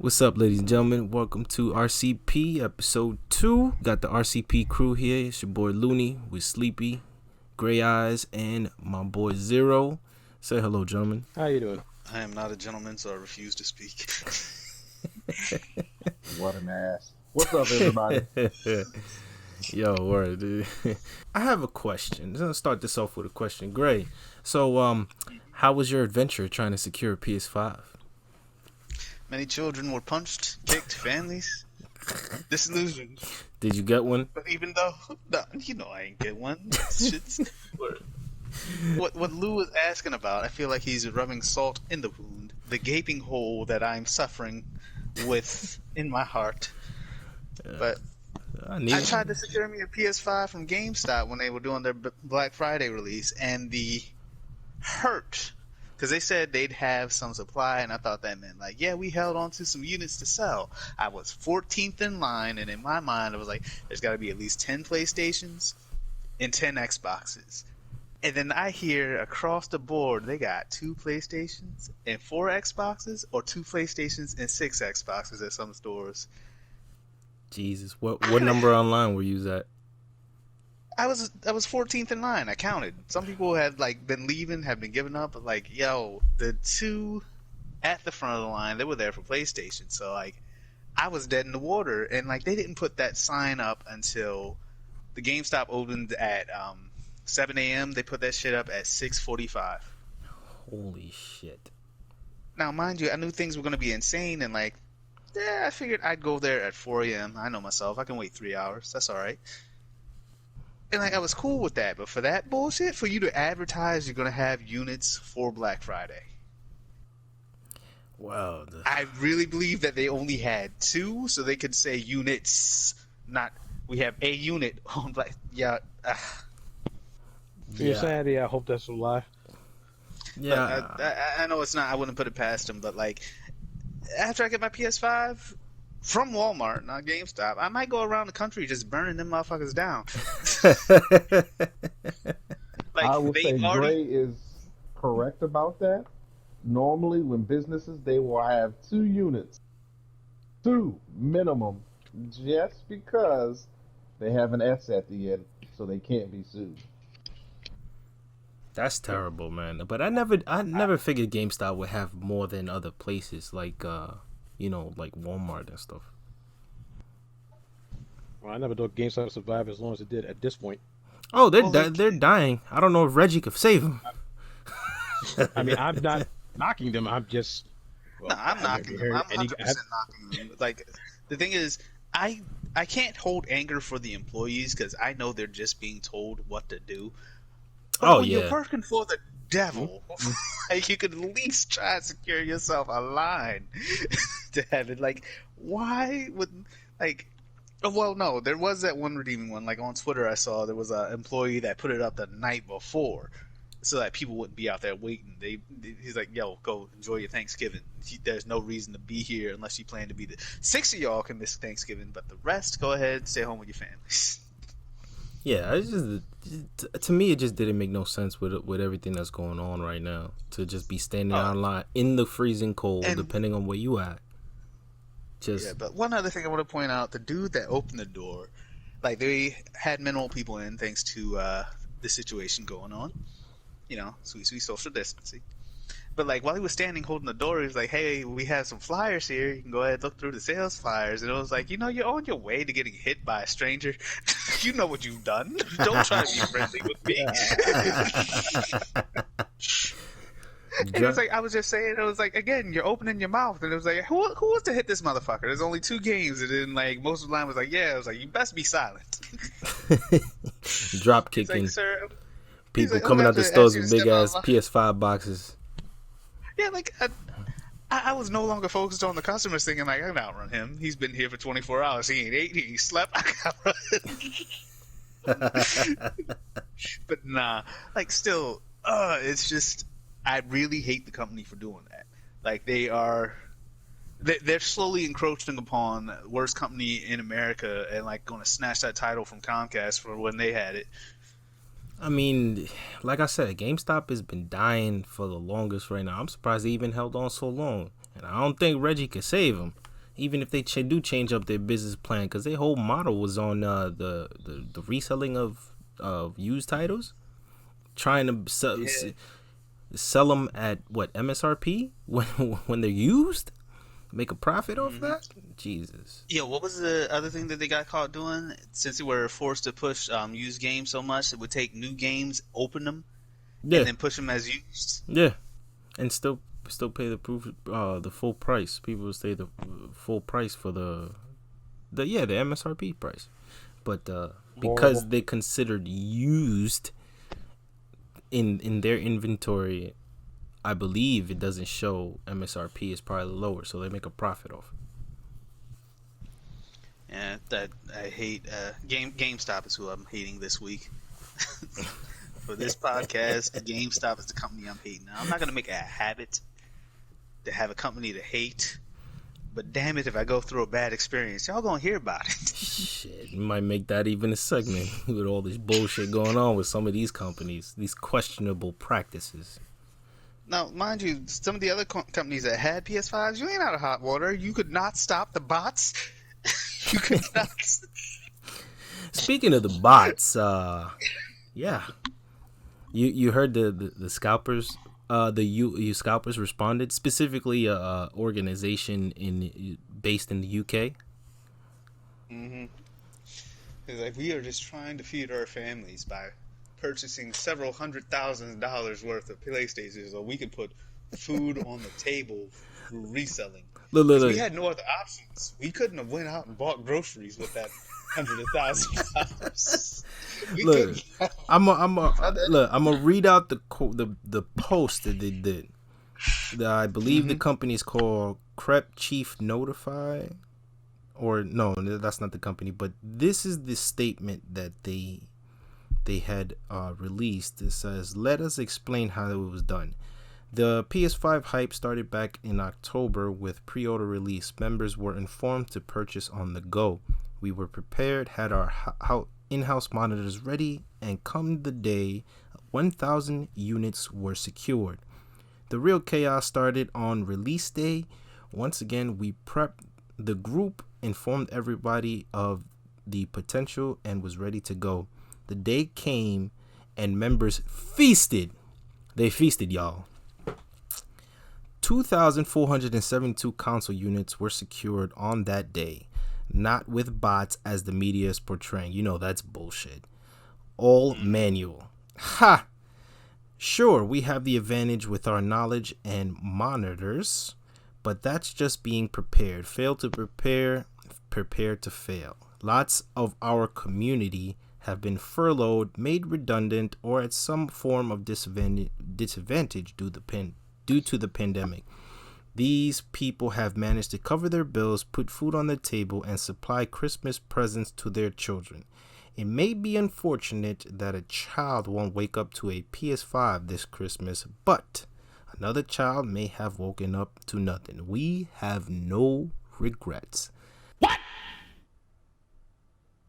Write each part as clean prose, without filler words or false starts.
What's up, ladies and gentlemen? Welcome to RCP episode 2. Got the RCP crew here. It's your boy Looney with Sleepy, Gray Eyes, and my boy Zero. Say hello, gentlemen. How you doing? I am not a gentleman, so I refuse to speak. What an ass. What's up, everybody? Yo, word, dude. I have a question. I'm gonna start this off with a question. Gray, so how was your adventure trying to secure a PS5? Many children were punched, kicked, families disillusioned. Did you get one? But even though, no, I ain't get one. Shit's, what Lou was asking about, I feel like he's rubbing salt in the wound, the gaping hole that I'm suffering with in my heart. But I tried to secure me a PS5 from GameStop when they were doing their Black Friday release, and the hurt, because they said they'd have some supply, and I thought that meant, like, yeah, we held on to some units to sell. I was 14th in line, and in my mind, I was like, there's got to be at least 10 PlayStations and 10 Xboxes. And then I hear across the board, they got 2 PlayStations and 4 Xboxes, or 2 PlayStations and 6 Xboxes at some stores. Jesus, what number online were you at? I was 14th in line. I counted. Some people had been leaving, had been giving up, but the 2 at the front of the line, they were there for PlayStation. So I was dead in the water, and they didn't put that sign up until the GameStop opened at 7 a.m. They put that shit up at 6:45. Holy shit! Now, mind you, I knew things were gonna be insane, and I figured I'd go there at 4 a.m. I know myself. I can wait 3 hours. That's all right. And I was cool with that, but for that bullshit, for you to advertise you're gonna have units for Black Friday. Wow. I really believe that they only had 2, so they could say units, not we have a unit on Black. Yeah. You're sad. Yeah, I hope that's a lie. Yeah. I know it's not. I wouldn't put it past them, but after I get my PS5 from Walmart, not GameStop, I might go around the country just burning them motherfuckers down. I would say Gray is correct about that. Normally, when businesses, they will have 2 units. 2 minimum, just because they have an S at the end, so they can't be sued. That's terrible, man. But I never figured GameStop would have more than other places like Walmart and stuff. Well, I never thought GameStop survived as long as it did at this point. Oh, they're dying. I don't know if Reggie could save them. I mean, I'm not knocking them. I'm just. Well, no, I'm knocking them. I'm 100% knocking them. The thing is, I can't hold anger for the employees because I know they're just being told what to do. But when you're working for the devil, you could at least try to secure yourself a line to have it. Why would Well, no, there was that one redeeming one. On Twitter, I saw there was an employee that put it up the night before, so that people wouldn't be out there waiting. He's like, "Yo, go enjoy your Thanksgiving. There's no reason to be here unless you plan to be there. 6 of y'all can miss Thanksgiving, but the rest, go ahead, stay home with your families." Yeah, it's just to me, it just didn't make no sense with everything that's going on right now. To just be standing online in the freezing cold, depending on where you at. But one other thing I want to point out: the dude that opened the door, they had minimal people in thanks to the situation going on. Sweet social distancing. But while he was standing holding the door, he was like, "Hey, we have some flyers here. You can go ahead and look through the sales flyers." And it was like, you're on your way to getting hit by a stranger. You know what you've done. Don't try to be friendly with me. And it was I was just saying, it was again, you're opening your mouth, and it was who wants to hit this motherfucker? There's only 2 games, and then most of the line was it was you best be silent. Drop kicking. Sir, people coming out the stores with big ass PS5 boxes. Yeah, I was no longer focused on the customers thinking I can outrun him. He's been here for 24 hours. He ain't ate. He slept. I can outrun him. But nah, still, it's just I really hate the company for doing that. They're slowly encroaching upon the worst company in America and going to snatch that title from Comcast for when they had it. I mean, like I said, GameStop has been dying for the longest right now. I'm surprised they even held on so long. And I don't think Reggie could save him. even if they do change up their business plan, because their whole model was on the reselling of used titles, trying to sell them at what, MSRP when they're used, make a profit off that. Jesus. Yeah, what was the other thing that they got caught doing? Since they were forced to push used games so much, it would take new games, open them, and then push them as used. Yeah, and still pay the full price. People would say the full price for the MSRP price, but because they considered used in their inventory, I believe it doesn't show MSRP is probably lower, so they make a profit off it. Yeah, that I hate. GameStop is who I'm hating this week. For this podcast, GameStop is the company I'm hating. Now, I'm not gonna make it a habit to have a company to hate, but damn it, if I go through a bad experience, y'all gonna hear about it. Shit, you might make that even a segment with all this bullshit going on with some of these companies, these questionable practices. Now, mind you, some of the other companies that had PS5s, you ain't out of hot water. You could not stop the bots. You could not. Speaking of the bots, yeah, you heard the scalpers. The scalpers responded, specifically organization based in the UK. Mm-hmm. It's like, we are just trying to feed our families by purchasing several $100,000 worth of PlayStations so we could put food on the table through reselling. Look. We had no other options. We couldn't have went out and bought groceries with that $100,000. Look, I'm gonna read out the post that they did. I believe the company is called Crep Chief Notify, or no, that's not the company. But this is the statement that they had released. It says, "Let us explain how it was done. The PS5 hype started back in October with pre-order release. Members were informed to purchase on the go. We were prepared, had our in-house monitors ready, and come the day, 1,000 units were secured. The real chaos started on release day. Once again, we prepped. The group informed everybody of the potential and was ready to go. The day came and members feasted. They feasted, y'all. 2,472 console units were secured on that day. Not with bots as the media is portraying. You know that's bullshit. All manual. Ha! Sure, we have the advantage with our knowledge and monitors, but that's just being prepared. Fail to prepare, prepare to fail. Lots of our community have been furloughed, made redundant, or at some form of disadvantage due to the pandemic. These people have managed to cover their bills, put food on the table, and supply Christmas presents to their children. It may be unfortunate that a child won't wake up to a PS5 this Christmas, but another child may have woken up to nothing. We have no regrets." What?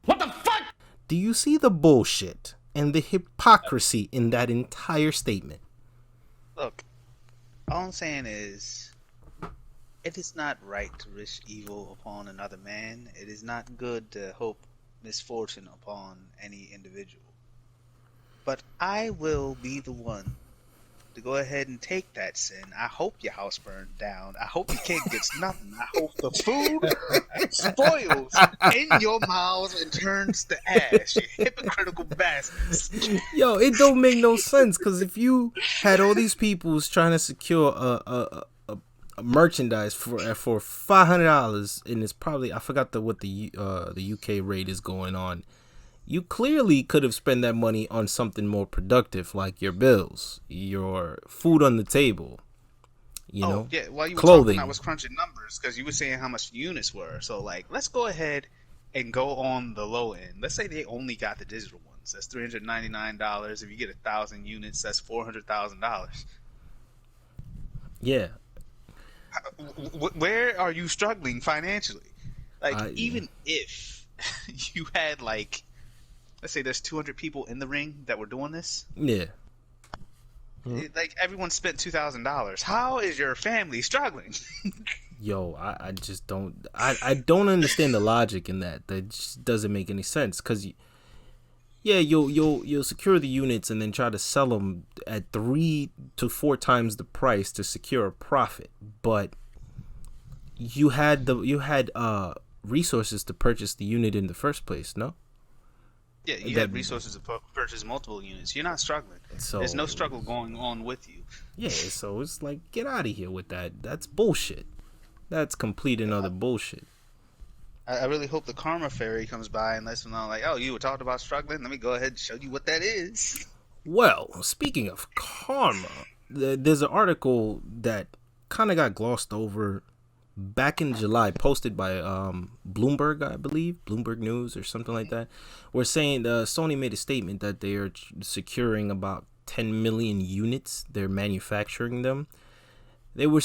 What the fuck? Do you see the bullshit and the hypocrisy in that entire statement? Look, all I'm saying is, it is not right to wish evil upon another man. It is not good to hope misfortune upon any individual. But I will be the one to go ahead and take that sin. I hope your house burned down. I hope your kid gets nothing. I hope the food spoils in your mouths and turns to ash. You hypocritical bastards. Yo, it don't make no sense, because if you had all these people trying to secure a merchandise for $500, and it's probably, I forgot what the UK rate is going on, you clearly could have spent that money on something more productive, like your bills, your food on the table, know, yeah, while you were clothing. talking, I was crunching numbers because you were saying how much units were. So, like, let's go ahead and go on the low end. Let's say they only got the digital ones. That's $399. If you get 1,000 units, that's $400,000. Yeah. Where are you struggling financially? Like, even if you had, like, let's say there's 200 people in the ring that were doing this. Yeah. Like, everyone spent $2,000. How is your family struggling? Yo, I just don't. I don't understand the logic in that. That just doesn't make any sense. Cause yeah, you'll secure the units and then try to sell them at 3 to 4 times the price to secure a profit. But you had resources to purchase the unit in the first place, no? Yeah, you had resources to purchase multiple units. You're not struggling. So there's no struggle going on with you. Yeah, so it's like, get out of here with that. That's bullshit. That's complete and utter bullshit. I really hope the Karma Fairy comes by and lets them know, like, oh, you were talking about struggling? Let me go ahead and show you what that is. Well, speaking of karma, there's an article that kind of got glossed over back in July, posted by Bloomberg, I believe, Bloomberg News or something like that. We're saying Sony made a statement that they are securing about 10 million units. They're manufacturing them. They were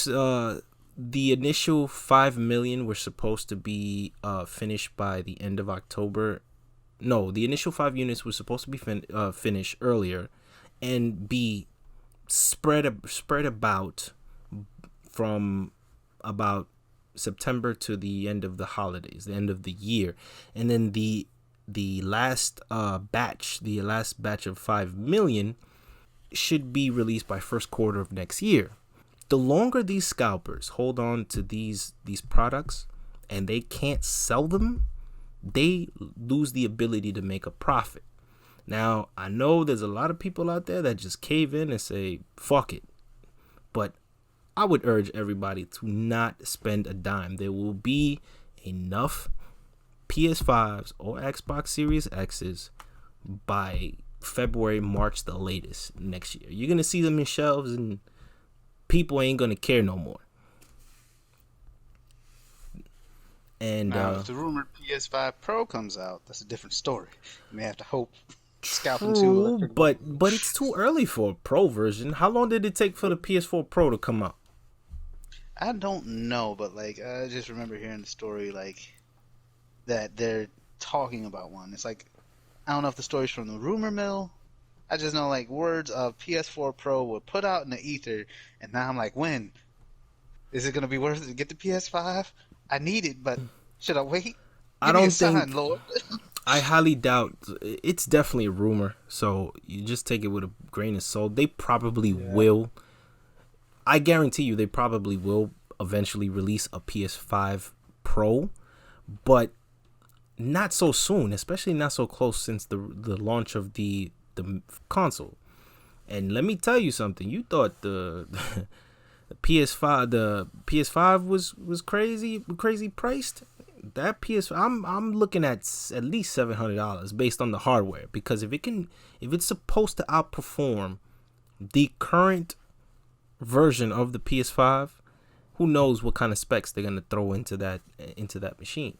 the initial 5 million were supposed to be finished by the end of October. No, the initial 5 units were supposed to be finished earlier and be spread about from about September to the end of the holidays, the end of the year. And then the last batch of 5 million should be released by first quarter of next year. The longer these scalpers hold on to these products and they can't sell them, they lose the ability to make a profit. Now, I know there's a lot of people out there that just cave in and say, fuck it. But I would urge everybody to not spend a dime. There will be enough PS5s or Xbox Series X's by February, March, the latest next year. You're going to see them in shelves and people ain't going to care no more. And now, if the rumored PS5 Pro comes out, that's a different story. You may have to hope. True, but it's too early for a Pro version. How long did it take for the PS4 Pro to come out? I don't know, but like I just remember hearing the story like that they're talking about one. It's like I don't know if the story's from the rumor mill. I just know like words of PS4 Pro were put out in the ether, and now I'm like, when is it gonna be worth it to get the PS5? I need it, but should I wait? I don't think. Lord. I highly doubt. It's definitely a rumor, so you just take it with a grain of salt. They probably will. I guarantee you, they probably will eventually release a PS5 Pro, but not so soon, especially not so close since the launch of the console. And let me tell you something. You thought the PS5 was crazy priced. That PS5, I'm looking at least $700 based on the hardware, because if it's supposed to outperform the current version of the PS5, who knows what kind of specs they're gonna throw into that machine.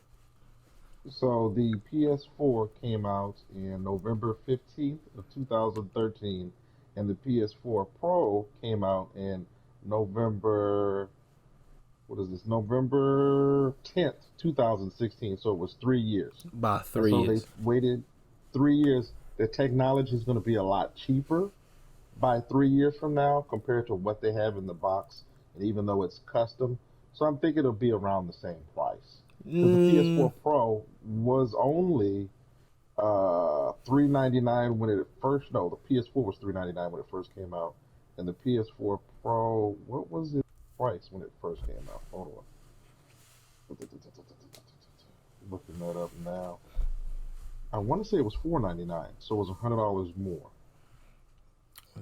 So the PS4 came out in November 15th of 2013, and the PS4 Pro came out in November 10th, 2016. So it was 3 years. About 3 years. So they waited 3 years. The technology is going to be a lot cheaper by 3 years from now compared to what they have in the box, and even though it's custom. So I'm thinking it'll be around the same price. The PS4 Pro was only $399 when it first. No, the PS4 was $399 when it first came out, and the PS4 Pro, what was its price when it first came out? Hold on, looking that up now. I want to say it was $499, so it was $100 more.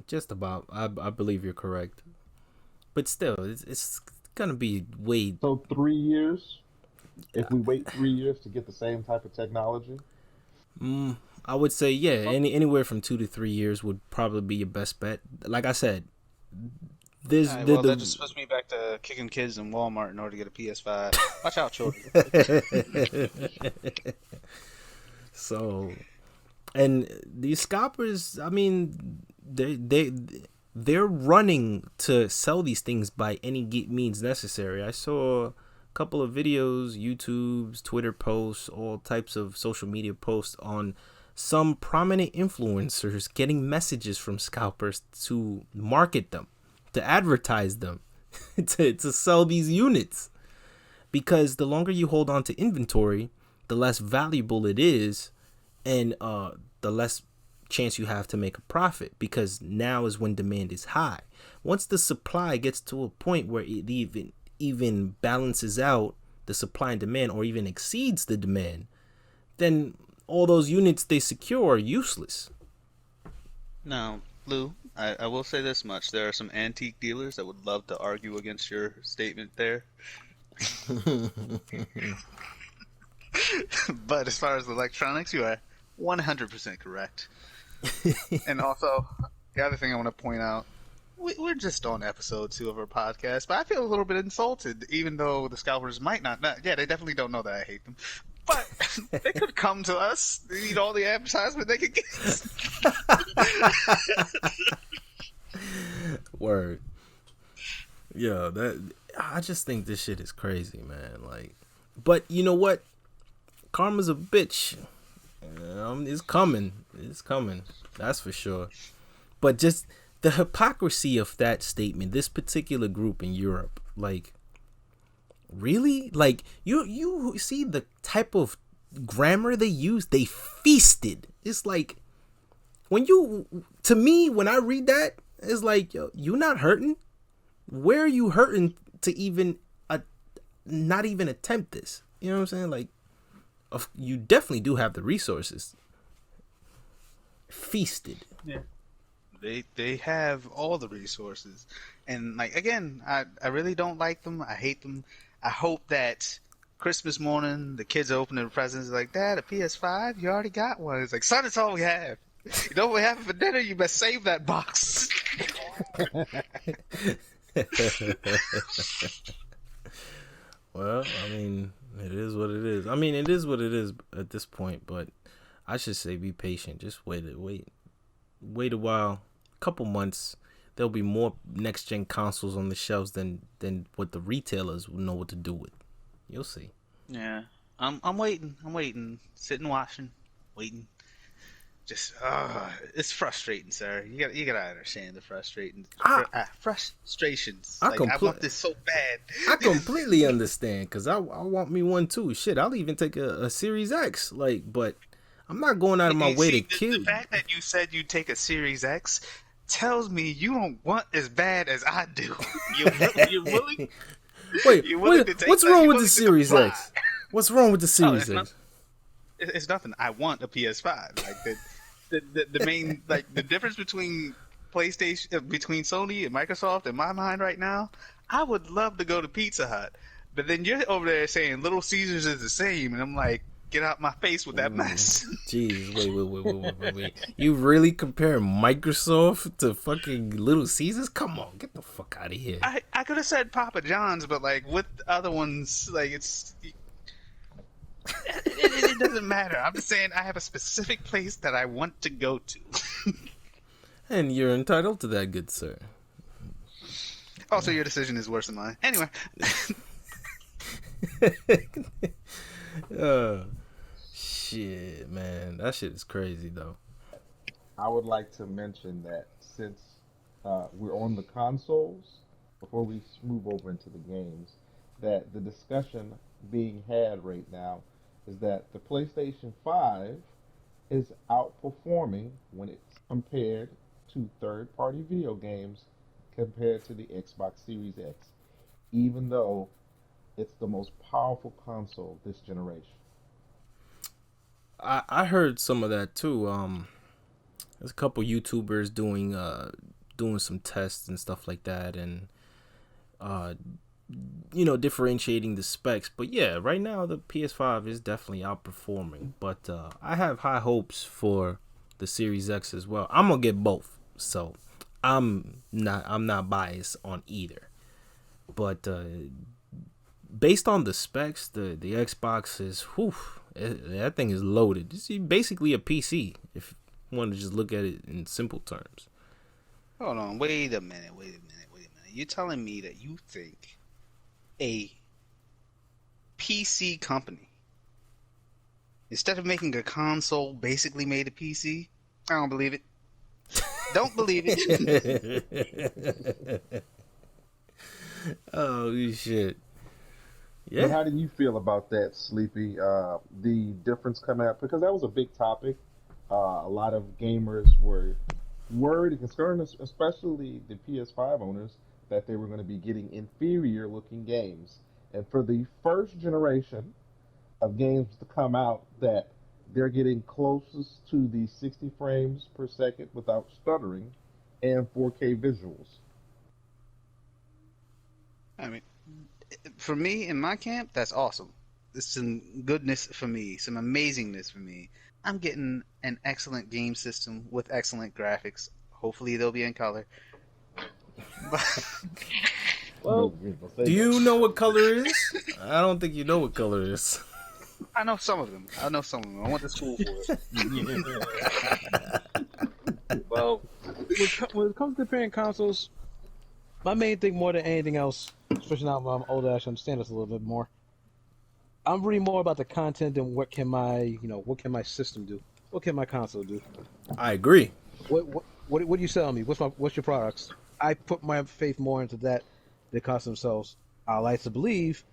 Just about. I believe you're correct, but still, it's gonna be way. So 3 years. If we wait 3 years to get the same type of technology, I would say anywhere from 2 to 3 years would probably be your best bet. Like I said, that just puts me back to kicking kids in Walmart in order to get a PS5. Watch out, children. So, and these scalpers, I mean, they're running to sell these things by any means necessary. I saw a couple of videos, YouTube's, Twitter posts, all types of social media posts on some prominent influencers getting messages from scalpers to market them, to advertise them, to sell these units. because the longer you hold on to inventory, the less valuable it is, and the less chance you have to make a profit, because now is when demand is high. Once the supply gets to a point where it even balances out the supply and demand, or even exceeds the demand, then all those units they secure are useless. Now, Lou, I will say this much. There are some antique dealers that would love to argue against your statement there. But as far as electronics, you are 100% correct. And also, the other thing I want to point out, we're just on episode 2 of our podcast, but I feel a little bit insulted, even though the Scalpers might not. Yeah, they definitely don't know that I hate them. But they could come to us. They need all the advertisement they could get. Word. Yeah, I just think this shit is crazy, man. Like, but you know what? Karma's a bitch. It's coming. It's coming. That's for sure. But just the hypocrisy of that statement, this particular group in Europe, like, really? Like, you see the type of grammar they use? They feasted. It's like, when I read that, it's like, yo, you not hurting? Where are you hurting to even not even attempt this? You know what I'm saying? Like, you definitely do have the resources. Feasted. Yeah. They have all the resources. And, like, again, I really don't like them. I hate them. I hope that Christmas morning the kids are opening presents like, Dad, a PS5? You already got one. It's like, son, it's all we have. You know what we have for dinner? You best save that box. Well, I mean, it is what it is. I mean, it is what it is at this point, but I should say be patient. Just wait a while, a couple months. There'll be more next gen consoles on the shelves than what the retailers will know what to do with. You'll see. Yeah, I'm waiting, sitting watching, waiting. Just it's frustrating, sir. You gotta understand the frustrations. I want this so bad. I completely understand, because I want me one too. Shit, I'll even take a Series X. Like, but I'm not going out of my way to kill. The fact that you said you take a Series X tells me you don't want as bad as I do. You're willing. Wait, what's wrong with the Series X? What's wrong with the Series X? It's nothing. I want a PS5. Like the main, like, the difference between between Sony and Microsoft in my mind right now, I would love to go to Pizza Hut, but then you're over there saying Little Caesars is the same, and I'm like, get out my face with that mess. Jeez, wait. You really compare Microsoft to fucking Little Caesars? Come on, get the fuck out of here. I could have said Papa John's, but, like, with the other ones, like, it doesn't matter. I'm just saying I have a specific place that I want to go to. And you're entitled to that, good sir. Also, your decision is worse than mine. Anyway. Shit, man. That shit is crazy, though. I would like to mention that since we're on the consoles, before we move over into the games, that the discussion being had right now is that the PlayStation 5 is outperforming when it's compared to third-party video games compared to the Xbox Series X, even though it's the most powerful console this generation. I heard some of that too. There's a couple YouTubers doing some tests and stuff like that, and differentiating the specs. But yeah, right now the PS5 is definitely outperforming. But I have high hopes for the Series X as well. I'm gonna get both, so I'm not biased on either. But based on the specs, the Xbox is that thing is loaded. It's basically a PC if you want to just look at it in simple terms. Hold on, wait a minute. You're telling me that you think a PC company, instead of making a console, basically made a PC? I don't believe it. Don't believe it. Oh shit. Yeah. But how do you feel about that, Sleepy? The difference coming up because that was a big topic. A lot of gamers were worried and concerned, especially the PS5 owners, that they were going to be getting inferior looking games. And for the first generation of games to come out, that they're getting closest to the 60 frames per second without stuttering and 4K visuals. I mean, for me in my camp, that's awesome. It's some goodness for me, some amazingness for me. I'm getting an excellent game system with excellent graphics. Hopefully, they'll be in color. But Well, Do you know what color it is? I don't think you know what color it is. I know some of them. I went to school for it. well, when it comes to comparing consoles, my main thing more than anything else, especially now that I'm older, I should understand this a little bit more. I'm really more about the content than what can my system do? What can my console do? I agree. What do you sell me? What's your products? I put my faith more into that than cost themselves. I like to believe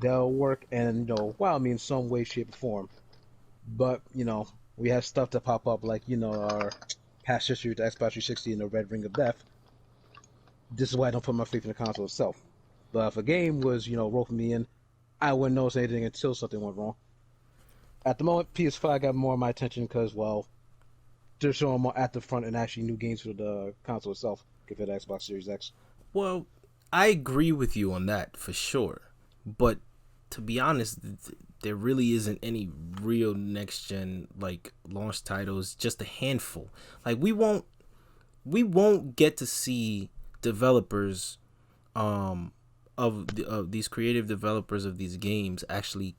they'll work and wow me in some way, shape, or form. But we have stuff to pop up like our past history with the Xbox 360 and the Red Ring of Death. This is why I don't put my faith in the console itself. But if a game was roping me in, I wouldn't notice anything until something went wrong. At the moment, PS5 got more of my attention because, well, they're showing more at the front and actually new games for the console itself compared to Xbox Series X. Well, I agree with you on that for sure. But to be honest, there really isn't any real next gen like launch titles, just a handful. Like we won't get to see developers of these creative developers of these games actually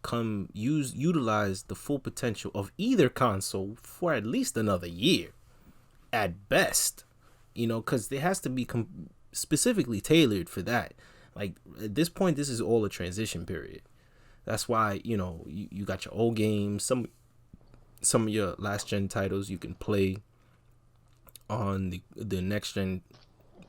utilize the full potential of either console for at least another year at best, because there has to be specifically tailored for that. Like at this point, this is all a transition period. That's why you got your old games, some of your last gen titles you can play on the next gen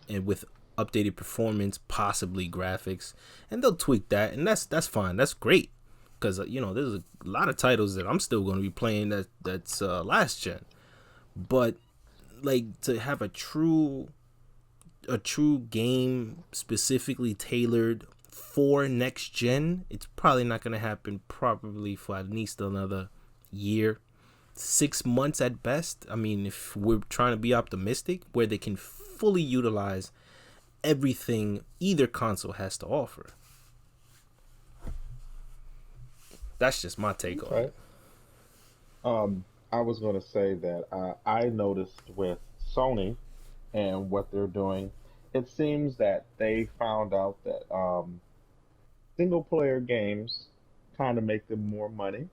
and with updated performance, possibly graphics, and they'll tweak that, and that's fine. That's great because there's a lot of titles that I'm still going to be playing that's last gen, but like to have a true game specifically tailored for next gen, it's probably not going to happen probably for at least another year, 6 months at best. I mean, if we're trying to be optimistic, where they can fully utilize everything either console has to offer. That's just my take on it. I was going to say that I noticed with Sony and what they're doing, it seems that they found out that single player games kind of make them more money.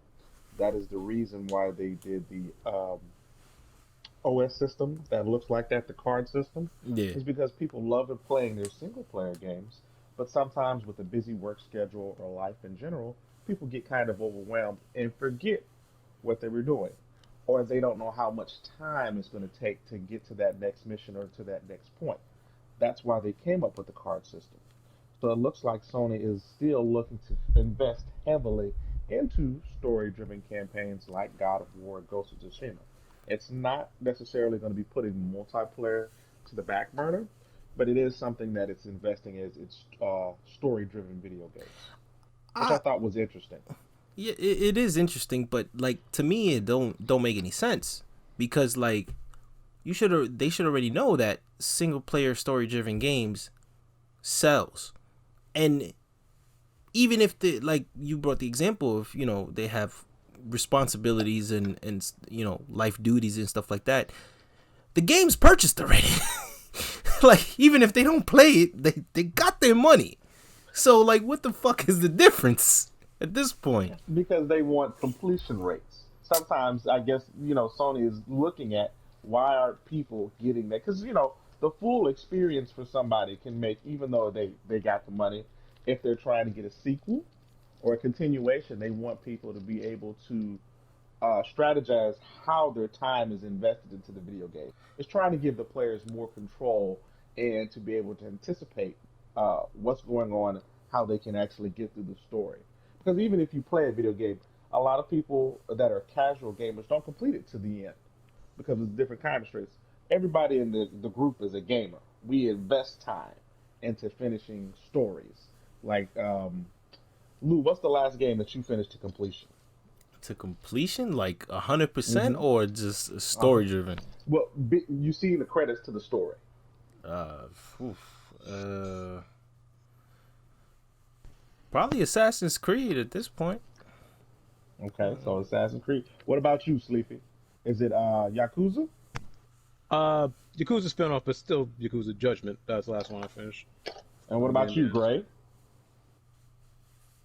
That is the reason why they did the OS system that looks like that, the card system. Yeah. Is because people love playing their single player games, but sometimes with a busy work schedule or life in general, people get kind of overwhelmed and forget what they were doing, or they don't know how much time it's going to take to get to that next mission or to that next point. That's why they came up with the card system. So it looks like Sony is still looking to invest heavily into story-driven campaigns like God of War, Ghost of Tsushima. It's not necessarily going to be putting multiplayer to the back burner, but it is something that it's investing as its story-driven video games, which I thought was interesting. Yeah, it is interesting, but like to me, it don't make any sense because like they should already know that single-player story-driven games sells, and even if like you brought the example of they have responsibilities and life duties and stuff like that, the game's purchased already. Like even if they don't play it, they got their money. So like what the fuck is the difference at this point? Because they want completion rates. Sometimes I guess Sony is looking at why aren't people getting that, because the full experience for somebody can make, even though they got the money, if they're trying to get a sequel or a continuation, they want people to be able to strategize how their time is invested into the video game. It's trying to give the players more control and to be able to anticipate what's going on how they can actually get through the story. Because even if you play a video game, a lot of people that are casual gamers don't complete it to the end because it's different kind of stress. Everybody in the group is a gamer. We invest time into finishing stories. Like, Lou, what's the last game that you finished to completion? To completion, like 100%, or just story driven? Well, you see the credits to the story. Probably Assassin's Creed at this point. Okay, so Assassin's Creed. What about you, Sleepy? Is it Yakuza? Yakuza spinoff, but still Yakuza Judgment. That's the last one I finished. And what about you, Gray?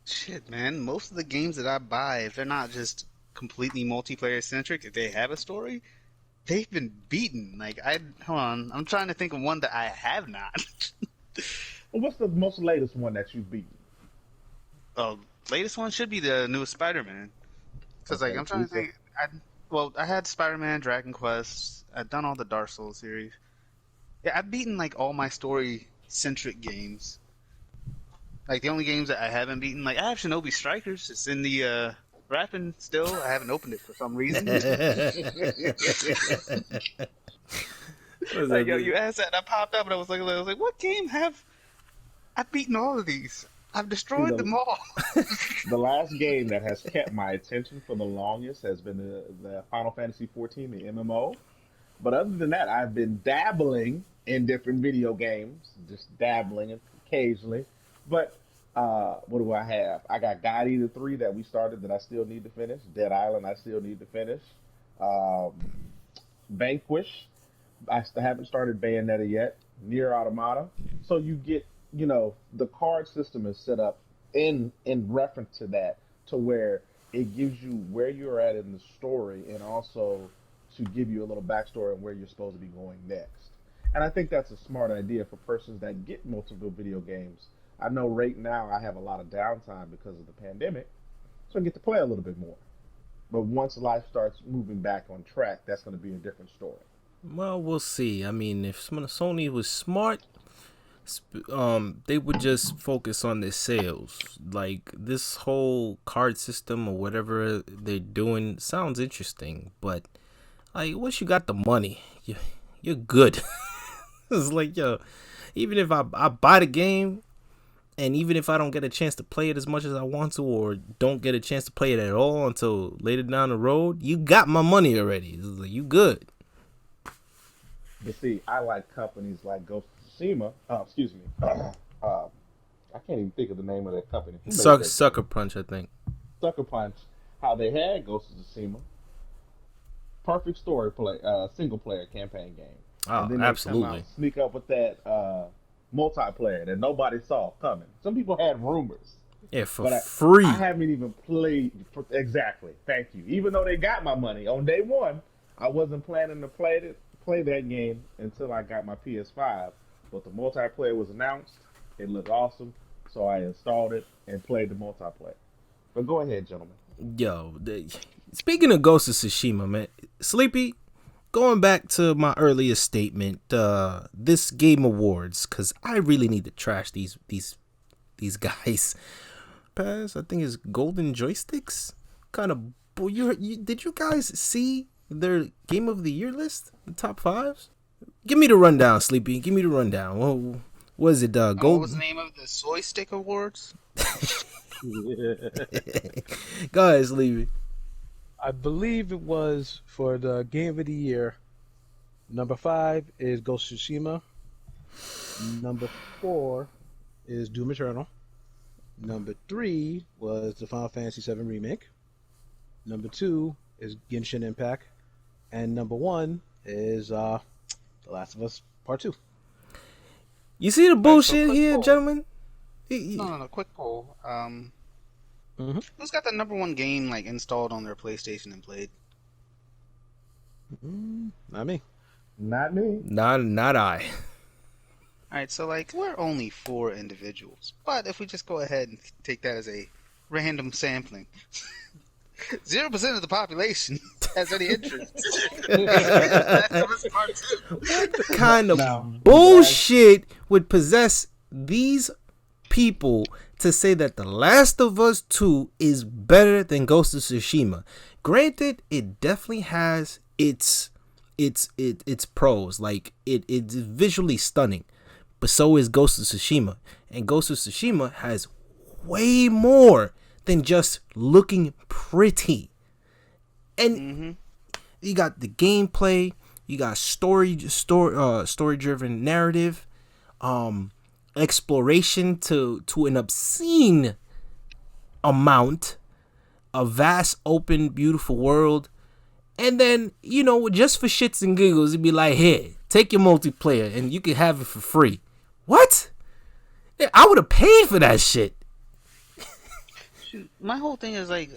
Shit, man. Most of the games that I buy, if they're not just completely multiplayer centric, if they have a story, they've been beaten. Like, hold on, I'm trying to think of one that I have not. Well, what's the most latest one that you've beaten? Latest one should be the newest Spider-Man. Because, like, I'm trying to think. I had Spider-Man, Dragon Quest. I've done all the Dark Souls series. Yeah, I've beaten, like, all my story-centric games. Like, the only games that I haven't beaten, like, I have Shinobi Strikers. It's in the wrapping still. I haven't opened it for some reason. Like, yo, you asked that, and I popped up, and I was like, what game have I beaten all of these? I've destroyed them all. The last game that has kept my attention for the longest has been the Final Fantasy XIV, the MMO. But other than that, I've been dabbling in different video games, just dabbling occasionally. But what do I have? I got God Eater 3 that we started that I still need to finish. Dead Island I still need to finish. Vanquish. I haven't started Bayonetta yet. Nier Automata. So you get, the card system is set up in reference to that, to where it gives you where you're at in the story and also to give you a little backstory on where you're supposed to be going next. And I think that's a smart idea for persons that get multiple video games. I know right now I have a lot of downtime because of the pandemic, so I get to play a little bit more. But once life starts moving back on track, that's going to be a different story. Well, we'll see. I mean, if Sony was smart, they would just focus on their sales. Like, this whole card system or whatever they're doing sounds interesting, but like, once you got the money, you're good. It's like, yo, even if I buy the game, and even if I don't get a chance to play it as much as I want to, or don't get a chance to play it at all until later down the road, you got my money already. It's like, you good. But see, I like companies like Ghost of Tsushima. Excuse me. I can't even think of the name of that company. Sucker Punch, I think. Sucker Punch. How they had Ghost of Tsushima. Perfect story play, single player campaign game. Oh, and then absolutely. Come out, sneak up with that multiplayer that nobody saw coming. Some people had rumors. Yeah, for free. I haven't even played. Exactly. Thank you. Even though they got my money on day one, I wasn't planning to play that game until I got my PS5. But the multiplayer was announced. It looked awesome, so I installed it and played the multiplayer. But go ahead, gentlemen. Yo, speaking of Ghost of Tsushima, man, Sleepy, going back to my earlier statement, this Game Awards, because I really need to trash these guys. Pass, I think it's Golden Joysticks. Kind of, did you guys see their Game of the Year list, the top fives? Give me the rundown, Sleepy. Give me the rundown. What was it? Gold? What was the name of the Soy Stick Awards? Go ahead, Sleepy. I believe it was for the Game of the Year. Number 5 is Ghost of Tsushima. Number 4 is Doom Eternal. Number 3 was the Final Fantasy VII Remake. Number 2 is Genshin Impact. And number 1 is The Last of Us Part 2. You see the bullshit here, poll. gentlemen? No, quick poll. Who's got the number 1 game like installed on their PlayStation and played? Not me. Not me. Not I. Alright, so like we're only 4 individuals. But if we just go ahead and take that as a random sampling, 0% of the population has any interest. What kind of bullshit would possess these people to say that The Last of Us 2 is better than Ghost of Tsushima. Granted, it definitely has its pros. Like it's visually stunning, but so is Ghost of Tsushima. And Ghost of Tsushima has way more than just looking pretty. And you got the gameplay, you got story driven narrative, exploration to an obscene amount, a vast open beautiful world. And then, just for shits and giggles, it'd be like, here, take your multiplayer and you can have it for free. What? I would have paid for that shit. Shoot, my whole thing is like,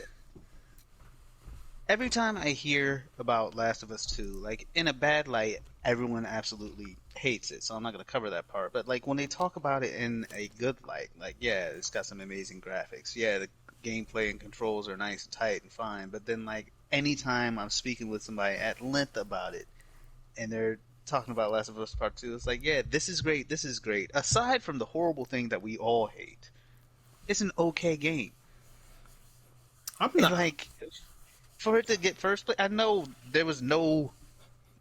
every time I hear about Last of Us 2, like, in a bad light, everyone absolutely hates it, so I'm not going to cover that part. But, like, when they talk about it in a good light, like, yeah, it's got some amazing graphics. Yeah, the gameplay and controls are nice and tight and fine. But then, like, anytime I'm speaking with somebody at length about it, and they're talking about Last of Us Part 2, it's like, yeah, this is great, this is great. Aside from the horrible thing that we all hate, it's an okay game. I'm not... Like, for it to get first place, I know there was no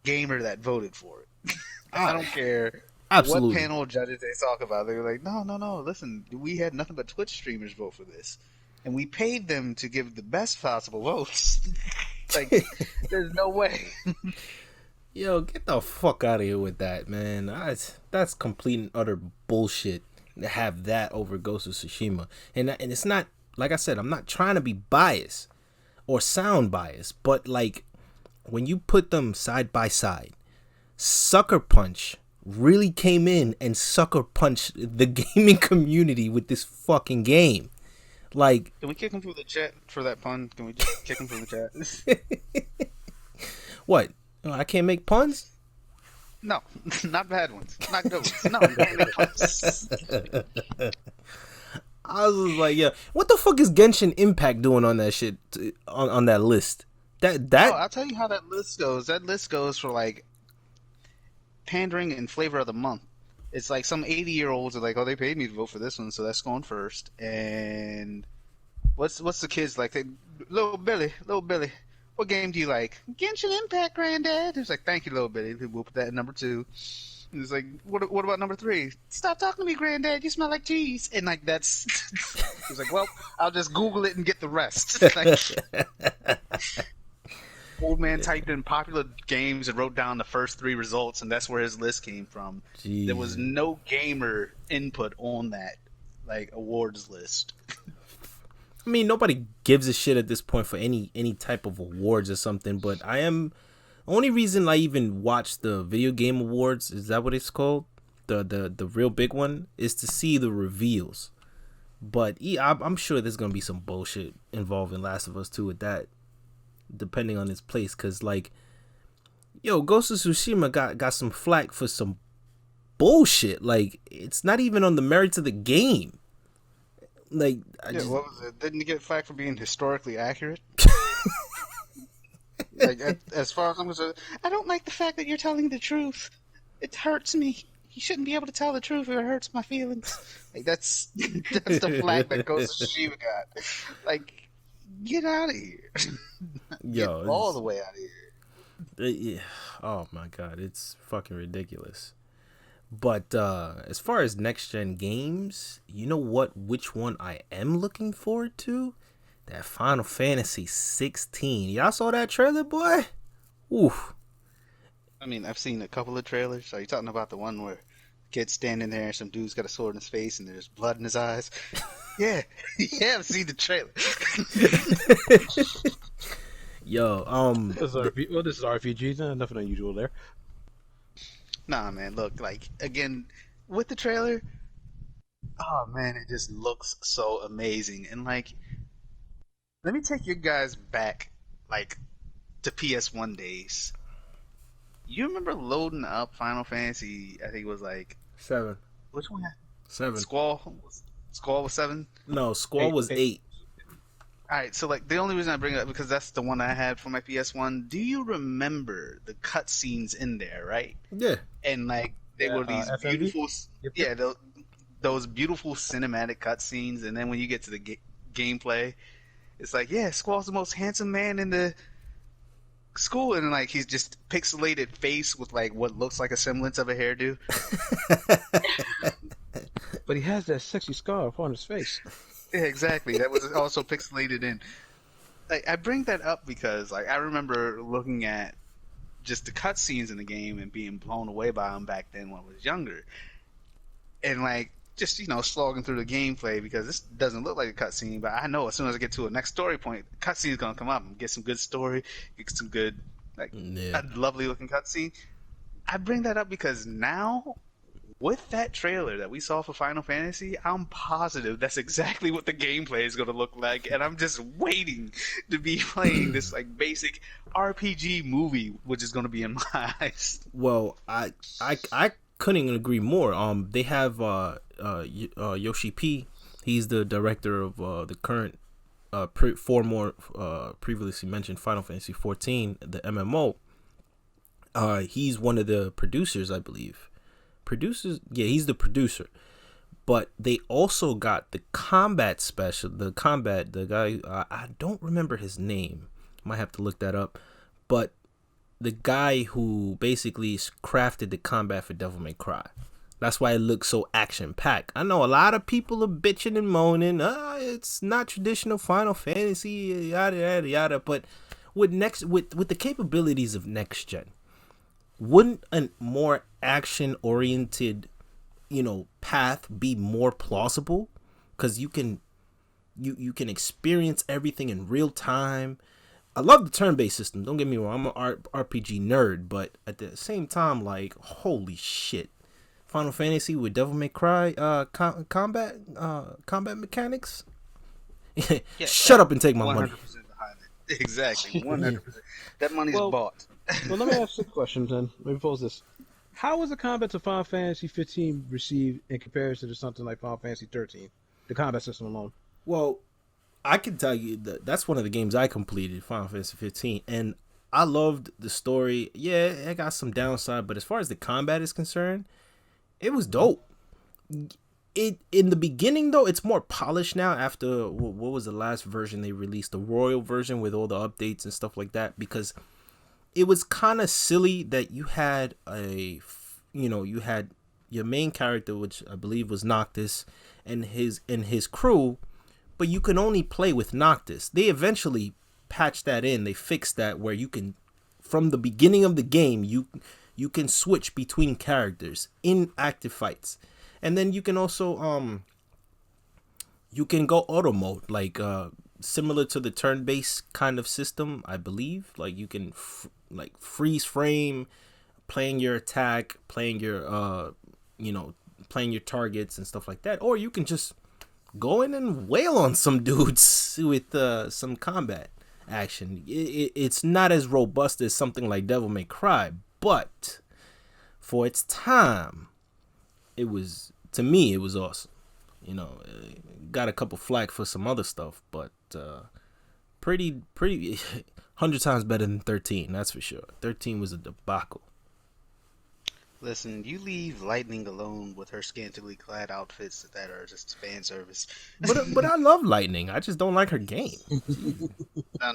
gamer that voted for it. I don't care what panel of judges they talk about. They were like, no, listen, we had nothing but Twitch streamers vote for this. And we paid them to give the best possible votes. Like, there's no way. Yo, get the fuck out of here with that, man. That's complete and utter bullshit to have that over Ghost of Tsushima. And it's not, like I said, I'm not trying to be biased or sound biased, but like when you put them side by side, Sucker Punch really came in and sucker punched the gaming community with this fucking game. Like, can we kick him from the chat for that pun? Can we just kick him from the chat? What? I can't make puns? No, not bad ones. Not good ones. No, you can't make puns. I was just like, yeah, what the fuck is Genshin Impact doing on that shit, on that list? That Oh, I'll tell you how that list goes. That list goes for, like, pandering and flavor of the month. It's like some 80-year-olds are like, oh, they paid me to vote for this one, so that's going first. And what's the kids like? Little Billy, what game do you like? Genshin Impact, Granddad. He's like, thank you, Little Billy. We'll put that in number 2. He's like, what about number 3? Stop talking to me, Granddad. You smell like cheese. And like that's. He's like, well, I'll just Google it and get the rest. Like, old man typed in popular games and wrote down the first 3 results, and that's where his list came from. Jeez. There was no gamer input on that, like, awards list. I mean, nobody gives a shit at this point for any type of awards or something, but only reason I even watch the video game awards, is that what it's called? The real big one, is to see the reveals. But I'm sure there's gonna be some bullshit involving Last of Us 2 with that, depending on its place, cause like, yo, Ghost of Tsushima got some flack for some bullshit. Like, it's not even on the merits of the game. Like, what was it? Didn't you get flack for being historically accurate? Like, as far as I'm concerned, I don't like the fact that you're telling the truth. It hurts me. You shouldn't be able to tell the truth if it hurts my feelings. Like, that's the flack that Ghost of Tsushima got. Like, get out of here. Yo, get all the way out of here. Yeah. Oh my god, it's fucking ridiculous. But as far as next gen games, you know which one I am looking forward to? That Final Fantasy 16. Y'all saw that trailer, boy? Oof. I mean, I've seen a couple of trailers. Are you talking about the one where the kid's standing there and some dude's got a sword in his face and there's blood in his eyes? Yeah. Yeah, I've seen the trailer. Yo, this is RPGs, nothing unusual there. Nah, man, look, like, again, with the trailer, oh man, it just looks so amazing. And like, let me take you guys back, like, to PS1 days. You remember loading up Final Fantasy, I think it was like 7. Which one? 7. Squall was 7? No, Squall was 8. Alright, so like the only reason I bring it up because that's the one I had for my PS1. Do you remember the cutscenes in there, right? Yeah. And like they were these beautiful, Yep. yeah, those beautiful cinematic cutscenes, and then when you get to the gameplay, it's like, yeah, Squall's the most handsome man in the school, and like he's just pixelated face with like what looks like a semblance of a hairdo. But he has that sexy scarf on his face. Yeah, exactly. That was also pixelated in. Like, I bring that up because like I remember looking at just the cutscenes in the game and being blown away by them back then when I was younger, and like just slogging through the gameplay because this doesn't look like a cutscene, but I know as soon as I get to a next story point, the cutscene's gonna come up and get some good story, get some good a lovely looking cutscene. I bring that up because now, with that trailer that we saw for Final Fantasy, I'm positive that's exactly what the gameplay is going to look like, and I'm just waiting to be playing this like basic RPG movie, which is going to be in my eyes. Well, I couldn't agree more. They have Yoshi P. He's the director of the current four more previously mentioned Final Fantasy XIV, the MMO. He's one of the producers, I believe. He's the producer, but they also got the guy, I don't remember his name, might have to look that up, but the guy who basically crafted the combat for Devil May Cry. That's why it looks so action packed. I know a lot of people are bitching and moaning, it's not traditional Final Fantasy, yada yada yada, but with the capabilities of next gen, wouldn't a more action-oriented, path be more plausible? Because you can experience everything in real time. I love the turn-based system. Don't get me wrong. I'm an RPG nerd, but at the same time, like, holy shit, Final Fantasy with Devil May Cry combat mechanics. Shut up and take my money. 100% behind it. Exactly, 100%. That money's bought. Well, let me ask you a question then. Let me pose this. How was the combat to Final Fantasy 15 received in comparison to something like Final Fantasy 13? The combat system alone. Well, I can tell you that's one of the games I completed, Final Fantasy 15, and I loved the story. Yeah, it got some downside, but as far as the combat is concerned, it was dope. In the beginning, though, it's more polished now after, what was the last version they released? The Royal version with all the updates and stuff like that, because it was kind of silly that you had you had your main character, which I believe was Noctis, and his crew, but you can only play with Noctis. They eventually patched that in. They fixed that where you can, from the beginning of the game, you can switch between characters in active fights, and then you can also you can go auto mode, like similar to the turn-based kind of system, I believe. Like you can freeze frame, playing your attack, playing your playing your targets and stuff like that, or you can just go in and wail on some dudes with some combat action. It's not as robust as something like Devil May Cry, but for its time, it was awesome. Got a couple flack for some other stuff, but pretty 100 times better than 13, that's for sure. 13 was a debacle. Listen, you leave Lightning alone with her scantily clad outfits that are just fan service. But I love Lightning. I just don't like her game. No.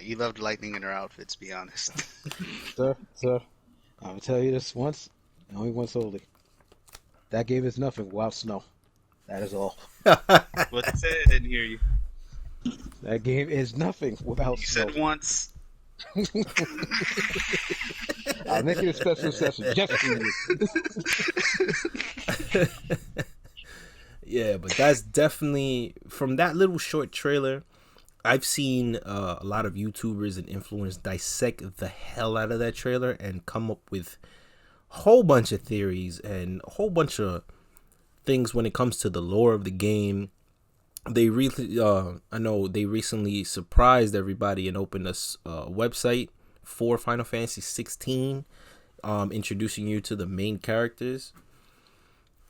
You loved Lightning in her outfits, be honest. Sir, I'm going to tell you this once, and only once only. That game is nothing without snow. That is all. What you said, I didn't hear you. That game is nothing without snow. You said once. I'll make it a special session just for you. Yeah, but that's definitely, from that little short trailer, I've seen a lot of YouTubers and influencers dissect the hell out of that trailer and come up with a whole bunch of theories and a whole bunch of things when it comes to the lore of the game. They really, I know they recently surprised everybody and opened a website for Final Fantasy XVI, introducing you to the main characters.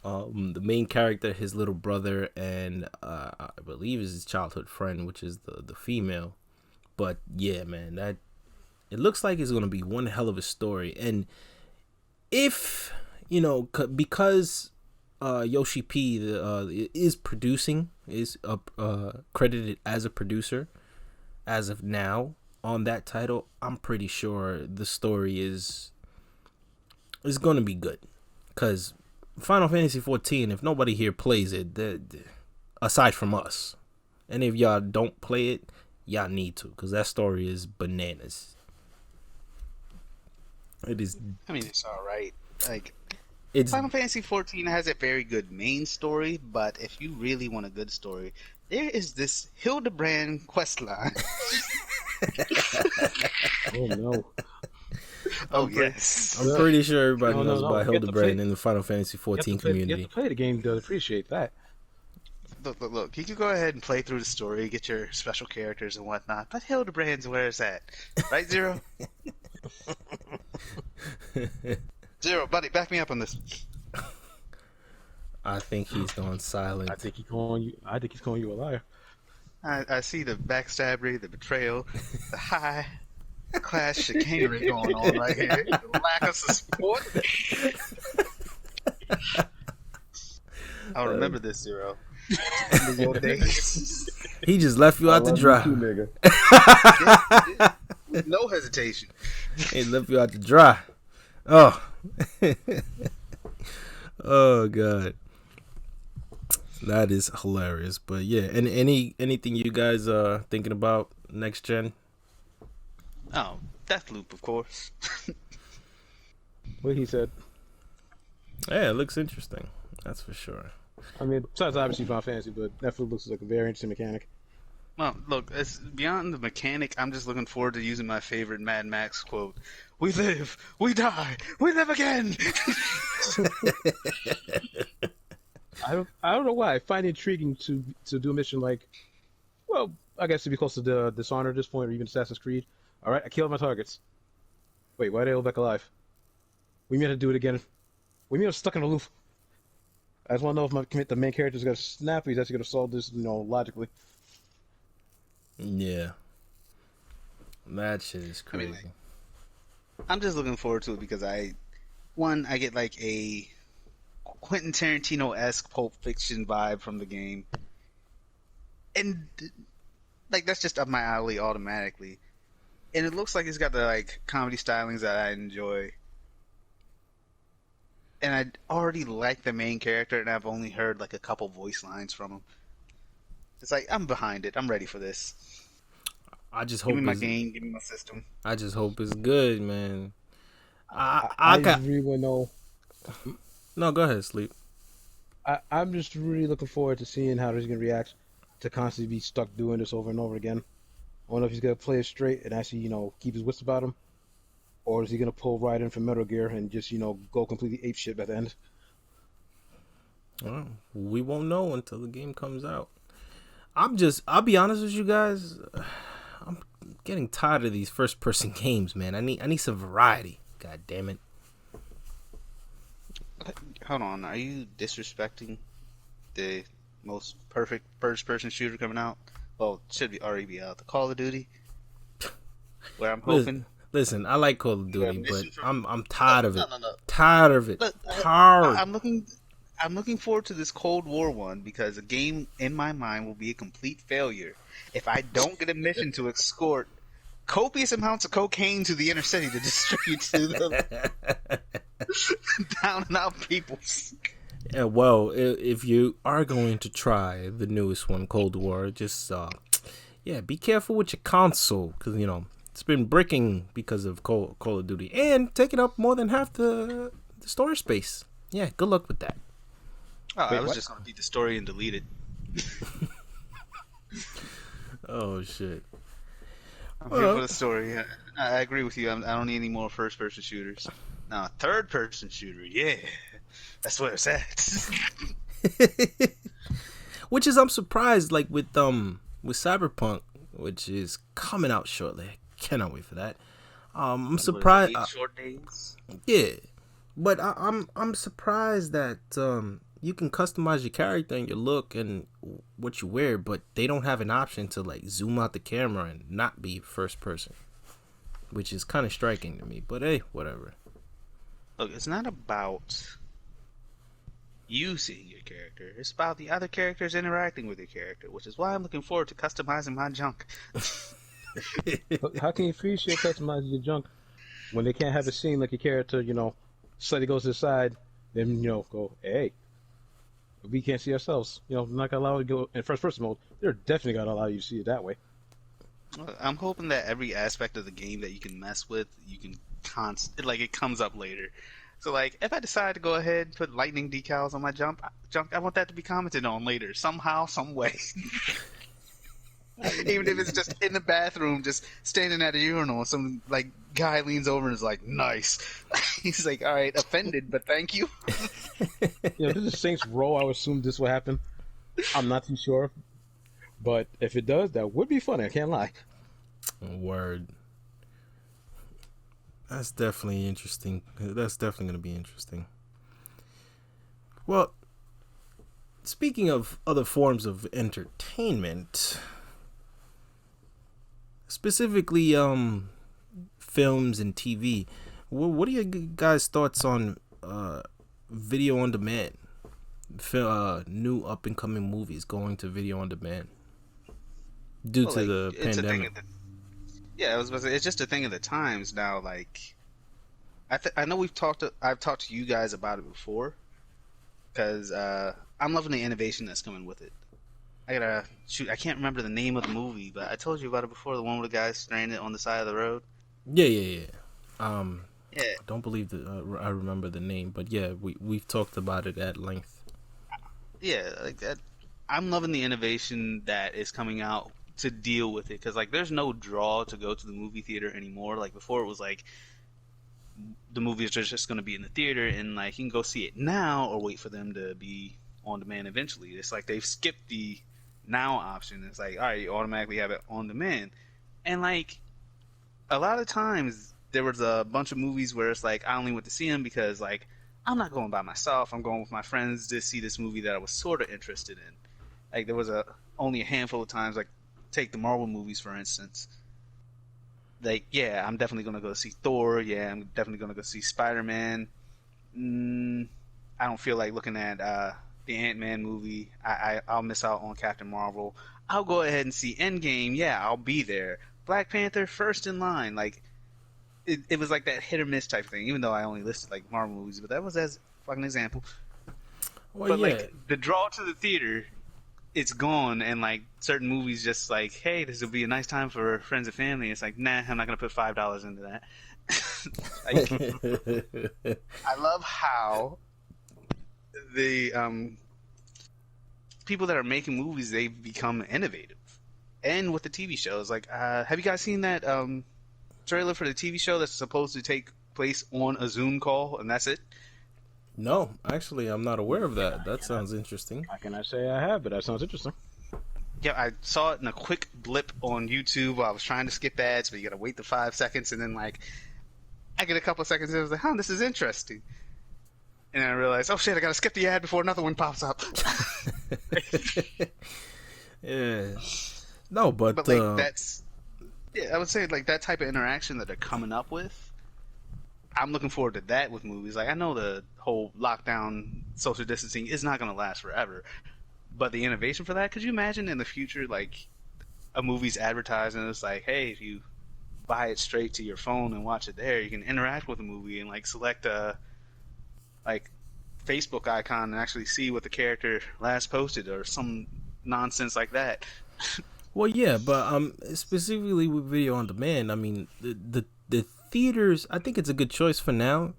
The main character, his little brother, and I believe is his childhood friend, which is the female. But yeah, man, that it looks like it's gonna be one hell of a story. And if because Yoshi P is credited as a producer as of now on that title. I'm pretty sure the story is going to be good, because Final Fantasy 14, if nobody here plays it, aside from us, and if y'all don't play it, y'all need to, because that story is bananas. It is. I mean, it's all right. Like, It's Final Fantasy XIV has a very good main story, but if you really want a good story, there is this Hildebrand questline. Oh no! Yes. I'm pretty sure everybody No, knows about you have to Hildebrand play- in the Final Fantasy You have 14 to play- community. You have to play the game to appreciate that. Look. You can go ahead and play through the story, get your special characters and whatnot, but Hildebrand's where it's at. Right, Zero? Zero, buddy, back me up on this. I think he's gone silent. I think he's calling you a liar. I see the backstabbery, the betrayal, the high class chicanery going on right here. The lack of support. I'll remember this, Zero. Remember your days. He just left you out to dry. You too, nigga. With no hesitation. He left you out to dry. Oh. Oh god. That is hilarious. But yeah, and anything you guys thinking about next gen? Oh, Deathloop, of course. What he said. Yeah, it looks interesting. That's for sure. I mean, besides obviously Final Fantasy, but Netflix looks like a very interesting mechanic. Well, look, it's beyond the mechanic. I'm just looking forward to using my favorite Mad Max quote: "We live, we die, we live again." I don't know why. I find it intriguing to do a mission like, well, I guess to be close to the Dishonor at this point, or even Assassin's Creed. All right, I killed my targets. Wait, why are they all back alive? We may have to do it again. We may have stuck in a loop. I just want to know if the main character is going to snap, or he's actually going to solve this, logically. Yeah. That shit is crazy. I'm just looking forward to it because I get like a Quentin Tarantino-esque Pulp Fiction vibe from the game, and like that's just up my alley automatically. And it looks like it's got the like comedy stylings that I enjoy. And I already like the main character, and I've only heard like a couple voice lines from him. It's like I'm behind it. I'm ready for this. I just hope give me my game, give me my system. I just hope it's good, man. I just really want to know. No, go ahead, Sleep. I'm just really looking forward to seeing how he's going to react to constantly be stuck doing this over and over again. I don't know if he's going to play it straight and actually, keep his wits about him, or is he going to pull right in from Metal Gear and just, go completely apeshit at the end? Well, we won't know until the game comes out. I'll be honest with you guys. I'm getting tired of these first-person games, man. I need some variety. God damn it. Hold on, are you disrespecting the most perfect first-person shooter coming out? Well, it should already be out. The Call of Duty, where I'm hoping. Listen, I like Call of Duty, but I'm tired of it. No. Tired of it. Look, Tired. I'm looking forward to this Cold War one because a game in my mind will be a complete failure if I don't get a mission to escort copious amounts of cocaine to the inner city to distribute to the down and out peoples. Yeah, well, if you are going to try the newest one, Cold War, just be careful with your console, because it's been bricking because of Call of Duty and taking up more than half the storage space. Yeah, good luck with that. Oh, I was just going to beat the story and delete it. Oh shit. I'm here for the story. I agree with you. I don't need any more first-person shooters. Now, third-person shooter, yeah, that's where it's at. Which is, I'm surprised, like with Cyberpunk, which is coming out shortly. I cannot wait for that. I'm surprised. Short days. Yeah, but I'm surprised that you can customize your character and your look and what you wear, but they don't have an option to like zoom out the camera and not be first person, which is kind of striking to me. But hey, whatever. Look, it's not about you seeing your character. It's about the other characters interacting with your character, which is why I'm looking forward to customizing my junk. How can you appreciate customizing your junk when they can't have a scene like your character, slightly goes to the side, then go, hey, we can't see ourselves. Not gonna allow you to go in first person mode. They're definitely gonna allow you to see it that way. I'm hoping that every aspect of the game that you can mess with, you can it comes up later. So like, if I decide to go ahead and put lightning decals on my junk, I want that to be commented on later somehow, some way. Even if it's just in the bathroom, just standing at a urinal, some like guy leans over and is like, "Nice." He's like, "All right, offended, but thank you." If this is Saints Row, I would assume this will happen. I'm not too sure, but if it does, that would be funny. I can't lie. Word. That's definitely interesting. That's definitely going to be interesting. Well, speaking of other forms of entertainment, specifically films and TV, what are your guys' thoughts on video on demand? New up and coming movies going to video on demand due to the pandemic. Yeah, I was about to say, it's just a thing of the times now. Like, I know I've talked to you guys about it before, because I'm loving the innovation that's coming with it. I can't remember the name of the movie, but I told you about it before. The one with the guy stranded on the side of the road. Yeah. I don't believe that I remember the name, but yeah, we've talked about it at length. Yeah, like that. I'm loving the innovation that is coming out to deal with it, because like there's no draw to go to the movie theater anymore. Like before, it was like the movies are just going to be in the theater, and like you can go see it now or wait for them to be on demand eventually. It's like they've skipped the now option. It's like, all right, you automatically have it on demand, and like a lot of times there was a bunch of movies where it's like I only went to see them because like I'm not going by myself. I'm going with my friends to see this movie that I was sort of interested in. Like there was only a handful of times, like take the Marvel movies for instance. Like, yeah, I'm definitely gonna go see Thor. Yeah, I'm definitely gonna go see Spider-Man. I don't feel like looking at the Ant-Man movie. I'll miss out on Captain Marvel. I'll go ahead and see Endgame. Yeah, I'll be there. Black Panther first in line. Like it was like that hit or miss type thing. Even though I only listed like Marvel movies, but that was as fucking example. Well, but yeah. like the draw to the theater, it's gone, and like certain movies just like, hey, this will be a nice time for friends and family. It's like, nah, I'm not gonna put $5 into that. I love how the people that are making movies, they've become innovative, and with the TV shows, like, have you guys seen that trailer for the TV show that's supposed to take place on a Zoom call, and that's it? No, actually, I'm not aware of that. That sounds interesting. How can I say I have, but that sounds interesting. Yeah, I saw it in a quick blip on YouTube while I was trying to skip ads, but you gotta wait the 5 seconds, and then like I get a couple of seconds and I was like, this is interesting. And I realized, oh shit, I gotta skip the ad before another one pops up. Yeah. No, but like I would say like that type of interaction that they're coming up with, I'm looking forward to that with movies. Like I know the whole lockdown, social distancing is not going to last forever, but the innovation for that, could you imagine in the future, like a movie's advertised and it's like, hey, if you buy it straight to your phone and watch it there, you can interact with the movie and like select a like Facebook icon and actually see what the character last posted or some nonsense like that. Well, yeah, but specifically with video on demand, I mean the theaters, I think it's a good choice for now,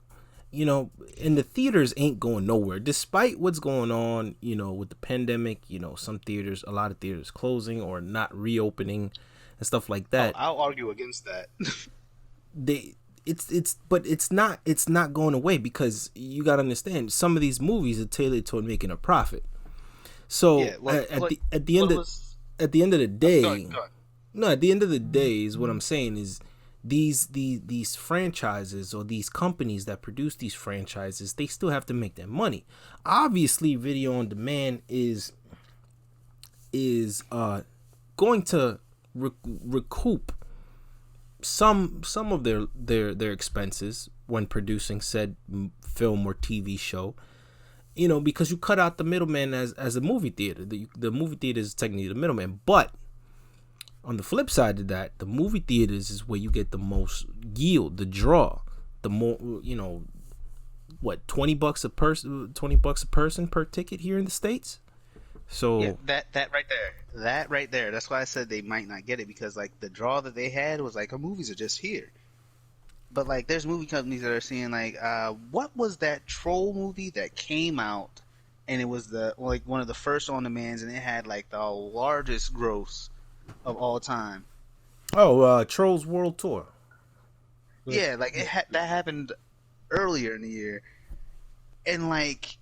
and the theaters ain't going nowhere despite what's going on, with the pandemic. A lot of theaters closing or not reopening and stuff like that. I'll argue against that. But it's not going away, because you got to understand, some of these movies are tailored toward making a profit. So at the end of the day, go ahead. No, at the end of the day is what I'm saying is these franchises or these companies that produce these franchises, they still have to make their money. Obviously, video on demand is going to recoup some of their expenses when producing said film or TV show, you know, because you cut out the middleman as a movie theater. The movie theater is technically the middleman, but on the flip side of that, the movie theaters is where you get the most yield, the draw, the more, you know, what, $20 a person per ticket here in the States. So yeah, that right there. That's why I said they might not get it, because like the draw that they had was like, our movies are just here. But like, there's movie companies that are seeing like, what was that troll movie that came out, and it was one of the first on demands, and it had like the largest gross of all time. Oh, Trolls World Tour. Yeah, like that happened earlier in the year, and like,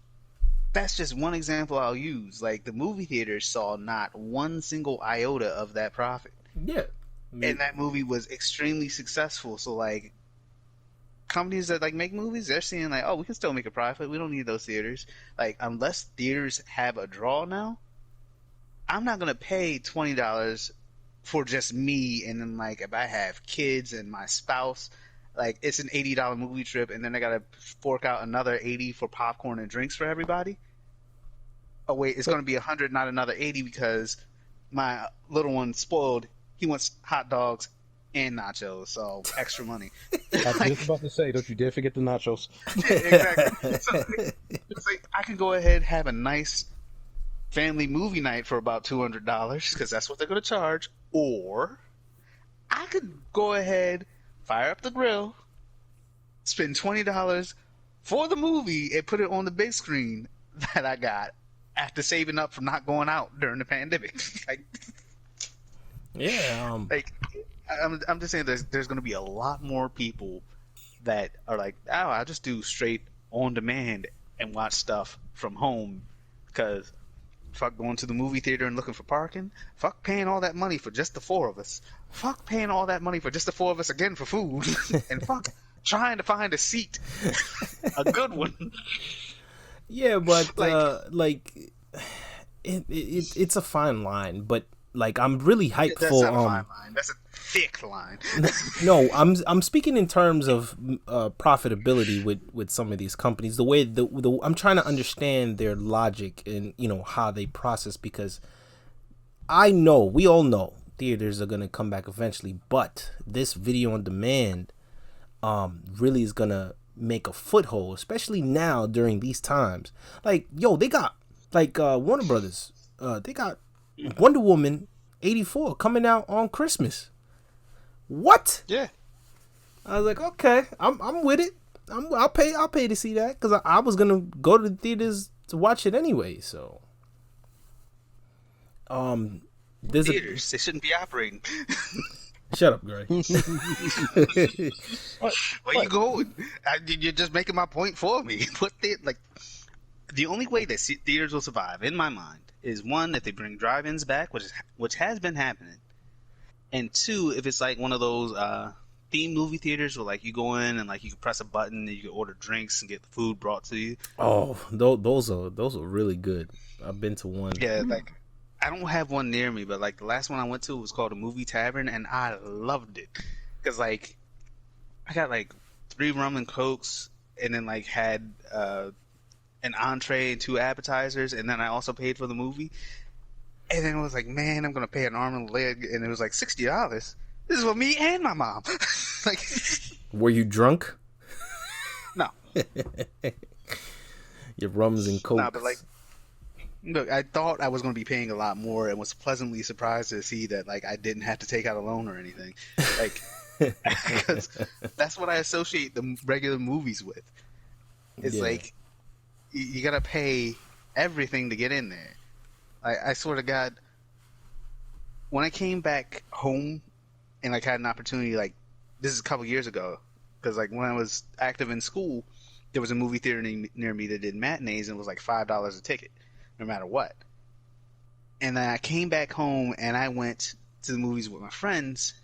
that's just one example I'll use. Like, the movie theaters saw not one single iota of that profit. Yeah, and that movie was extremely successful. So like, companies that like make movies, they're seeing like, oh, we can still make a profit. We don't need those theaters. Like, unless theaters have a draw now, I'm not gonna pay $20 for just me. And then like, if I have kids and my spouse, like, it's an $80 movie trip, and then I gotta fork out another $80 for popcorn and drinks for everybody. Oh wait, it's gonna be $100, not another $80, because my little one spoiled. He wants hot dogs and nachos, so extra money. I was just about to say, don't you dare forget the nachos. Exactly. So it's like, I can go ahead and have a nice family movie night for about $200, because that's what they're going to charge. Or I could go ahead, fire up the grill, spend $20 for the movie, and put it on the big screen that I got after saving up from not going out during the pandemic. Like, yeah. Like, I'm just saying, there's going to be a lot more people that are like, oh, I'll just do straight on demand and watch stuff from home, because fuck going to the movie theater and looking for parking, fuck paying all that money for just the four of us, fuck paying all that money for just the four of us again for food, and fuck trying to find a seat, a good one. Yeah, but it's a fine line, but like, I'm really hyped That's for not a fine line. That's a thick line. No, I'm speaking in terms of profitability with some of these companies. The way I'm trying to understand their logic and, you know, how they process, because we all know theaters are gonna come back eventually, but this video on demand really is gonna make a foothold, especially now during these times. Like, yo, they got like Warner Brothers, they got Wonder Woman 84 coming out on Christmas. What? Yeah. I was like, okay, I'm with it. I'll pay to see that, because I was gonna go to the theaters to watch it anyway. So, there's theaters, they shouldn't be operating. Shut up, Gray. Where you going? You're just making my point for me. The only way that theaters will survive, in my mind, is one, if they bring drive-ins back, which has been happening, and two, if it's like one of those themed movie theaters where like you go in and like you can press a button and you can order drinks and get the food brought to you. Oh, those are really good. I've been to one. Yeah, like, I don't have one near me, but like the last one I went to was called a Movie Tavern, and I loved it, because like, I got like 3 rum and cokes, and then like had an entree and 2 appetizers, and then I also paid for the movie. And then it was like, man, I'm gonna pay an arm and a leg, and it was like $60. This is for me and my mom. Like, were you drunk? No. Your rums and cokes. Nah, but like, look, I thought I was gonna be paying a lot more, and was pleasantly surprised to see that like I didn't have to take out a loan or anything. Like, because that's what I associate the regular movies with. It's like, you gotta pay everything to get in there. I swear to God, when I came back home and like had an opportunity, like, this is a couple years ago, because like when I was active in school, there was a movie theater near me that did matinees, and it was like $5 a ticket, no matter what. And then I came back home and I went to the movies with my friends,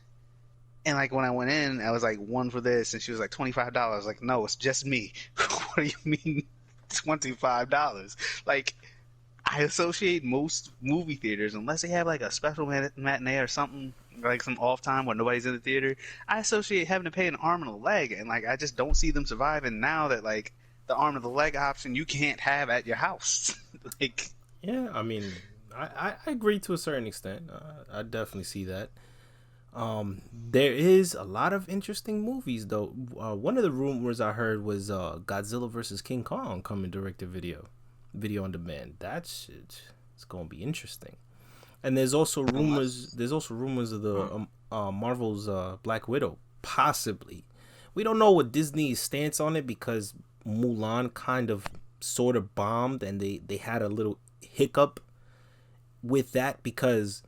and like when I went in, I was like, one for this, and she was like $25. Like, no, it's just me. What do you mean $25? Like, I associate most movie theaters, unless they have like a special matinee or something, like some off time where nobody's in the theater, I associate having to pay an arm and a leg, and like, I just don't see them surviving now that like the arm and the leg option you can't have at your house. Like, yeah, I mean, I agree to a certain extent. I definitely see that. There is a lot of interesting movies though. One of the rumors I heard was Godzilla versus King Kong coming direct to video on demand. That shit, it's gonna be interesting. And there's also rumors. There's also rumors of the Marvel's Black Widow possibly. We don't know what Disney's stance on it because Mulan kind of sort of bombed, and they had a little hiccup with that because.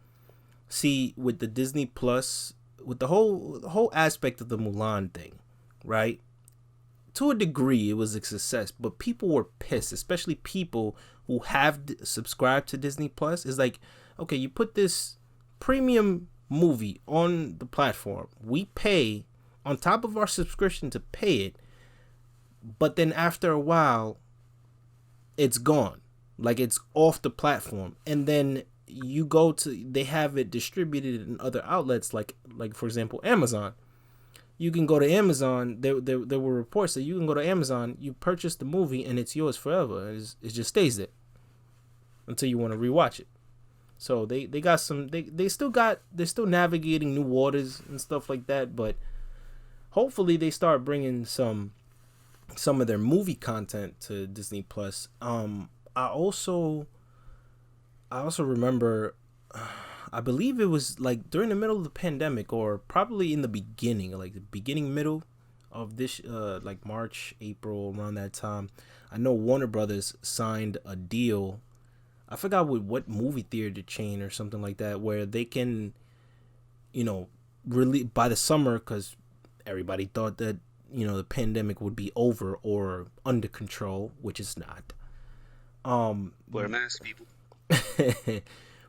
See, with the Disney Plus, with the whole aspect of the Mulan thing, right? To a degree, it was a success, but people were pissed, especially people who have subscribed to Disney Plus. It's like, okay, you put this premium movie on the platform. We pay on top of our subscription to pay it, but then after a while, it's gone. Like, it's off the platform. And then you go to, they have it distributed in other outlets, like for example Amazon. You can go to Amazon. There were reports that you can go to Amazon, you purchase the movie, and it's yours forever. It just stays there until you want to rewatch it. So they got some. They're still navigating new waters and stuff like that. But hopefully they start bringing some of their movie content to Disney Plus. I also remember, I believe it was like during the middle of the pandemic, or probably in the beginning, like the middle of this, like March, April, around that time. I know Warner Brothers signed a deal. I forgot with what movie theater chain or something like that, where they can, really by the summer, because everybody thought that, the pandemic would be over or under control, which it's not. wear masks, people.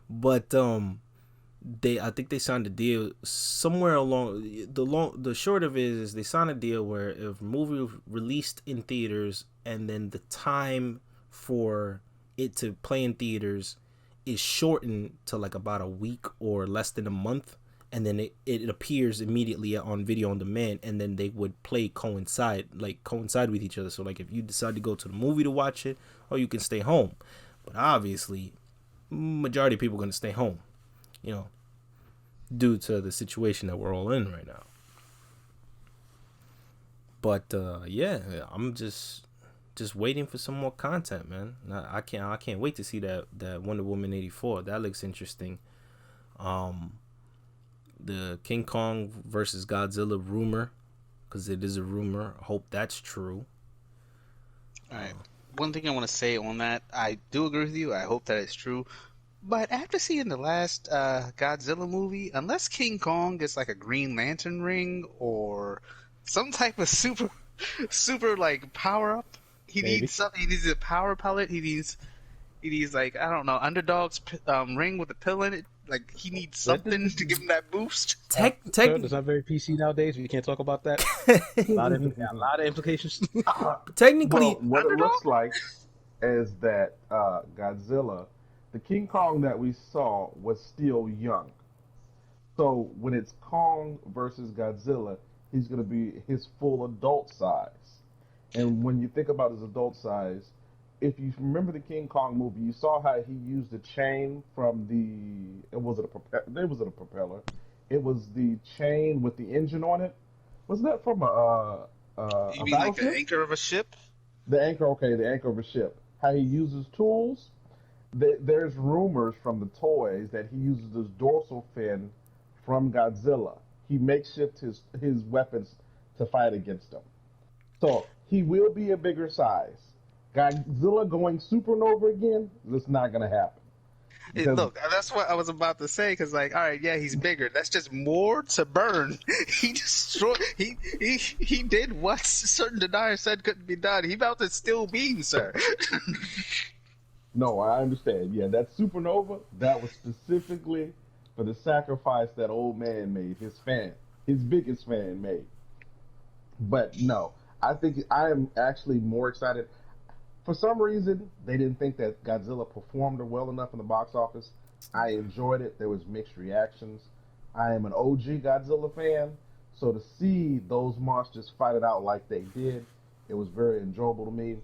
But I think they signed a deal somewhere along the short of it is they signed a deal where if a movie released in theaters and then the time for it to play in theaters is shortened to like about a week or less than a month, and then it appears immediately on video on demand, and then they would coincide with each other. So like if you decide to go to the movie to watch it, or you can stay home. But obviously majority of people are going to stay home, due to the situation that we're all in right now. But yeah, I'm just waiting for some more content, man. I can't wait to see that Wonder Woman 84. That looks interesting. The King Kong versus Godzilla rumor, because it is a rumor. I hope that's true. All right. One thing I want to say on that, I do agree with you. I hope that it's true. But after seeing the last Godzilla movie, unless King Kong gets like a Green Lantern ring or some type of super like power up, he needs something. He needs a power pellet. He needs like, I don't know, Underdog's ring with a pill in it. Like, he needs something to give him that boost. It's not very PC nowadays. We can't talk about that. a lot of implications. Technically, what it looks like is that Godzilla, the King Kong that we saw, was still young. So when it's Kong versus Godzilla, he's going to be his full adult size. And when you think about his adult size, if you remember the King Kong movie, you saw how he used the chain from it was a propeller. It was the chain with the engine on it. Wasn't that from you mean like the anchor of a ship? The anchor of a ship. How he uses tools. There's rumors from the toys that he uses this dorsal fin from Godzilla. He makeshifts his weapons to fight against them. So he will be a bigger size. Godzilla going supernova again, that's not going to happen. Look, that's what I was about to say, because like, all right, yeah, he's bigger. That's just more to burn. He destroyed. He did what certain deniers said couldn't be done. He about to still beam, sir. No, I understand. Yeah, that supernova, that was specifically for the sacrifice that old man made, his biggest fan made. But no, I think I am actually more excited. For some reason, they didn't think that Godzilla performed well enough in the box office. I enjoyed it. There was mixed reactions. I am an OG Godzilla fan, so to see those monsters fight it out like they did, It was very enjoyable to me.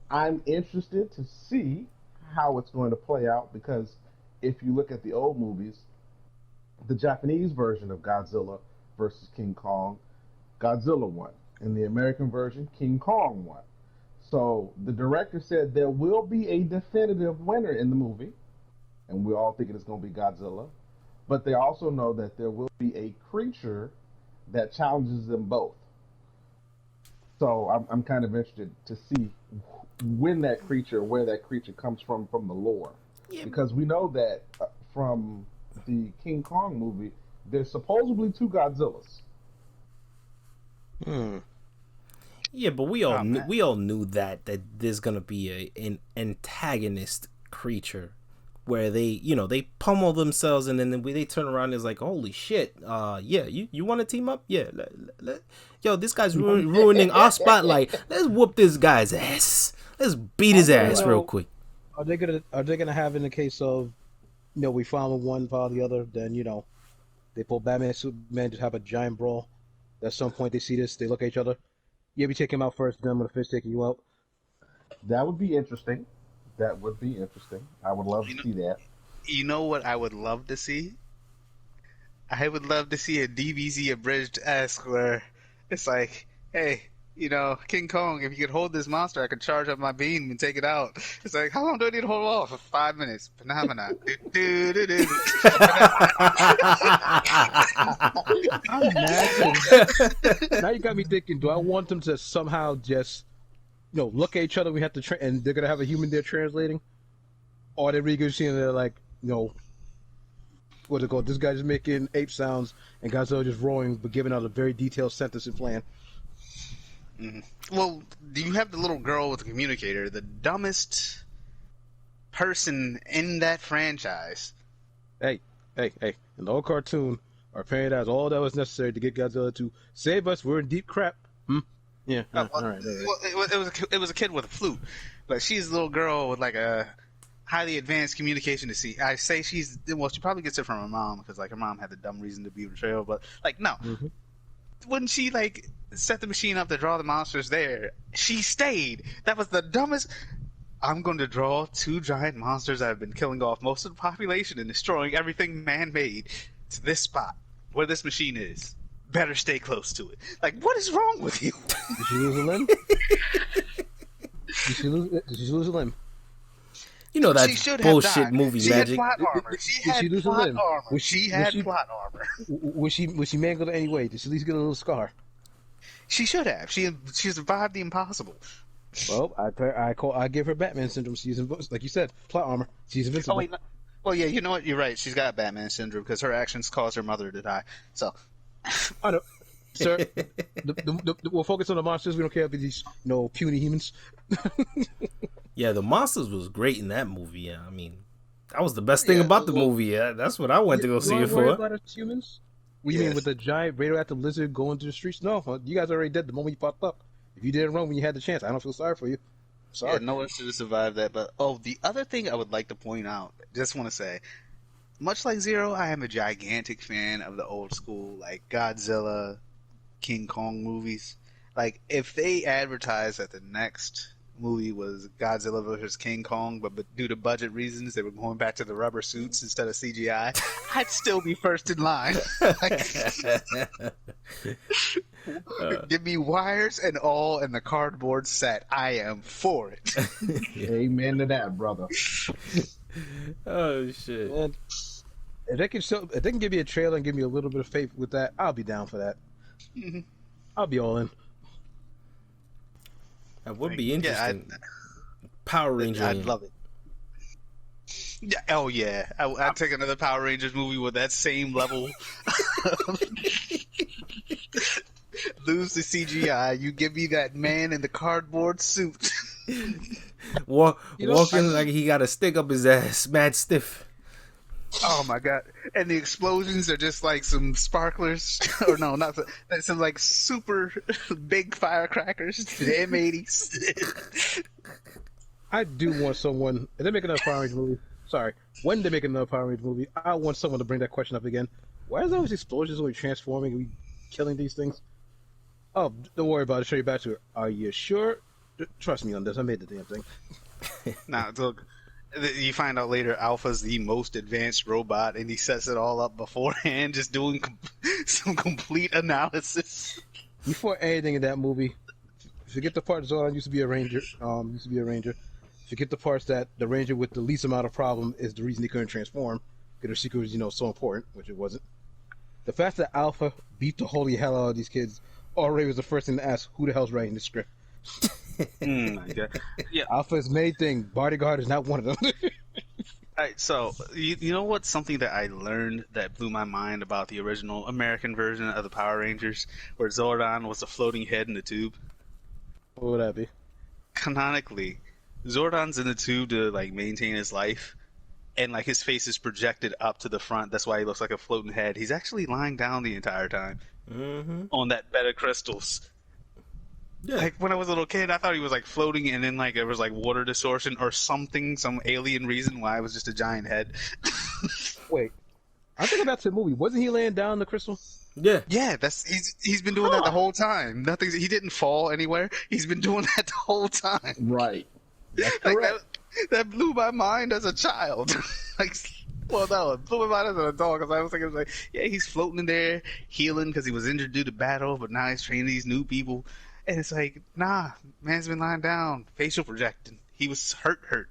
I'm interested to see how it's going to play out because if you look at the old movies, the Japanese version of Godzilla versus King Kong, Godzilla won. In the American version, King Kong won. So the director said there will be a definitive winner in the movie, and we're all thinking it's going to be Godzilla. But they also know that there will be a creature that challenges them both. So I'm kind of interested to see when that creature, where that creature comes from the lore. Yeah. Because we know that from the King Kong movie, there's supposedly 2 Godzillas. Yeah, but we all knew that there's gonna be an antagonist creature where they pummel themselves and then they turn around and it's like, holy shit, yeah, you want to team up? Yeah, yo, this guy's ruining our spotlight. Let's whoop this guy's ass. Let's beat his ass real quick. Are they gonna have in the case of, we found one, follow the other, then they pull Batman, Superman, just have a giant brawl. At some point they see this, they look at each other. You take him out first, then I'm gonna finish taking you out. That would be interesting. I would love to see that. You know what I would love to see? I would love to see a DBZ abridged-esque where it's like, hey, King Kong, if you could hold this monster, I could charge up my beam and take it out. It's like, how long do I need to hold off? For 5 minutes. Phenomena. I'm mad. Now you got me thinking, do I want them to somehow just look at each other, we have to and they're gonna have a human there translating, or they're really good seeing they're like, what's it called? This guy's making ape sounds and Godzilla just roaring, but giving out a very detailed sentence and plan. Mm-hmm. Well, do you have the little girl with the communicator, the dumbest person in that franchise? Hey! In the old cartoon, our parent has all that was necessary to get Godzilla to save us. We're in deep crap. Yeah. All right. Well, it was a kid with a flute, but she's a little girl with like a highly advanced communication to see. I say she probably gets it from her mom because like her mom had the dumb reason to be betrayal, but like no, when she like set the machine up to draw the monsters there, she stayed. That was the dumbest. I'm going to draw 2 giant monsters that have been killing off most of the population and destroying everything man-made to this spot where this machine is. Better stay close to it. Like, what is wrong with you? Did she lose a limb? Did she lose a limb? That's bullshit movie she magic. Had plot armor. She had plot armor. Was she mangled in any way? Did she at least get a little scar? She should have. She survived the impossible. Well, I give her Batman syndrome. She's like you said, plot armor. She's invincible. Oh wait, no. Well, yeah, you know what? You're right. She's got Batman syndrome because her actions caused her mother to die. So. I know, sir. We'll focus on the monsters. We don't care about these, puny humans. Yeah, the monsters was great in that movie. Yeah, I mean, that was the best thing about the movie. Yeah, that's what I went to go see it for. About us humans? What do you mean with the giant radioactive lizard going through the streets? No, you guys already did the moment you popped up. If you didn't run when you had the chance, I don't feel sorry for you. Sorry. Yeah, no one should have survived that. But the other thing I would like to point out, just want to say. Much like Zero, I am a gigantic fan of the old school, like Godzilla, King Kong movies. Like, if they advertised that the next movie was Godzilla versus King Kong, but due to budget reasons, they were going back to the rubber suits instead of CGI, I'd still be first in line. Give me wires and all and the cardboard set. I am for it. Amen to that, brother. Oh shit! Man, if they can give me a trailer and give me a little bit of faith with that, I'll be down for that. Mm-hmm. I'll be all in. That would be interesting. Power Rangers. I'd love it. Yeah, oh yeah, I'd take another Power Rangers movie with that same level. Lose the CGI. You give me that man in the cardboard suit. Walking like he got a stick up his ass, mad stiff. Oh my god! And the explosions are just like some sparklers, or no, not some like super big firecrackers. The M80s. I do want someone. If they make another Power Rangers movie, when they make another Power Rangers movie, I want someone to bring that question up again. Why is there always explosions when we're transforming and we killing these things? Oh, don't worry about it. Show you back to it. Are you sure? Trust me on this. I made the damn thing. Nah, look, you find out later Alpha's the most advanced robot, and he sets it all up beforehand, just doing some complete analysis. Before anything in that movie, forget the part Zordon used to be a ranger. Forget the parts that the ranger with the least amount of problem is the reason he couldn't transform, because their secret was, so important, which it wasn't. The fact that Alpha beat the holy hell out of these kids already was the first thing to ask, who the hell's writing this script? Yeah. Alpha's main thing, bodyguard, is not one of them. All right, so you know what's something that I learned that blew my mind about the original American version of the Power Rangers, where Zordon was a floating head in the tube? What would that be? Canonically, Zordon's in the tube to maintain his life, and his face is projected up to the front. That's why he looks like a floating head. He's actually lying down the entire time on that bed of crystals. Yeah. When I was a little kid, I thought he was floating, and then there was water distortion or something, some alien reason why it was just a giant head. Wait, I think back to the movie. Wasn't he laying down the crystal? Yeah. Yeah, he's been doing that the whole time. He didn't fall anywhere. He's been doing that the whole time. Right. That blew my mind as a child. Well, no, it blew my mind as an adult, because I was thinking, he's floating in there, healing because he was injured due to battle, but now he's training these new people. And it's nah, man's been lying down, facial projecting. He was hurt.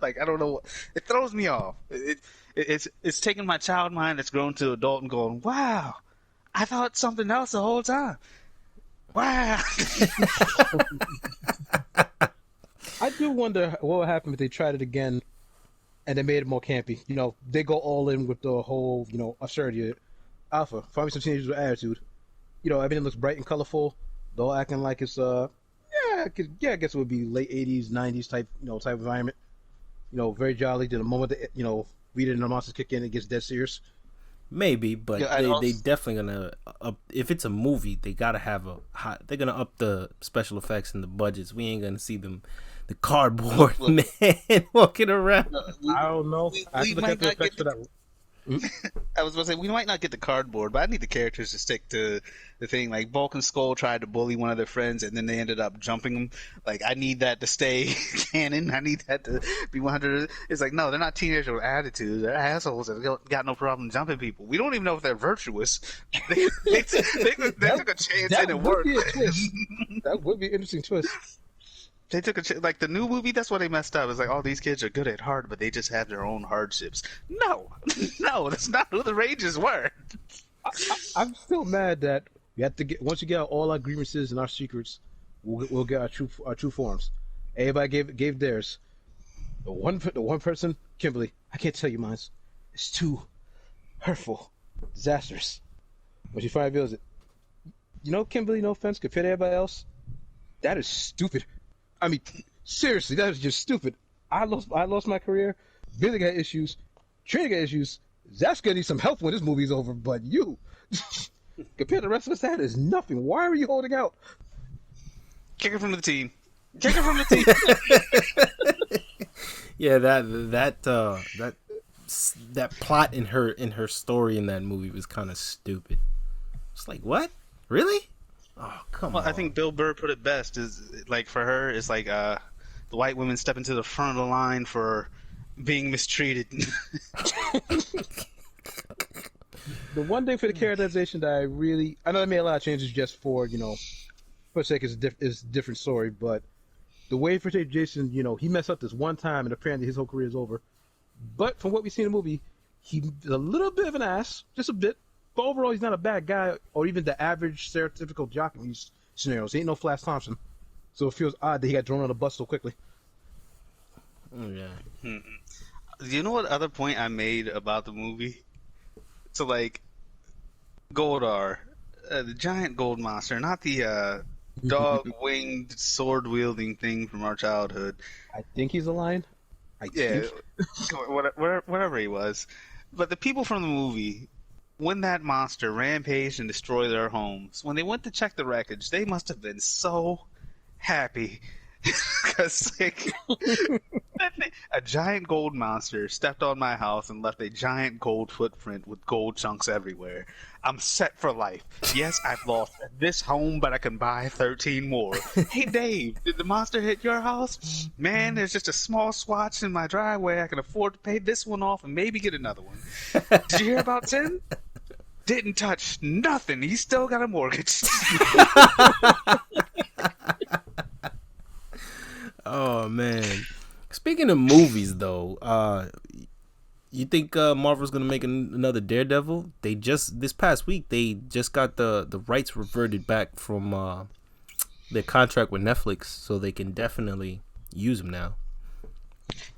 I don't know. It throws me off. It's taking my child mind that's grown to adult and going, wow, I thought something else the whole time. Wow. I do wonder what would happen if they tried it again and they made it more campy. They go all in with the whole, absurdity. Alpha, find me some teenagers with attitude. Everything looks bright and colorful. They're all acting like it's I guess it would be late 80s, 90s type environment. Very jolly. Then the moment that Rita and the monsters kick in, it gets dead serious. Maybe, but they definitely gonna up. If it's a movie, they gotta have they're gonna up the special effects and the budgets. We ain't gonna see the cardboard man walking around. I don't know. I have to look at the effects for that. I was going to say, we might not get the cardboard, but I need the characters to stick to the thing. Bulk and Skull tried to bully one of their friends, and then they ended up jumping him. I need that to stay canon. I need that to be 100. It's no, they're not teenagers with attitude. They're assholes that got no problem jumping people. We don't even know if they're virtuous. They took a chance and it worked. That would be an interesting twist. They took a the new movie. That's what they messed up. It's all these kids are good at heart, but they just have their own hardships. No, that's not who the Rangers were. I'm still mad that we have to once you get out all our grievances and our secrets, we'll get our true forms. Everybody gave theirs. The one person, Kimberly, I can't tell you mine. It's too hurtful, disastrous. When she finally reveals it, Kimberly, no offense, compared to everybody else, that is stupid. I mean, seriously, that is just stupid. I lost my career. Billy got issues. Trina got issues. Zach's gonna need some help when this movie's over. But you, compared to the rest of us, that is nothing. Why are you holding out? Kick her from the team. Kick her from the team. Yeah, that plot in her story in that movie was kind of stupid. It's what? Really? Oh, come on. I think Bill Burr put it best. Is for her, it's the white women step into the front of the line for being mistreated. The one thing for the characterization that I know they made a lot of changes just for for a sake, it's a different story, but the way for Jason, he messed up this one time and apparently his whole career is over. But from what we see in the movie, he's a little bit of an ass, just a bit. But overall, he's not a bad guy, or even the average stereotypical jock in these scenarios. He ain't no Flash Thompson, so it feels odd that he got thrown on the bus so quickly. Oh yeah. Do you know what other point I made about the movie? So Goldar, the giant gold monster, not the dog-winged, sword-wielding thing from our childhood. I think he's a lion. Whatever he was. But the people from the movie, when that monster rampaged and destroyed their homes, when they went to check the wreckage, they must have been so happy Because like, a giant gold monster stepped on my house and left a giant gold footprint with gold chunks everywhere. I'm set for life. Yes, I've lost this home, but I can buy 13 more. Hey, Dave, did the monster hit your house? Man, there's just a small swatch in my driveway. I can afford to pay this one off and maybe get another one. Did you hear about Tim? Didn't touch nothing. He's still got a mortgage. Oh man! Speaking of movies, though, you think Marvel's gonna make another Daredevil? They just this past week they just got the rights reverted back from their contract with Netflix, so they can definitely use them now.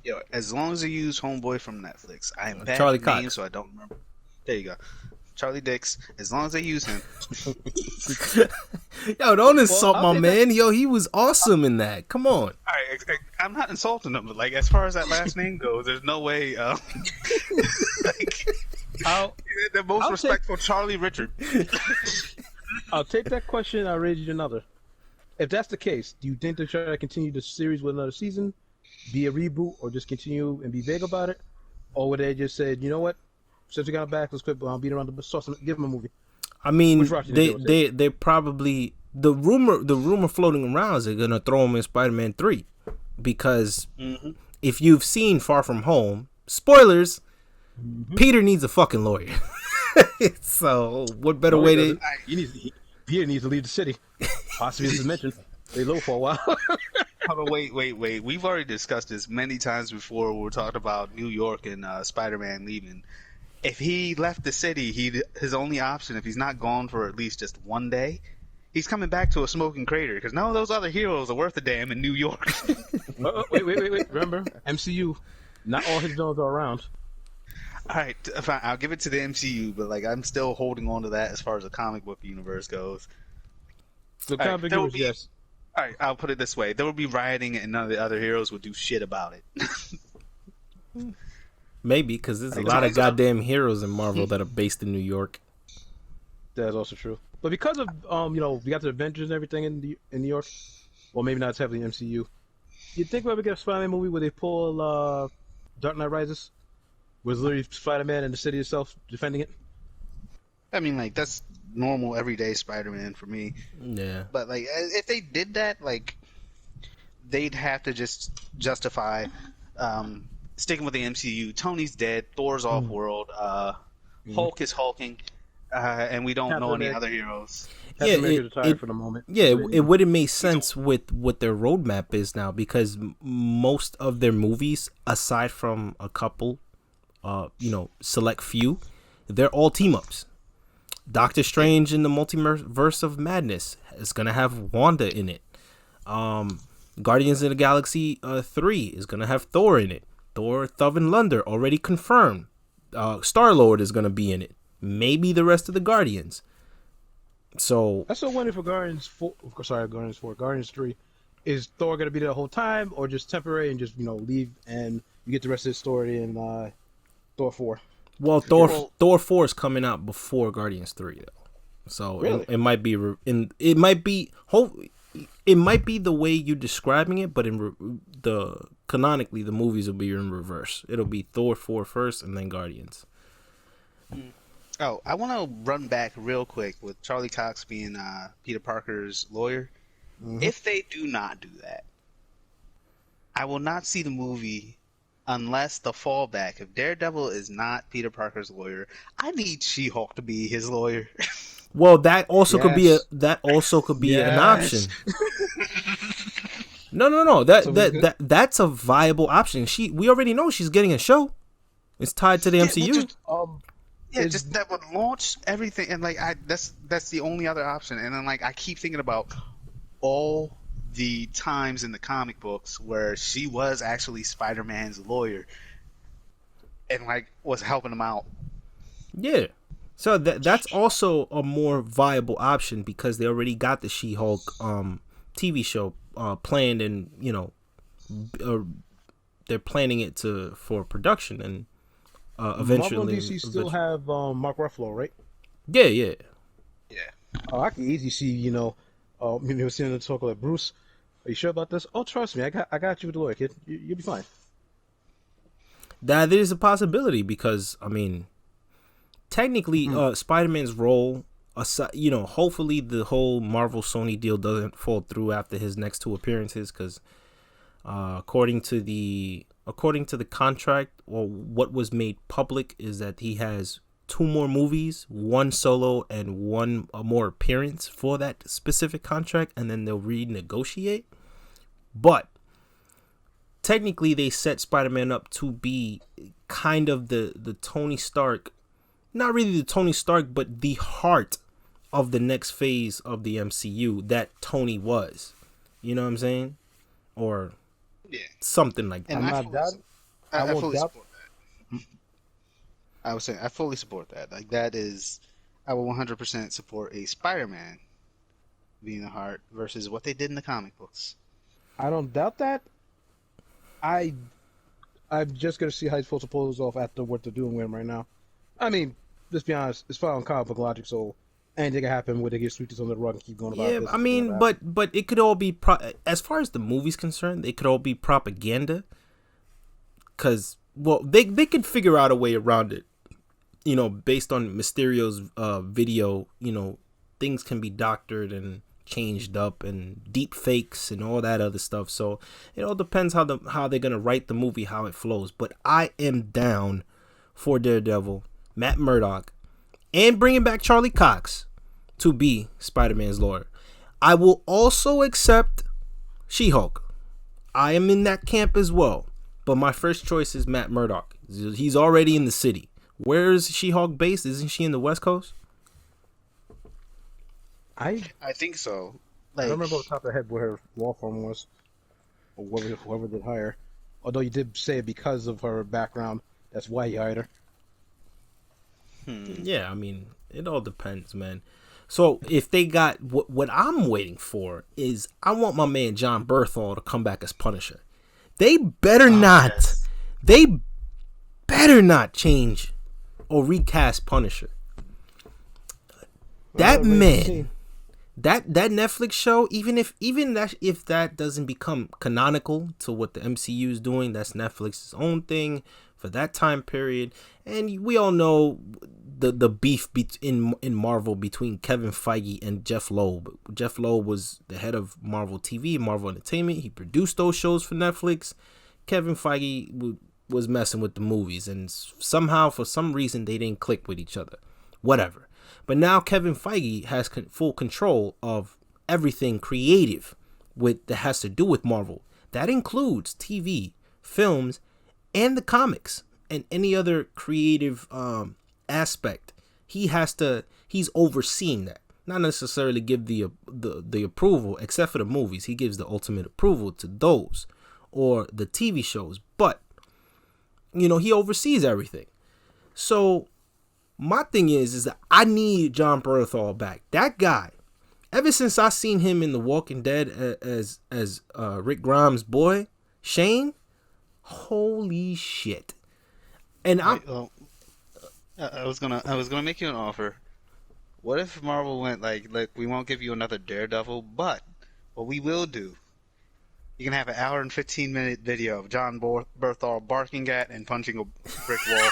Yo, as long as they use Homeboy from Netflix, I am bad Charlie at Cox. names, so I don't remember. There you go. Charlie Dix, as long as they use him. Yo, don't insult I'll my take man. Yo, he was awesome in that. Come on. All right, I'm not insulting him, but like as far as that last name goes, there's no way. Like, the most respectful Charlie Richard. I'll take that question and I'll raise you another. If that's the case, do you think they're trying to continue the series with another season, be a reboot, or just continue and be vague about it? Or would they just say, you know what, since we got a back, let's quit, but I'll beat around the sauce and give them a movie? I mean, Which route you gonna go? they probably the rumor floating around is they're gonna throw him in Spider-Man 3 because if you've seen Far From Home, spoilers, Peter needs a fucking lawyer. So what better way to? Peter needs to leave the city. Possibly, as mentioned, they low for a while. Hold on, wait. We've already discussed this many times before. We were talking about New York and Spider-Man leaving. If he left the city, his only option, if he's not gone for at least just one day, he's coming back to a smoking crater because none of those other heroes are worth a damn in New York. Wait. Remember, MCU, not all his villains are around. All right, fine. I'll give it to the MCU, but like I'm still holding on to that as far as the comic book universe goes. The comic universe, yes. All right, I'll put it this way: there will be rioting, and none of the other heroes will do shit about it. Maybe because there's a lot of goddamn heroes in Marvel that are based in New York. That's also true. But because of we got the Avengers and everything in New York, well, maybe not as heavily MCU. You think we'll ever get a Spider-Man movie where they pull Dark Knight Rises, where it's literally Spider-Man and the city itself defending it? I mean, like that's normal, everyday Spider-Man for me. Yeah. But like, if they did that, like, they'd have to just justify sticking with the MCU. Tony's dead. Thor's off-world. Hulk is hulking, and we don't know any other heroes. For the moment. Yeah, it wouldn't make sense with what their roadmap is now because most of their movies, aside from a couple, select few, they're all team-ups. Doctor Strange in the Multiverse of Madness is going to have Wanda in it. Guardians of the Galaxy 3 is going to have Thor in it. Thor, Thove and Lunder already confirmed. Star-Lord is going to be in it. Maybe the rest of the Guardians. So I'm still wondering for Guardians 4. Guardians 3. Is Thor going to be there the whole time or just temporary and just, leave and you get the rest of the story in Thor 4? Well, Thor 4 is coming out before Guardians 3 though. So really? it might be the way you're describing it, but canonically the movies will be in reverse. It'll be Thor 4 first and then Guardians. Oh, I want to run back real quick with Charlie Cox being Peter Parker's lawyer. If they do not do that, I will not see the movie unless the fallback. If Daredevil is not Peter Parker's lawyer, I need She-Hulk to be his lawyer. Well, that also could be an option. No. That's a viable option. We already know she's getting a show. It's tied to the MCU. Just that would launch everything, and like that's the only other option. And then like I keep thinking about all the times in the comic books where she was actually Spider-Man's lawyer, and like was helping him out. Yeah. So that's also a more viable option because they already got the She-Hulk TV show planned, and they're planning it for production and eventually. Marvel and DC still have Mark Ruffalo, right? Yeah. Oh, I can easily see seeing the talk like Bruce. Are you sure about this? Oh, trust me, I got you with the lawyer, kid. You'll be fine. That is a possibility because I mean, technically, Spider-Man's role, hopefully the whole Marvel Sony deal doesn't fall through after his next 2 appearances, because according to the contract, or what was made public, is that he has 2 more movies, 1 solo and 1 more appearance for that specific contract, and then they'll renegotiate. But technically, they set Spider-Man up to be kind of the Tony Stark, not really the Tony Stark, but the heart of the next phase of the MCU that Tony was. You know what I'm saying? Or something like that. And I fully doubt. support that. I was saying I fully support that. Like that is, I will 100% support a Spider-Man being the heart versus what they did in the comic books. I don't doubt that. I'm just gonna see how he's supposed to pull this off after what they're doing with him right now. I mean, let's be honest, it's following comic book logic, so anything can happen where they get sweep this under the rug and keep going about Yeah, this. I mean, but it could all be as far as the movie's concerned, they could all be propaganda. Cause they could figure out a way around it, based on Mysterio's video. Things can be doctored and changed up and deep fakes and all that other stuff. So it all depends how they're gonna write the movie, how it flows. But I am down for Daredevil, Matt Murdock, and bringing back Charlie Cox to be Spider-Man's lawyer. I will also accept She-Hulk. I am in that camp as well. But my first choice is Matt Murdock. He's already in the city. Where is She-Hulk based? Isn't she in the West Coast? I think so. I don't remember off the top of the head where her law firm was, or whoever did hire her. Although you did say because of her background, that's why you hired her. Yeah, I mean, it all depends, man. So if they got what I'm waiting for is, I want my man John Berthal to come back as Punisher. They better not. Yes. They better not change or recast Punisher. That man, that Netflix show, even if that doesn't become canonical to what the MCU is doing, that's Netflix's own thing for that time period. And we all know the beef in Marvel between Kevin Feige and Jeff Loeb. Jeff Loeb was the head of Marvel TV, Marvel Entertainment. He produced those shows for Netflix. Kevin Feige was messing with the movies, and somehow, for some reason, they didn't click with each other. Whatever. But now Kevin Feige has full control of everything creative that has to do with Marvel. That includes TV, films, and the comics, and any other creative aspect. He's overseeing that. Not necessarily give the approval, except for the movies. He gives the ultimate approval to those, or the TV shows. But he oversees everything. So my thing is that I need John Berthal back. That guy, ever since I seen him in The Walking Dead as Rick Grimes' boy, Shane, holy shit. And I was gonna make you an offer. What if Marvel went like we won't give you another Daredevil, but what we will do, you can have an hour and 15-minute video of John Berthal barking at and punching a brick wall.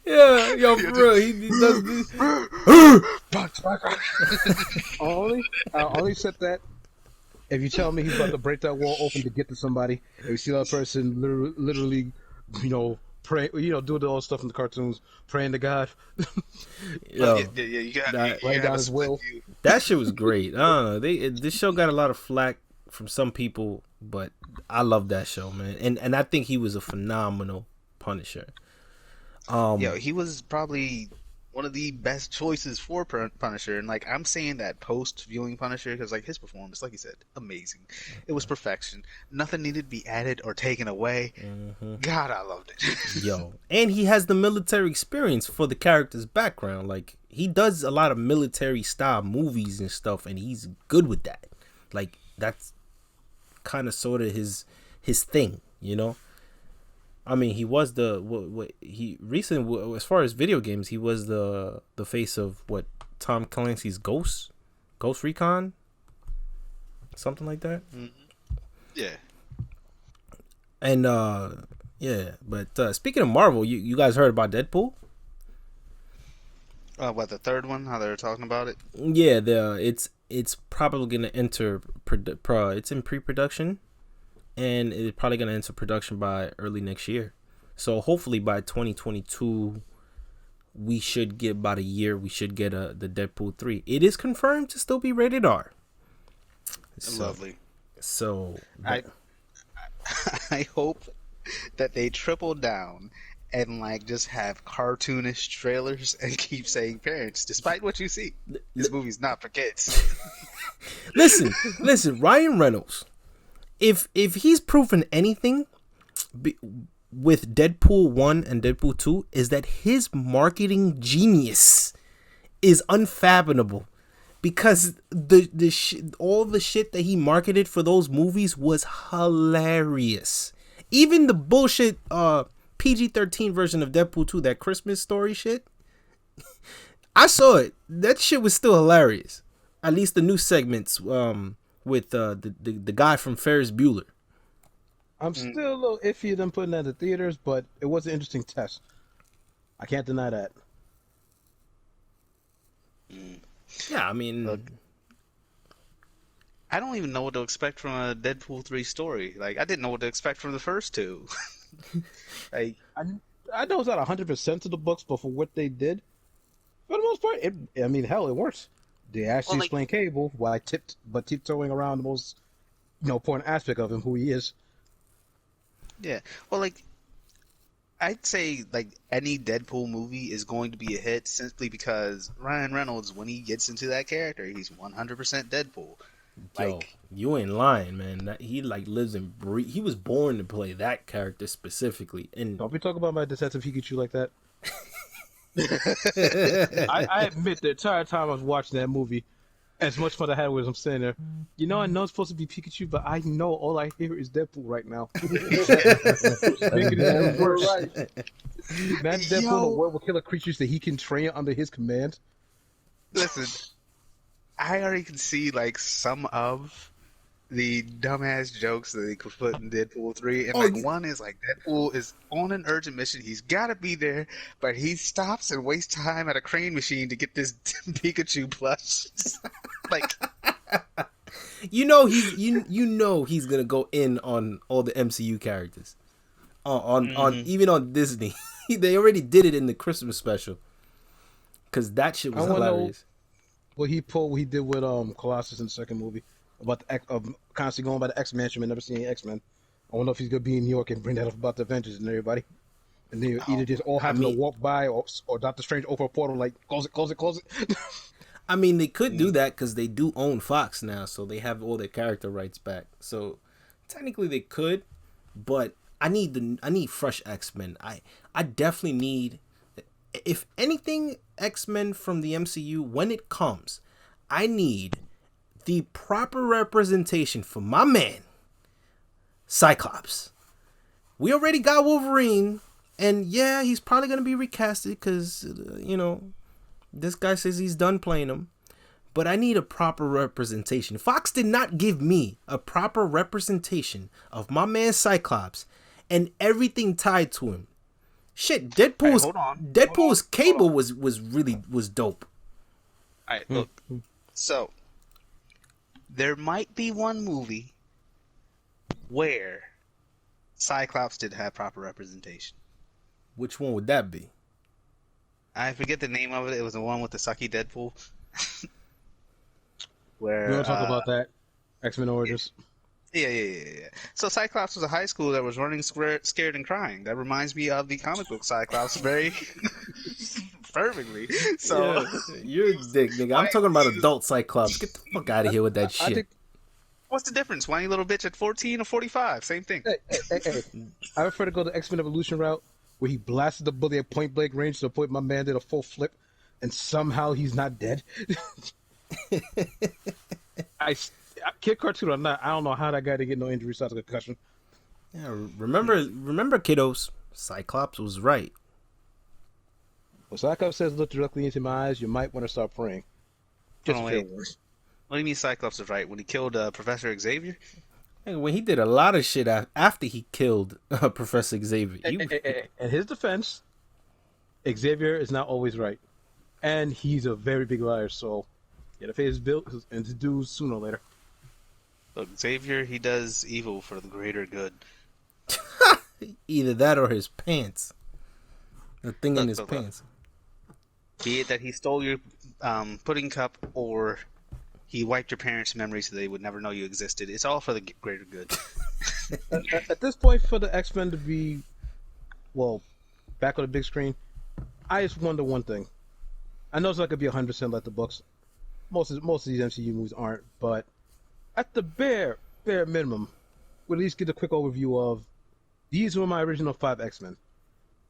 Yeah, yo, for real, he does this. I'll only set that if you tell me he's about to break that wall open to get to somebody, and you see that person literally, pray, do the old stuff in the cartoons, praying to God. Yo, you got right down his will. That shit was great. I don't know. This show got a lot of flack from some people, but I love that show, man. And I think he was a phenomenal Punisher. He was probably one of the best choices for Punisher, and I'm saying that post viewing Punisher, because his performance, like you said, amazing. It was perfection. Nothing needed to be added or taken away. Mm-hmm. God, I loved it. Yo, and he has the military experience for the character's background. He does a lot of military style movies and stuff, and he's good with that. That's kind of sort of his thing, I mean, he was as far as video games, he was the face of Tom Clancy's Ghost Recon something like that. Yeah. And yeah, but speaking of Marvel, you guys heard about Deadpool? What, the third one? How they were talking about it? Yeah, it's probably gonna enter it's in pre-production, and it's probably gonna enter production by early next year. So hopefully by 2022, we should get about a year. We should get the Deadpool 3. It is confirmed to still be rated R. Lovely. So I hope that they triple down and like just have cartoonish trailers and keep saying parents, despite what you see, this movie's not for kids. listen, Ryan Reynolds, if he's proven anything with Deadpool 1 and Deadpool 2, is that his marketing genius is unfathomable, because all the shit that he marketed for those movies was hilarious. Even the bullshit PG-13 version of Deadpool 2, that Christmas story shit, I saw it. That shit was still hilarious. At least the new segments with the guy from Ferris Bueller. I'm still a little iffy of them putting that in the theaters, but it was an interesting test. I can't deny that. Yeah, I mean, look, I don't even know what to expect from a Deadpool 3 story. Like, I didn't know what to expect from the first two. Like, I know it's not 100% of the books, but for what they did, for the most part, it works. They actually explain Cable while tiptoeing around the most important aspect of him, who he is. Yeah, well, like, I'd say like any Deadpool movie is going to be a hit simply because Ryan Reynolds, when he gets into that character, he's 100% Deadpool. Like, you ain't lying, man. He like lives and breathes. He was born to play that character specifically. And don't be talking about my Detective Pikachu like that. I admit the entire time I was watching that movie, as much fun I had was I'm sitting there. I know it's supposed to be Pikachu, but I know all I hear is Deadpool right now. Making it worse. Imagine Deadpool in a world with killer creatures that he can train under his command. Listen, I already can see like some of the dumbass jokes that they could put in Deadpool 3. And one is like Deadpool is on an urgent mission. He's got to be there, but he stops and wastes time at a crane machine to get this Pikachu plush. Like, he's gonna go in on all the MCU characters, on even on Disney. They already did it in the Christmas special, because that shit was hilarious. What he did with Colossus in the second movie about constantly going by the X Mansion and never seeing X-Men. I don't know if he's gonna be in New York and bring that up about the Avengers and everybody, and they either just all happen to walk by, or Doctor Strange over a portal like close it. I mean, they could do that because they do own Fox now, so they have all their character rights back. So technically they could, but I need fresh X-Men. I definitely need, if anything, X-Men from the MCU when it comes. I need the proper representation for my man Cyclops. We already got Wolverine, and yeah, he's probably gonna be recasted because this guy says he's done playing him. But I need a proper representation. Fox did not give me a proper representation of my man Cyclops and everything tied to him. Shit, Deadpool's Cable was dope. Alright, look. So there might be one movie where Cyclops did have proper representation. Which one would that be? I forget the name of it. It was the one with the sucky Deadpool. Where we don't talk about that. X-Men Origins. Yeah. So Cyclops was a high school that was running scared and crying. That reminds me of the comic book Cyclops very fervently. So you're a dick, nigga. I'm talking about adult Cyclops. Get the fuck out of here with that shit. What's the difference? Whiny little bitch at 14 or 45? Same thing. Hey. I prefer to go the X-Men Evolution route, where he blasted the bully at point blank range to the point my man did a full flip, and somehow he's not dead. Kid cartoon or not, I don't know how that guy didn't get no injury besides a concussion. Yeah, remember, kiddos. Cyclops was right. When Cyclops says, "Look directly into my eyes," you might want to start praying. Just feel worse. What do you mean Cyclops is right? When he killed Professor Xavier? When he did a lot of shit after he killed Professor Xavier. In his defense, Xavier is not always right. And he's a very big liar, so you gotta pay his bill and his dues sooner or later. Look, Xavier, he does evil for the greater good. Either that or his pants. The thing in his pants. Be it that he stole your pudding cup or he wiped your parents' memory so they would never know you existed. It's all for the greater good. At this point, for the X-Men to be, well, back on the big screen, I just wonder one thing. I know it's not going to be 100% like the books. Most of these MCU movies aren't, but at the bare minimum, we'll at least get a quick overview of these were my original 5 X-Men.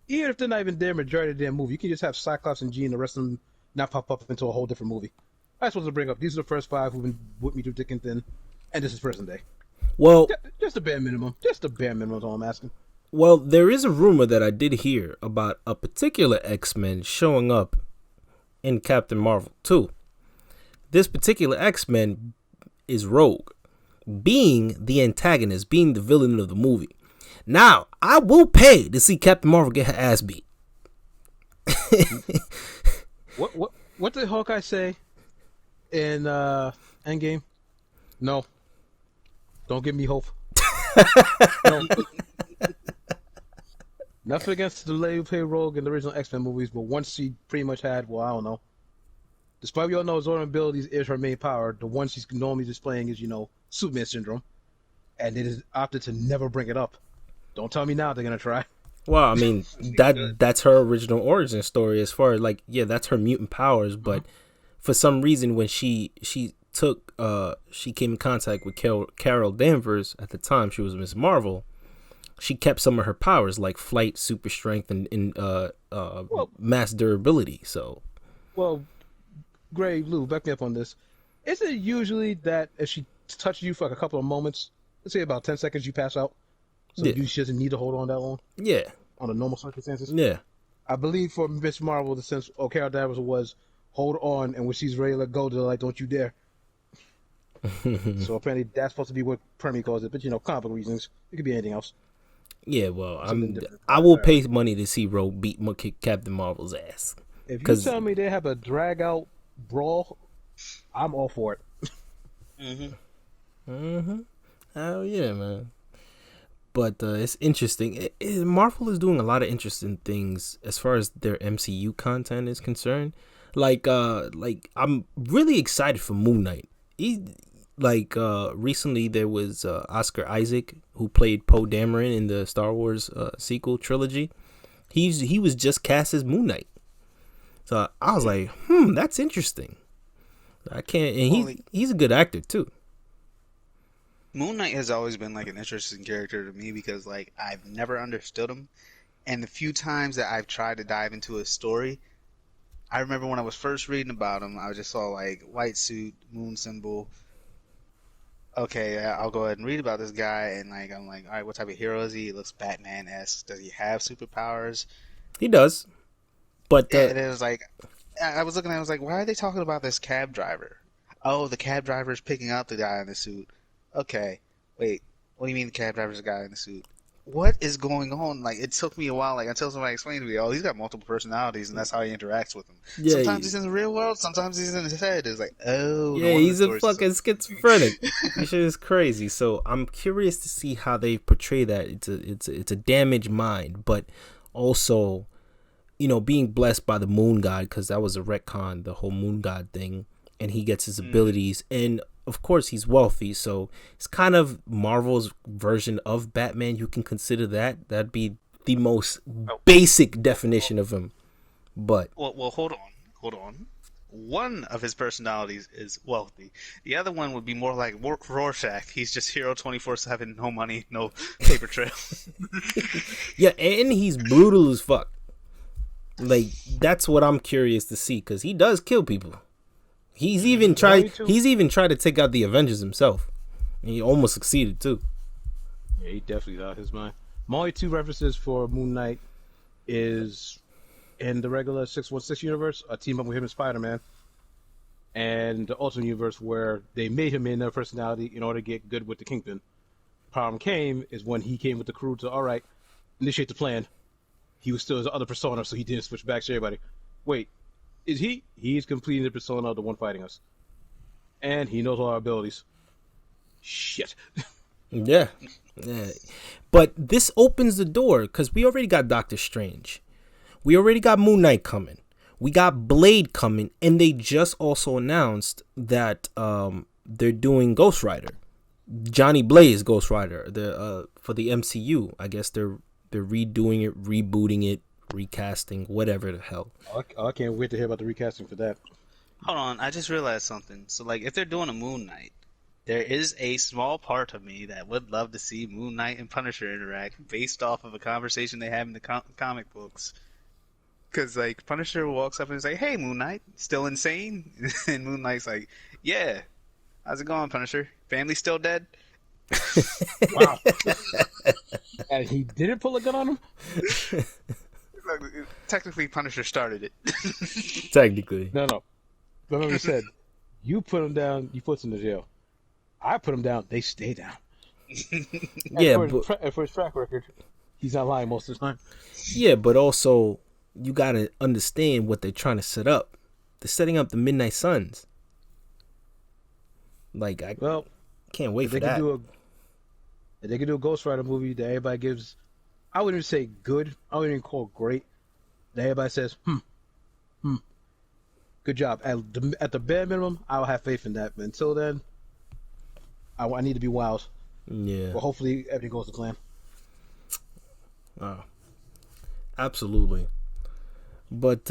Even if they're not even there majority of their movie, you can just have Cyclops and Jean and the rest of them not pop up into a whole different movie. I just wanted to bring up, these are the first 5 who've been with me through thick and thin, and this is present day. Well, just a bare minimum. Just a bare minimum is all I'm asking. Well, there is a rumor that I did hear about a particular X-Men showing up in Captain Marvel 2. This particular X-Men is Rogue, being the antagonist, being the villain of the movie. Now, I will pay to see Captain Marvel get her ass beat. What did Hawkeye say in Endgame? No. Don't give me hope. No. Nothing against the lady who played Rogue in the original X-Men movies, but once she pretty much had, well, I don't know. Despite we all know Zordon abilities is her main power, the one she's normally displaying is, Superman syndrome. And it is opted to never bring it up. Don't tell me now they're going to try. Well, I mean, that's her original origin story as far as, that's her mutant powers, but for some reason when she came in contact with Carol Danvers, at the time she was Miss Marvel, she kept some of her powers, like flight, super strength, and mass durability, so... Well, Gray, Lou, back me up on this. Is it usually that if she touches you for a couple of moments, let's say about 10 seconds, you pass out? So she doesn't need to hold on that long? Yeah. On the normal circumstances? Yeah. I believe for Miss Marvel, the sense of Carol Danvers was hold on, and when she's ready to let go, they're like, don't you dare. So apparently that's supposed to be what Permy calls it, but comic book reasons. It could be anything else. Yeah, well, I will pay money to see Rogue beat Captain Marvel's ass. If you tell me they have a drag-out brawl, I'm all for it. Hell yeah, man. But it's interesting. Marvel is doing a lot of interesting things as far as their MCU content is concerned. I'm really excited for Moon Knight. Recently there was Oscar Isaac, who played Poe Dameron in the Star Wars sequel trilogy. He was just cast as Moon Knight. So I was like, that's interesting. He's a good actor too. Moon Knight has always been an interesting character to me because I've never understood him, and the few times that I've tried to dive into his story, I remember when I was first reading about him, I just saw white suit, moon symbol. Okay, I'll go ahead and read about this guy, and I'm like, all right, what type of hero is he? He looks Batman-esque. Does he have superpowers? He does, but and it was I was looking at it, I was like, why are they talking about this cab driver? Oh, the cab driver is picking up the guy in the suit. Okay, wait, what do you mean the cab driver's a guy in the suit? What is going on? It took me a while, until somebody explained to me, oh, he's got multiple personalities, and that's how he interacts with them. Yeah, sometimes he's in the real world, sometimes he's in his head. It's oh, yeah, he's a fucking schizophrenic. This shit is crazy. So I'm curious to see how they portray that. It's a damaged mind, but also, being blessed by the Moon God, because that was a retcon, the whole Moon God thing, and he gets his abilities, and of course he's wealthy, so it's kind of Marvel's version of Batman. You can consider that'd be the most basic definition of him. But well, hold on. One of his personalities is wealthy. The other one would be more like Rorschach. He's just hero 24/7, no money, no paper trail. Yeah, and he's brutal as fuck. That's what I'm curious to see, because he does kill people. He's even tried to take out the Avengers himself. He almost succeeded too. Yeah, he definitely got his mind. My only 2 references for Moon Knight is in the regular 616 universe, a team up with him and Spider-Man. and the alternate universe where they made him in their personality in order to get good with the Kingpin. Problem came is when he came with the crew to, all right, initiate the plan. He was still his other persona, so he didn't switch back to everybody. Wait, is he? He's completing the persona of the one fighting us. And he knows all our abilities. Shit. Yeah. But this opens the door, because we already got Doctor Strange. We already got Moon Knight coming. We got Blade coming. And they just also announced that they're doing Ghost Rider. Johnny Blaze Ghost Rider for the MCU. I guess they're redoing it, rebooting it, recasting, whatever the hell. I can't wait to hear about the recasting for that. Hold on, I just realized something. So, like, if they're doing a Moon Knight, there is a small part of me that would love to see Moon Knight and Punisher interact based off of a conversation they have in the comic books. Because, like, Punisher walks up and is like, hey, Moon Knight, still insane? And Moon Knight's like, yeah, how's it going, Punisher? Family still dead? Wow. And he didn't pull a gun on him? Technically, Punisher started it. Technically. No. Remember he said, you put him down, you put him in jail. I put him down, they stay down. Yeah, for his track record, he's not lying most of the time. Yeah, but also, you got to understand what they're trying to set up. They're setting up the Midnight Suns. Like, I can't wait for that. They could do a Ghost Rider movie that everybody gives, I wouldn't even say good, I wouldn't even call it great, that everybody says, good job. At the bare minimum, I'll have faith in that. But until then, I need to be wild. Yeah. But hopefully everything goes to plan. Absolutely. But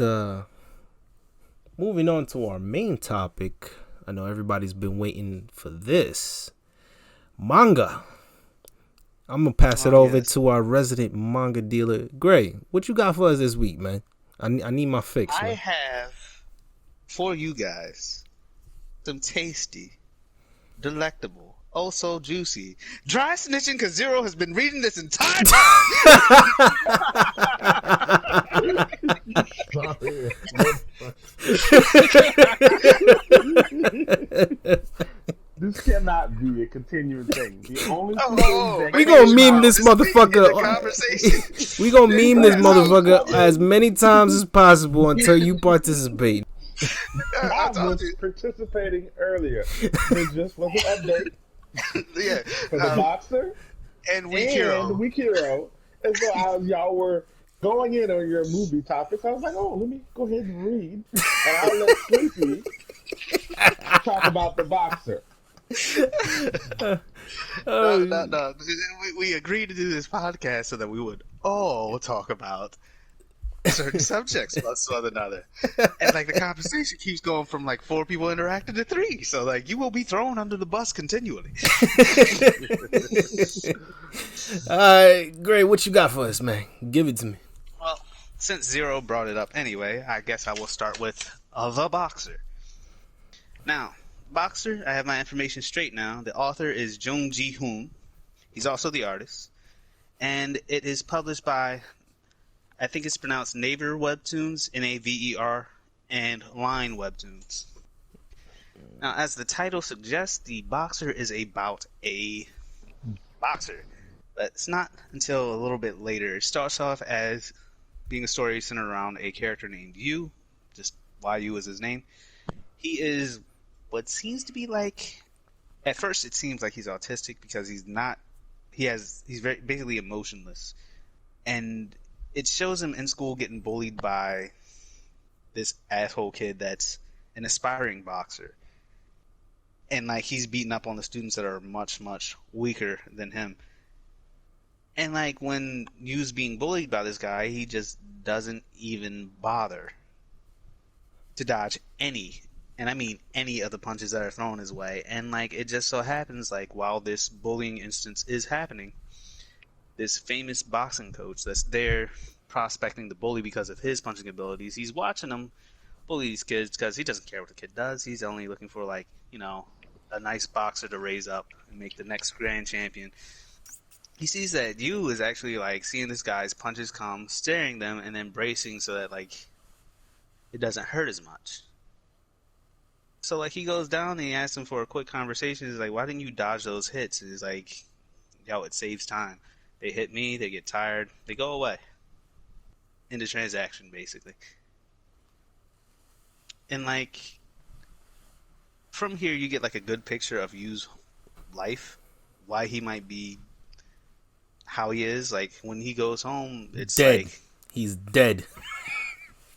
moving on to our main topic, I know everybody's been waiting for this. Manga. I'm going to pass it over to our resident manga dealer, Gray. What you got for us this week, man? I need my fix, man. I have for you guys some tasty, delectable, also juicy, dry snitching because Zero has been reading this entire time. This cannot be a continuing thing. The only we gonna meme this motherfucker. We gonna meme this motherfucker as many times as possible until you participate. I was participating earlier. It just was an update. Yeah, for the boxer and Weak Hero. And so as y'all were going in on your movie topics, I was like, oh, let me go ahead and read, and I'll let Sleepy talk about the boxer. No. We agreed to do this podcast so that we would all talk about certain subjects one another, and like the conversation keeps going from like 4 people interacting to 3. So like you will be thrown under the bus continually. All right, great. What you got for us, man? Give it to me. Well, since Zero brought it up anyway, I guess I will start with The Boxer. Now, Boxer, I have my information straight now. The author is Jung Ji-hoon. He's also the artist. And it is published by, I think it's pronounced Naver Webtoons, Naver, and Line Webtoons. Now, as the title suggests, The Boxer is about a boxer. But it's not until a little bit later. It starts off as being a story centered around a character named Yu. Just YU is his name. He is what seems to be like, at first it seems like he's autistic because he's very basically emotionless, and it shows him in school getting bullied by this asshole kid that's an aspiring boxer, and like he's beating up on the students that are much weaker than him, and like when Yu's being bullied by this guy, he just doesn't even bother to dodge any, and I mean any of the punches that are thrown his way. And like it just so happens, like while this bullying instance is happening, this famous boxing coach that's there prospecting the bully because of his punching abilities, he's watching him bully these kids because he doesn't care what the kid does. He's only looking for, like, you know, a nice boxer to raise up and make the next grand champion. He sees that Yu is actually like seeing this guy's punches come, staring them, and then bracing so that like it doesn't hurt as much. So like he goes down and he asks him for a quick conversation. He's like, "Why didn't you dodge those hits?" And he's like, "Yo, it saves time. They hit me, they get tired, they go away." End of transaction, basically. And like from here, you get like a good picture of Yu's life, why he might be how he is. Like when he goes home, it's dead. like He's dead.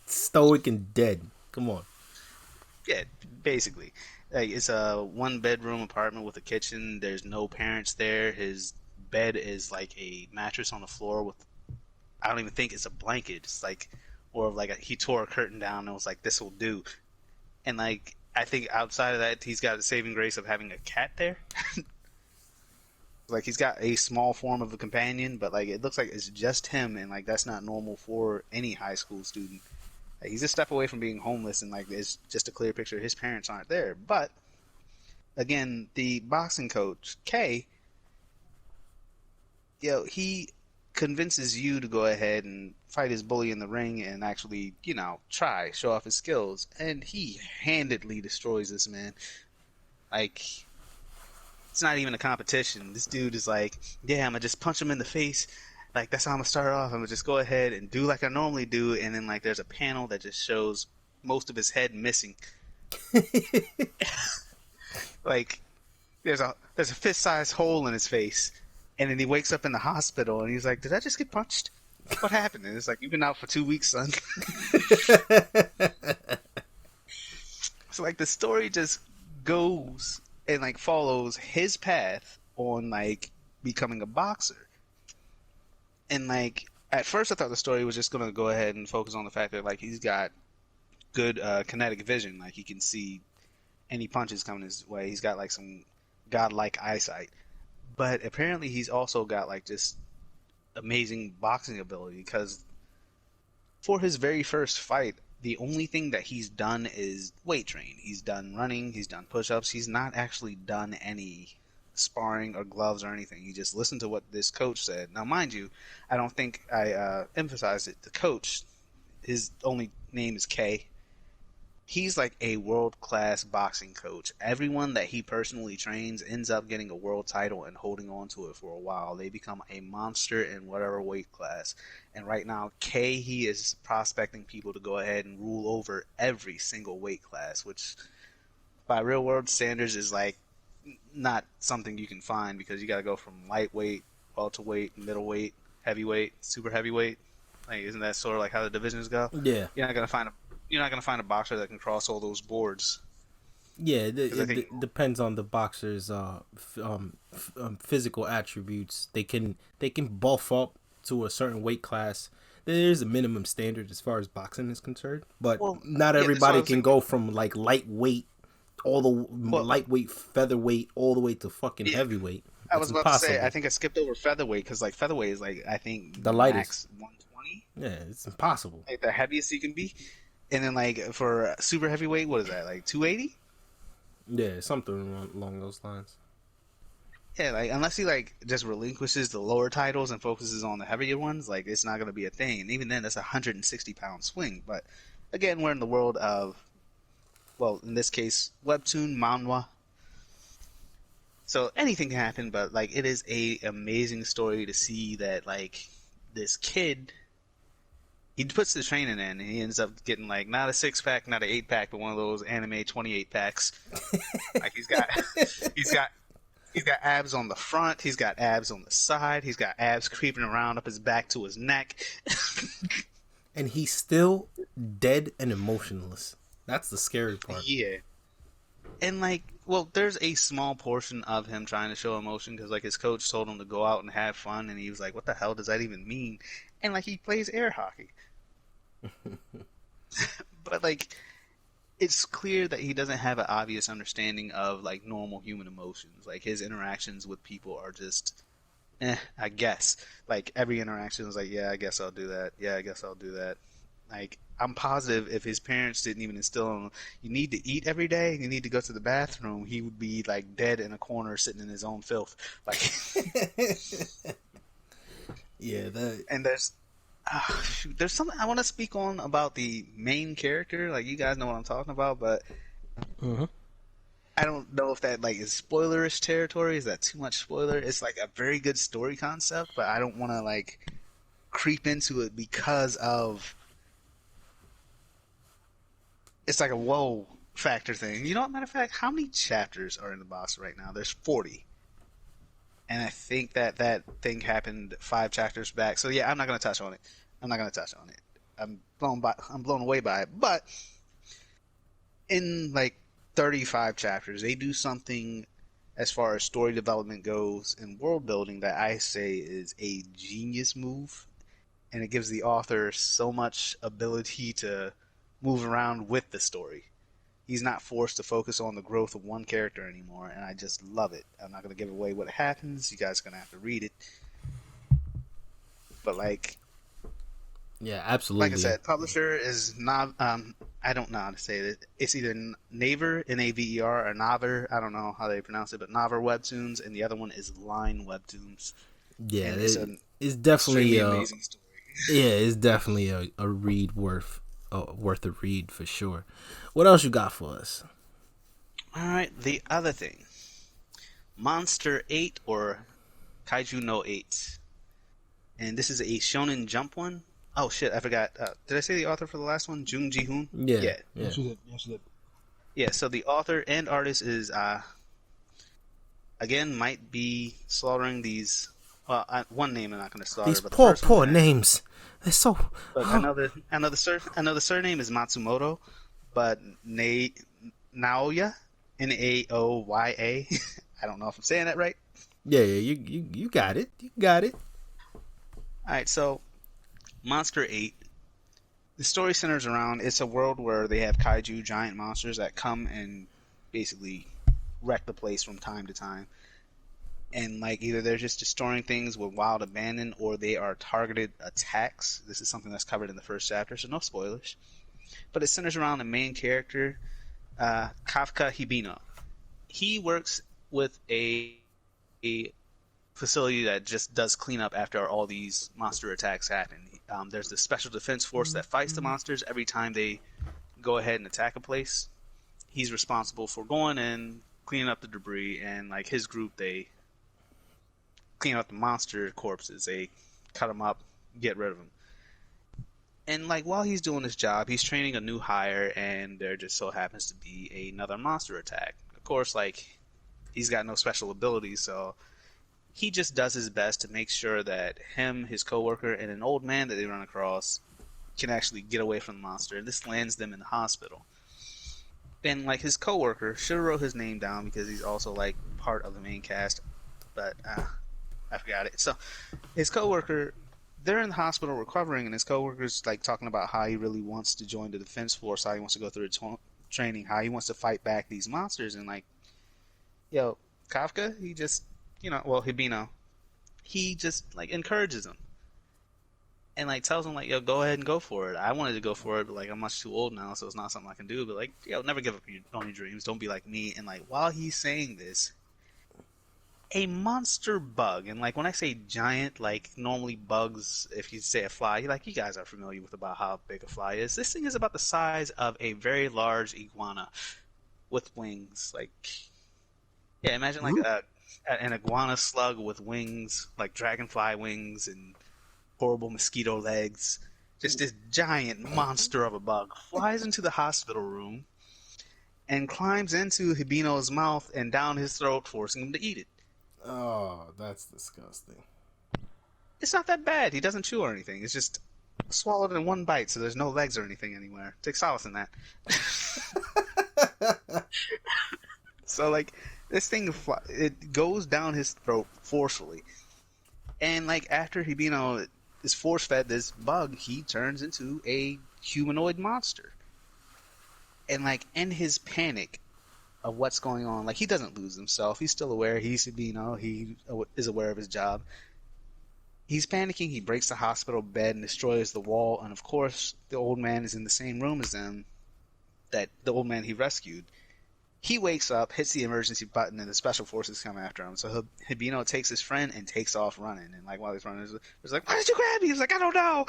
Stoic and dead. Come on. yeah, basically. Like it's a 1-bedroom apartment with a kitchen. There's no parents there. His bed is like a mattress on the floor with I don't even think it's a blanket. It's like or like he tore a curtain down and was like, "This will do." And like I think outside of that, he's got the saving grace of having a cat there. Like he's got a small form of a companion, but like it looks like it's just him, and like that's not normal for any high school student. Like, he's a step away from being homeless, and like it's just a clear picture. His parents aren't there, but again, the boxing coach K, he convinces you to go ahead and fight his bully in the ring and actually, try show off his skills, and he handedly destroys this man. Like. It's not even a competition. This dude is like, yeah, I'm going to just punch him in the face. Like, that's how I'm going to start off. I'm going to just go ahead and do like I normally do. And then, like, there's a panel that just shows most of his head missing. Like, there's a fist-sized hole in his face. And then he wakes up in the hospital and he's like, did I just get punched? What happened? And it's like, you've been out for 2 weeks, son. So, like, the story just goes and like follows his path on like becoming a boxer. And like at first I thought the story was just gonna go ahead and focus on the fact that like he's got good kinetic vision, like he can see any punches coming his way. He's got like some godlike eyesight. But apparently he's also got like just amazing boxing ability, because for his very first fight, the only thing that he's done is weight train. He's done running, he's done push-ups. He's not actually done any sparring or gloves or anything. He just listened to what this coach said. Now, mind you, I don't think I emphasized it. The coach, his only name is K. He's like a world-class boxing coach. Everyone that he personally trains ends up getting a world title and holding on to it for a while. They become a monster in whatever weight class. And right now, K, he is prospecting people to go ahead and rule over every single weight class, which by real-world standards is like not something you can find, because you got to go from lightweight, welterweight, middleweight, heavyweight, super heavyweight. Like, isn't that sort of like how the divisions go? Yeah. You're not gonna find a boxer that can cross all those boards. Yeah, it depends on the boxer's physical attributes. They can buff up to a certain weight class. There's a minimum standard as far as boxing is concerned, but not everybody can go from like lightweight, lightweight, featherweight, all the way to fucking heavyweight. I was about to say, I think I skipped over featherweight, because like featherweight is like I think the lightest, max 120. Yeah, it's impossible. Like the heaviest you can be. And then, like, for super heavyweight, what is that, like 280? Yeah, something along those lines. Yeah, like, unless he, like, just relinquishes the lower titles and focuses on the heavier ones, like, it's not going to be a thing. And even then, that's a 160-pound swing. But, again, we're in the world of, well, in this case, webtoon, manhwa. So anything can happen, but, like, it is a amazing story to see that, like, this kid... He puts the training in, and he ends up getting like not a 6-pack, not an 8-pack, but one of those anime 28 packs. Like he's got abs on the front, he's got abs on the side, he's got abs creeping around up his back to his neck, and he's still dead and emotionless. That's the scary part. Yeah, and like, well, there's a small portion of him trying to show emotion, because like his coach told him to go out and have fun, and he was like, "What the hell does that even mean?" And like he plays air hockey. But like it's clear that he doesn't have an obvious understanding of like normal human emotions. Like his interactions with people are just I guess. Like every interaction is like, yeah, I guess I'll do that. Yeah, I guess I'll do that. Like I'm positive if his parents didn't even instill him, you need to eat every day, you need to go to the bathroom, he would be like dead in a corner sitting in his own filth. Like yeah, and there's something I want to speak on about the main character. Like, you guys know what I'm talking about, but Mm-hmm. I don't know if that like is spoilerish territory. Is that too much spoiler? It's like a very good story concept, but I don't want to like creep into it because of it's like a whoa factor thing. You know what? Matter of fact, how many chapters are in the box right now? There's 40. And I think that thing happened 5 chapters back. So yeah, I'm not gonna touch on it. I'm blown away by it. But in like 35 chapters, they do something as far as story development goes and world building that I say is a genius move, and it gives the author so much ability to move around with the story. He's not forced to focus on the growth of one character anymore, and I just love it. I'm not going to give away what happens. You guys are going to have to read it. But like, Yeah, absolutely. like I said, publisher is not. I don't know how to say it. It's either Naver, Naver, or Naver. I don't know how they pronounce it, but Naver Webtoons, and the other one is Line Webtoons. Yeah, And it's definitely amazing story. Yeah, it's definitely a read worth a read for sure. What else you got for us? All right, the other thing, Monster 8 or Kaiju no 8, and this is a Shonen Jump one. Oh shit, I forgot. Did I say the author for the last one? Jung Ji-hoon? Yeah. Yes, you did. Yeah, so the author and artist is, again, might be slaughtering these. Well, one name I'm not going to slaughter. These but the poor first one, names. They're so. But another surname is Matsumoto, but Naoya, Naoya. I don't know if I'm saying that right. Yeah, you got it. You got it. All right, so Monster 8. The story centers around it's a world where they have kaiju giant monsters that come and basically wreck the place from time to time. And like either they're just destroying things with wild abandon or they are targeted attacks. This is something that's covered in the first chapter, so no spoilers. But it centers around the main character, Kafka Hibino. He works with a facility that just does cleanup after all these monster attacks happen. There's the special defense force that fights the monsters every time they go ahead and attack a place. He's responsible for going in, cleaning up the debris, and like his group, they clean up the monster corpses. They cut them up, get rid of them. And like while he's doing his job, he's training a new hire, and there just so happens to be another monster attack. Of course, like he's got no special abilities, so he just does his best to make sure that him, his coworker, and an old man that they run across can actually get away from the monster. And this lands them in the hospital. And like his coworker should have wrote his name down because he's also like part of the main cast, but I forgot it. So his coworker, they're in the hospital recovering, and his coworker's like talking about how he really wants to join the defense force, how he wants to go through the training, how he wants to fight back these monsters. And like, yo, Kafka, he just, Hibino, he just like encourages him and like tells him like, yo, go ahead and go for it. I wanted to go for it, but like I'm much too old now, so it's not something I can do. But like, yo, never give up on your dreams. Don't be like me. And like while he's saying this, a monster bug, and like when I say giant, like normally bugs, if you say a fly, you guys are familiar with about how big a fly is. This thing is about the size of a very large iguana with wings. Like, yeah, imagine like an iguana slug with wings, like dragonfly wings and horrible mosquito legs. Just this giant monster of a bug flies into the hospital room and climbs into Hibino's mouth and down his throat, forcing him to eat it. Oh, that's disgusting. It's not that bad. He doesn't chew or anything. It's just swallowed in one bite, so there's no legs or anything anywhere. Take solace in that. So, like, this thing, it goes down his throat forcefully. And, like, after Hibino is force-fed this bug, he turns into a humanoid monster. And, like, in his panic of what's going on, like, he doesn't lose himself. He's still aware. He's Hibino. He is aware of his job. He's panicking. He breaks the hospital bed and destroys the wall. And, of course, the old man is in the same room as them, the old man he rescued. He wakes up, hits the emergency button, and the special forces come after him. So Hibino takes his friend and takes off running. And like while he's running, he's like, "Why did you grab me?" He's like, "I don't know."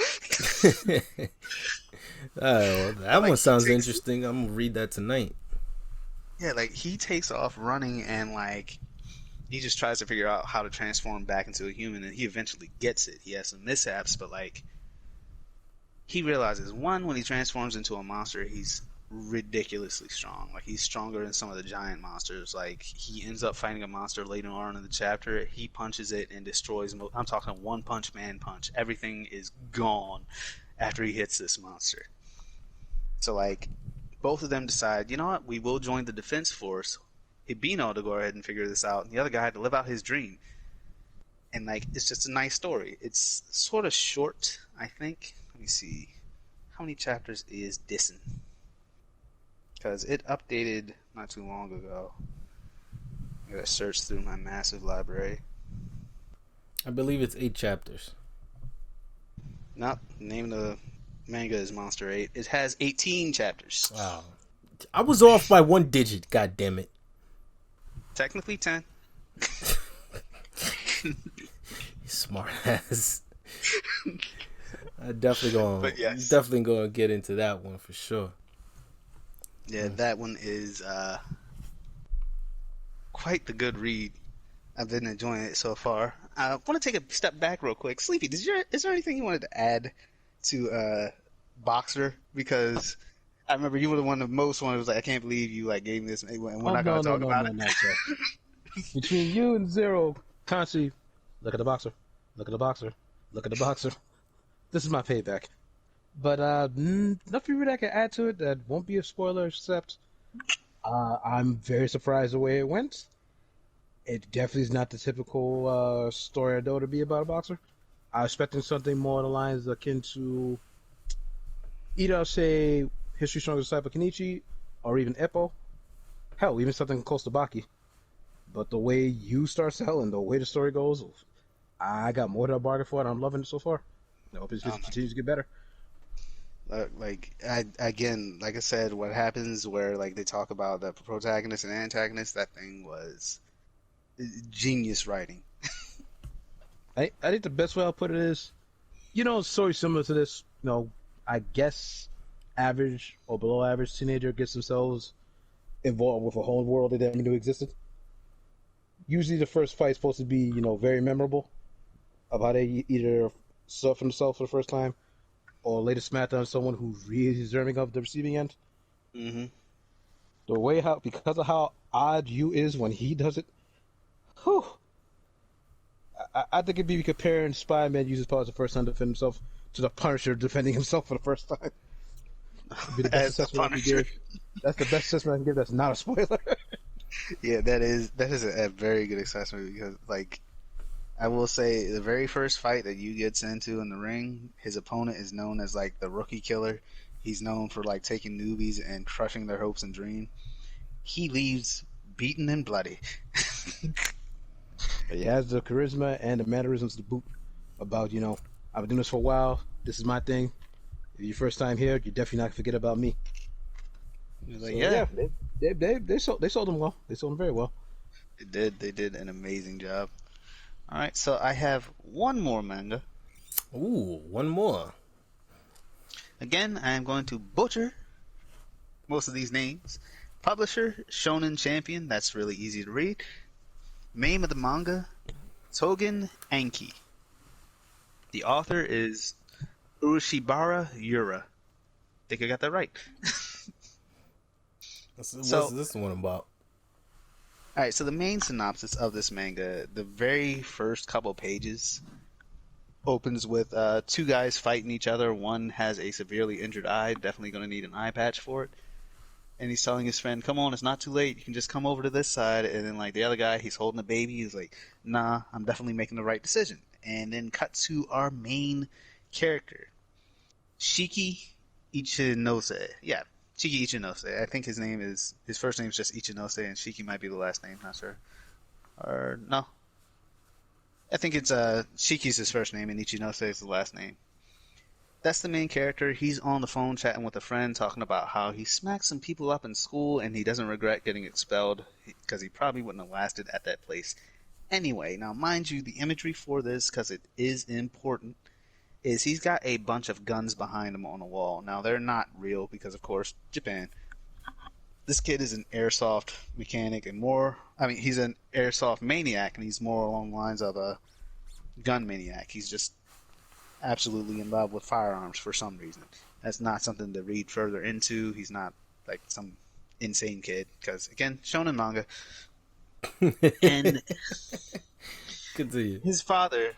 That one sounds interesting. I'm gonna read that tonight. Yeah, like he takes off running and like he just tries to figure out how to transform back into a human, and he eventually gets it. He has some mishaps, but like he realizes, one, when he transforms into a monster, he's ridiculously strong. Like he's stronger than some of the giant monsters. Like he ends up fighting a monster later on in the chapter. He punches it and destroys. I'm talking a one punch man punch. Everything is gone after he hits this monster. So like both of them decide, you know what, we will join the defense force. Hibino to go ahead and figure this out, and the other guy had to live out his dream. And like it's just a nice story. It's sort of short, I think. Let me see. How many chapters is Dissin? Because it updated not too long ago. I gotta search through my massive library. I believe it's 8 chapters. Nope. Name of the manga is Monster 8. It has 18 chapters. Wow. I was off by 1 digit, god damn it. Technically 10. Smart ass. I definitely yes. gonna get into that one for sure. Yeah, that one is quite the good read. I've been enjoying it so far. I want to take a step back real quick. Sleepy, is there anything you wanted to add to Boxer? Because I remember you were the one of most one who was like, I can't believe you like gave me this, and we're not going to talk about it. No, between you and Zero, constantly look at the Boxer, look at the Boxer, look at the Boxer. This is my payback. But nothing really I can add to it that won't be a spoiler, except I'm very surprised the way it went. It definitely is not the typical story I know to be about a boxer. I was expecting something more along the lines akin to either, say, History Strongest Disciple Kenichi, or even Eppo. Hell, even something close to Baki. But the way you start selling, the way the story goes, I got more than a bargain for it. I'm loving it so far. I hope it just continues to get better. Like I said, what happens where like they talk about the protagonist and antagonist, that thing was genius writing. I think the best way I'll put it is, story similar to this. I guess average or below average teenager gets themselves involved with a whole world they didn't even know existed. Usually the first fight's supposed to be, very memorable, of how they either suffer themselves for the first time, or later smack down someone who's really deserving of the receiving end. Mm-hmm. The way because of how odd you is when he does it, whew, I think it'd be comparing Spider-Man uses powers the first time to defend himself to the Punisher defending himself for the first time. Be the best assessment I can give. That's the best assessment I can give. That's not a spoiler. Yeah, that is a very good assessment, because like I will say the very first fight that Yu gets into in the ring, his opponent is known as like the rookie killer. He's known for like taking newbies and crushing their hopes and dreams. He leaves beaten and bloody. He has the charisma and the mannerisms to boot about, I've been doing this for a while. This is my thing. If your first time here, you're definitely not going to forget about me. Like, yeah. They sold them well. They sold them very well. They did an amazing job. All right, so I have one more manga. Ooh, one more. Again, I am going to butcher most of these names. Publisher, Shonen Champion. That's really easy to read. Name of the manga, Togen Anki. The author is Urushibara Yura. Think I got that right. What's this one about? Alright, so the main synopsis of this manga, the very first couple pages, opens with 2 guys fighting each other. One has a severely injured eye, definitely going to need an eye patch for it. And he's telling his friend, come on, it's not too late, you can just come over to this side. And then like the other guy, he's holding a baby, he's like, nah, I'm definitely making the right decision. And then cut to our main character, Shiki Ichinose. Yeah, Shiki Ichinose. I think his first name is just Ichinose, and Shiki might be the last name, not sure. Or, no. I think it's Shiki's his first name, and Ichinose is the last name. That's the main character. He's on the phone chatting with a friend, talking about how he smacked some people up in school, and he doesn't regret getting expelled, because he probably wouldn't have lasted at that place anyway. Now, mind you, the imagery for this, because it is important, is he's got a bunch of guns behind him on the wall. Now, they're not real because, of course, Japan. this kid is an airsoft mechanic and more. I mean, he's an airsoft maniac, and he's more along the lines of a gun maniac. He's just absolutely in love with firearms for some reason. That's not something to read further into. He's not like some insane kid because, again, shonen manga. And continue. His father,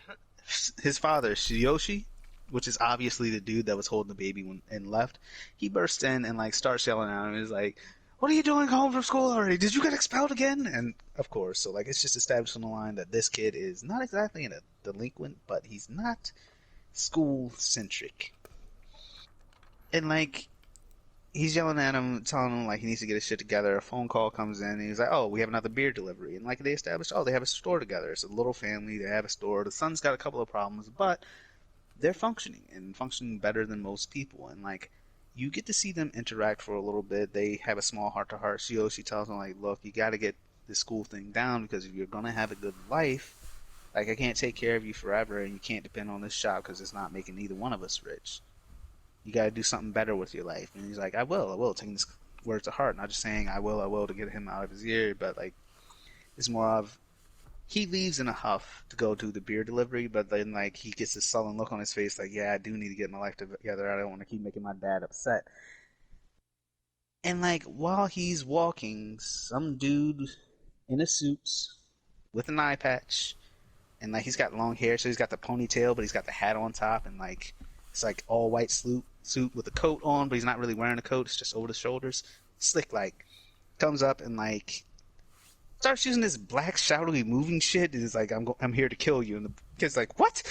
Shiyoshi, which is obviously the dude that was holding the baby and left, he bursts in and like starts yelling at him. He's like, "What are you doing home from school already? Did you get expelled again?" And of course, so like it's just established on the line that this kid is not exactly a delinquent, but he's not school centric. And like he's yelling at him, telling him like he needs to get his shit together. A phone call comes in, and he's like, "Oh, we have another beer delivery." And like they established, oh, they have a store together. It's a little family. They have a store. The son's got a couple of problems, but they're functioning and functioning better than most people. And like you get to see them interact for a little bit. They have a small heart-to-heart. Shiyoshi tells him like, "Look, you got to get this school thing down because if you're gonna have a good life, like I can't take care of you forever, and you can't depend on this shop because it's not making either one of us rich. You got to do something better with your life." And he's like, I will, taking this word to heart, not just saying I will to get him out of his ear, but like it's more of he leaves in a huff to go do the beer delivery, but then like he gets this sullen look on his face like, yeah, I do need to get my life together. I don't want to keep making my dad upset. And like while he's walking, some dude in a suit with an eye patch, and like he's got long hair, so he's got the ponytail, but he's got the hat on top, and like it's like all white suit with a coat on, but he's not really wearing a coat. It's just over the shoulders. Slick like comes up and like starts using this black shadowy moving shit. And is like, I'm here to kill you. And the kid's like, what?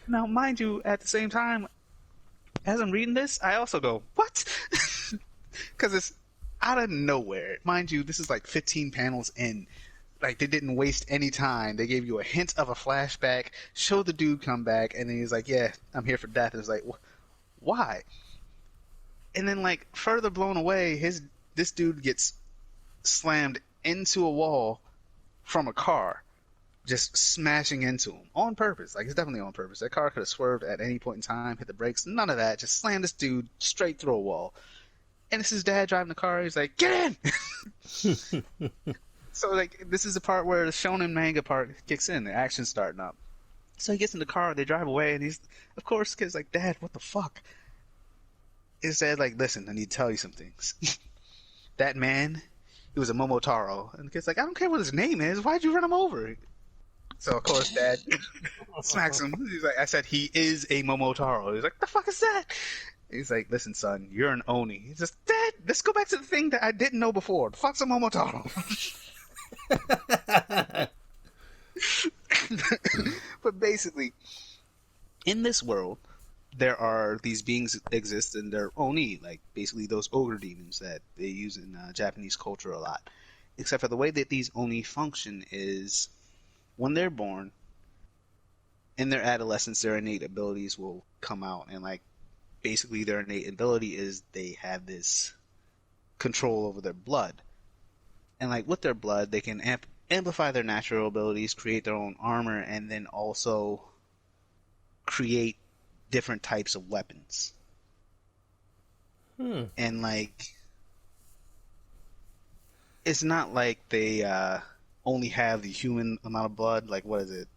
Now, mind you, at the same time, as I'm reading this, I also go, what? Because it's out of nowhere. Mind you, this is like 15 panels in. Like, they didn't waste any time. They gave you a hint of a flashback, showed the dude come back, and then he's like, yeah, I'm here for death. And it's like, why? And then, like, further blown away, this dude gets slammed into a wall from a car, just smashing into him on purpose. Like, it's definitely on purpose. That car could have swerved at any point in time, hit the brakes, none of that. Just slammed this dude straight through a wall. And it's his dad driving the car. He's like, get in! So, like, this is the part where the shonen manga part kicks in. The action's starting up. So he gets in the car, they drive away, and he's, of course, kid's like, Dad, what the fuck? His dad like, listen, I need to tell you some things. That man, he was a Momotaro. And the kid's like, I don't care what his name is. Why'd you run him over? So, of course, Dad smacks him. He's like, I said he is a Momotaro. He's like, the fuck is that? He's like, listen, son, you're an Oni. He's just, Dad, let's go back to the thing that I didn't know before. The fuck's a Momotaro? But basically, in this world, there are these beings that exist, and they're Oni, like basically those ogre demons that they use in Japanese culture a lot. Except for the way that these Oni function is when they're born, in their adolescence, their innate abilities will come out, and like basically their innate ability is they have this control over their blood. And like with their blood, they can amplify their natural abilities, create their own armor, and then also create different types of weapons. And like, it's not like they only have the human amount of blood. Like, what is it?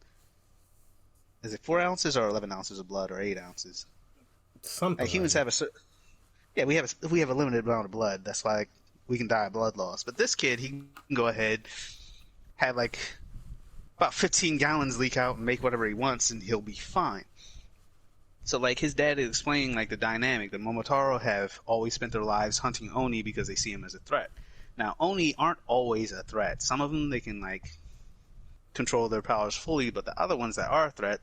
Is it 4 ounces or 11 ounces of blood, or 8 ounces? Something. Like humans have a we have a limited amount of blood. That's why we can die of blood loss. But this kid, he can go ahead, have like about 15 gallons leak out and make whatever he wants, and he'll be fine. So like his dad is explaining like the dynamic. The Momotaro have always spent their lives hunting Oni because they see him as a threat. Now Oni aren't always a threat. Some of them they can like control their powers fully, but the other ones that are a threat,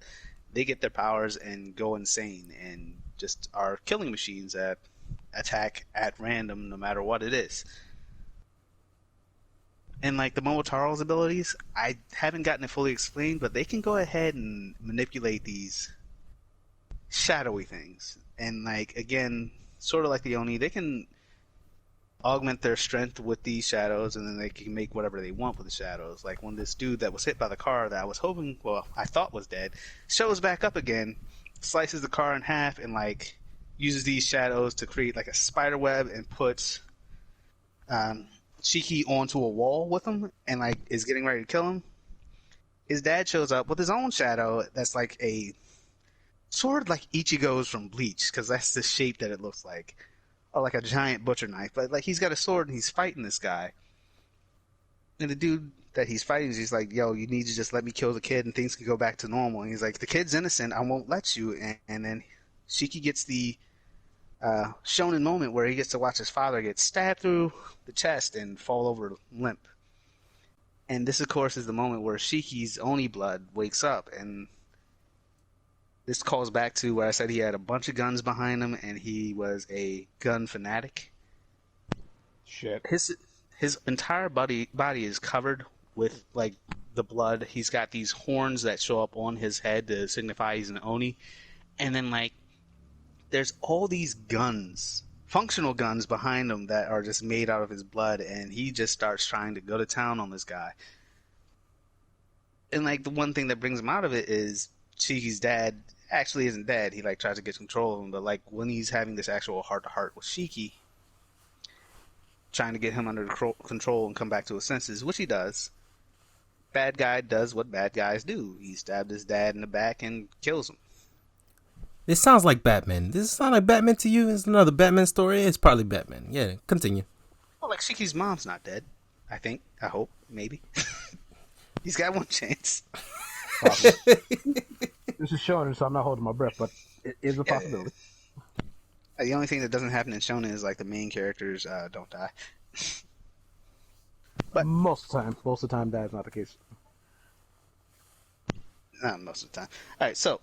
they get their powers and go insane and just are killing machines that attack at random no matter what it is. And like the Momotaro's abilities, I haven't gotten it fully explained, but they can go ahead and manipulate these shadowy things. And like, again, sort of like the Oni, they can augment their strength with these shadows, and then they can make whatever they want with the shadows. Like when this dude that was hit by the car that I was hoping, well, I thought was dead, shows back up again, slices the car in half, and like uses these shadows to create like a spider web and puts Shiki onto a wall with him and like is getting ready to kill him. His dad shows up with his own shadow that's like a sort of like Ichigo's from Bleach, because that's the shape that it looks like, or like a giant butcher knife. But like he's got a sword and he's fighting this guy, and the dude that he's fighting is just like, yo, you need to just let me kill the kid and things can go back to normal. And he's like, the kid's innocent, I won't let you. And then Shiki gets the shonen moment where he gets to watch his father get stabbed through the chest and fall over limp. And this, of course, is the moment where Shiki's Oni blood wakes up, and this calls back to where I said he had a bunch of guns behind him and he was a gun fanatic. Shit. His entire body is covered with like the blood. He's got these horns that show up on his head to signify he's an Oni. And then like there's all these guns, functional guns behind him that are just made out of his blood, and he just starts trying to go to town on this guy. And like the one thing that brings him out of it is Shiki's dad actually isn't dead. He like tries to get control of him, but like when he's having this actual heart-to-heart with Shiki, trying to get him under control and come back to his senses, which he does, bad guy does what bad guys do. He stabbed his dad in the back and kills him. This sounds like Batman. Does this sound like Batman to you? It's another Batman story? It's probably Batman. Yeah, continue. Well, like Shiki's mom's not dead. I think. I hope. Maybe. He's got one chance. This is shonen, so I'm not holding my breath, but it is a possibility. The only thing that doesn't happen in shonen is like the main characters don't die. But most of the time that is not the case. Not most of the time. All right, so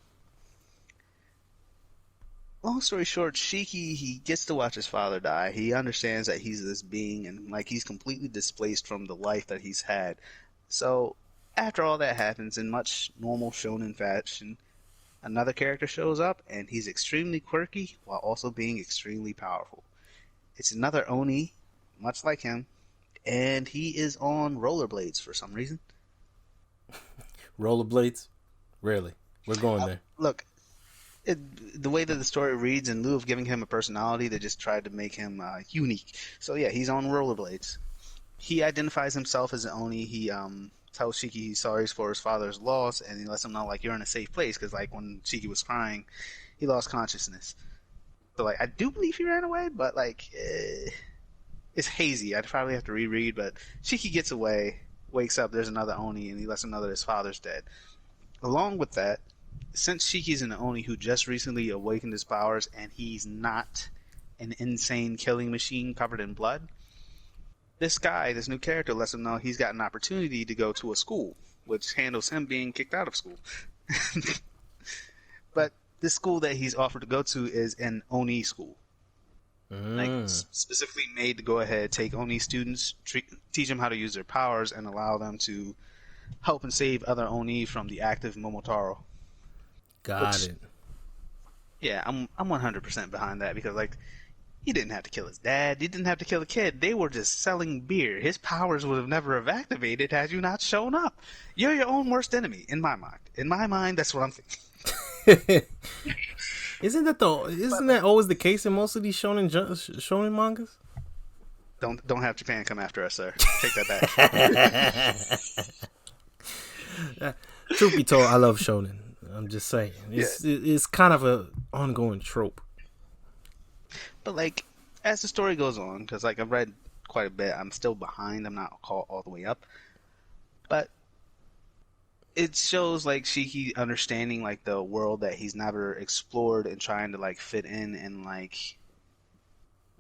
long story short, Shiki, he gets to watch his father die. He understands that he's this being and like he's completely displaced from the life that he's had. So after all that happens, in much normal shonen fashion, another character shows up and he's extremely quirky while also being extremely powerful. It's another Oni, much like him, and he is on rollerblades for some reason. Rollerblades? Really? We're going there. Look, the way that the story reads, in lieu of giving him a personality, they just tried to make him unique. So yeah, he's on rollerblades. He identifies himself as an Oni. He tells Shiki he's sorry for his father's loss, and he lets him know like you're in a safe place, because like when Shiki was crying, he lost consciousness. So like I do believe he ran away, but like it's hazy. I'd probably have to reread. But Shiki gets away, wakes up, there's another Oni, and he lets him know that his father's dead. Along with that, since Shiki's an Oni who just recently awakened his powers, and he's not an insane killing machine covered in blood, this guy, this new character, lets him know he's got an opportunity to go to a school, which handles him being kicked out of school. But this school that he's offered to go to is an Oni school. Like, specifically made to go ahead, take Oni students, teach them how to use their powers, and allow them to help and save other Oni from the active Momotaro. Got it. Yeah, I'm 100% behind that, because like he didn't have to kill his dad, he didn't have to kill the kid. They were just selling beer. His powers would have never have activated had you not shown up. You're your own worst enemy, in my mind. In my mind, that's what I'm thinking. Isn't that always the case in most of these shonen mangas? Don't have Japan come after us, sir. Take that back. Truth be told, I love shonen. I'm just saying. It's kind of a ongoing trope. But like, as the story goes on, because like I've read quite a bit, I'm still behind. I'm not caught all the way up. But it shows like Shiki understanding like the world that he's never explored and trying to like fit in, and like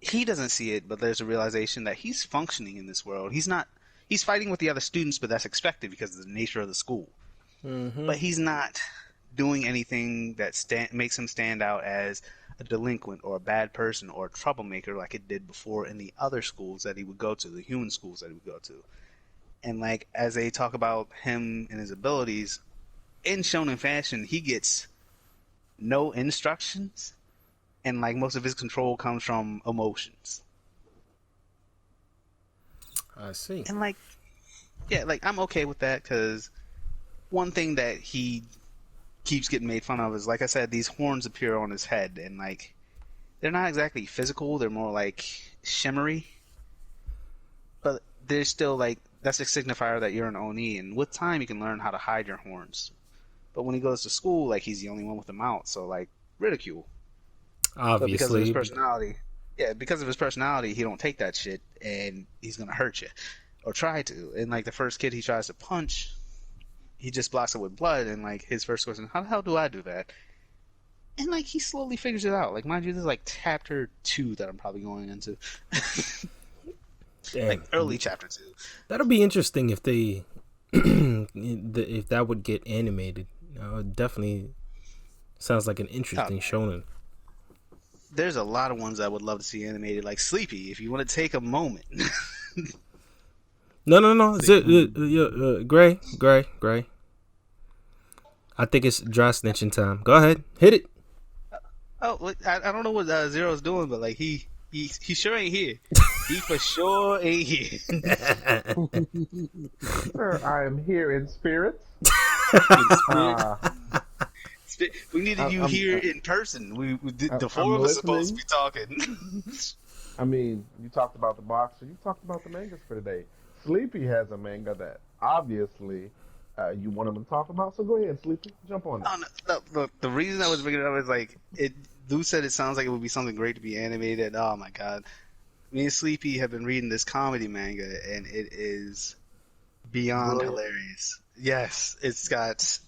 he doesn't see it, but there's a realization that he's functioning in this world. He's fighting with the other students, but that's expected because of the nature of the school. Mm-hmm. But he's not doing anything that makes him stand out as a delinquent or a bad person or a troublemaker like it did before in the other schools that he would go to, the human schools that he would go to. And like, as they talk about him and his abilities, in shonen fashion, he gets no instructions, and like most of his control comes from emotions. I see. And like, yeah, like I'm okay with that, because one thing that he keeps getting made fun of is, like I said, these horns appear on his head, and like they're not exactly physical. They're more like shimmery, but they're still like that's a signifier that you're an Oni, and with time you can learn how to hide your horns. But when he goes to school, like he's the only one with them out, so like ridicule. Obviously, but because of his personality, because of his personality, he don't take that shit, and he's gonna hurt you or try to. And like the first kid he tries to punch, he just blocks it with blood, and like his first question, how the hell do I do that? And like he slowly figures it out. Like mind you, this is like chapter 2 that I'm probably going into. Like early chapter 2. That'll be interesting if they if that would get animated. Definitely sounds like an interesting shonen. There's a lot of ones I would love to see animated, like Sleepy. If you want to take a moment. No. Gray. I think it's dry snitching time. Go ahead, hit it. Oh, I don't know what Zero's doing, but like he sure ain't here. He for sure ain't here. Sir, I am here in spirit. We needed you here in person. The four of us supposed to be talking. I mean, you talked about the boxer. You talked about the mangas for today. Sleepy has a manga that obviously you want him to talk about. So go ahead, Sleepy. Jump on it. No, the reason I was bringing it up is like Lou said it sounds like it would be something great to be animated. Oh my god. Me and Sleepy have been reading this comedy manga, and it is beyond hilarious. Yes, it's got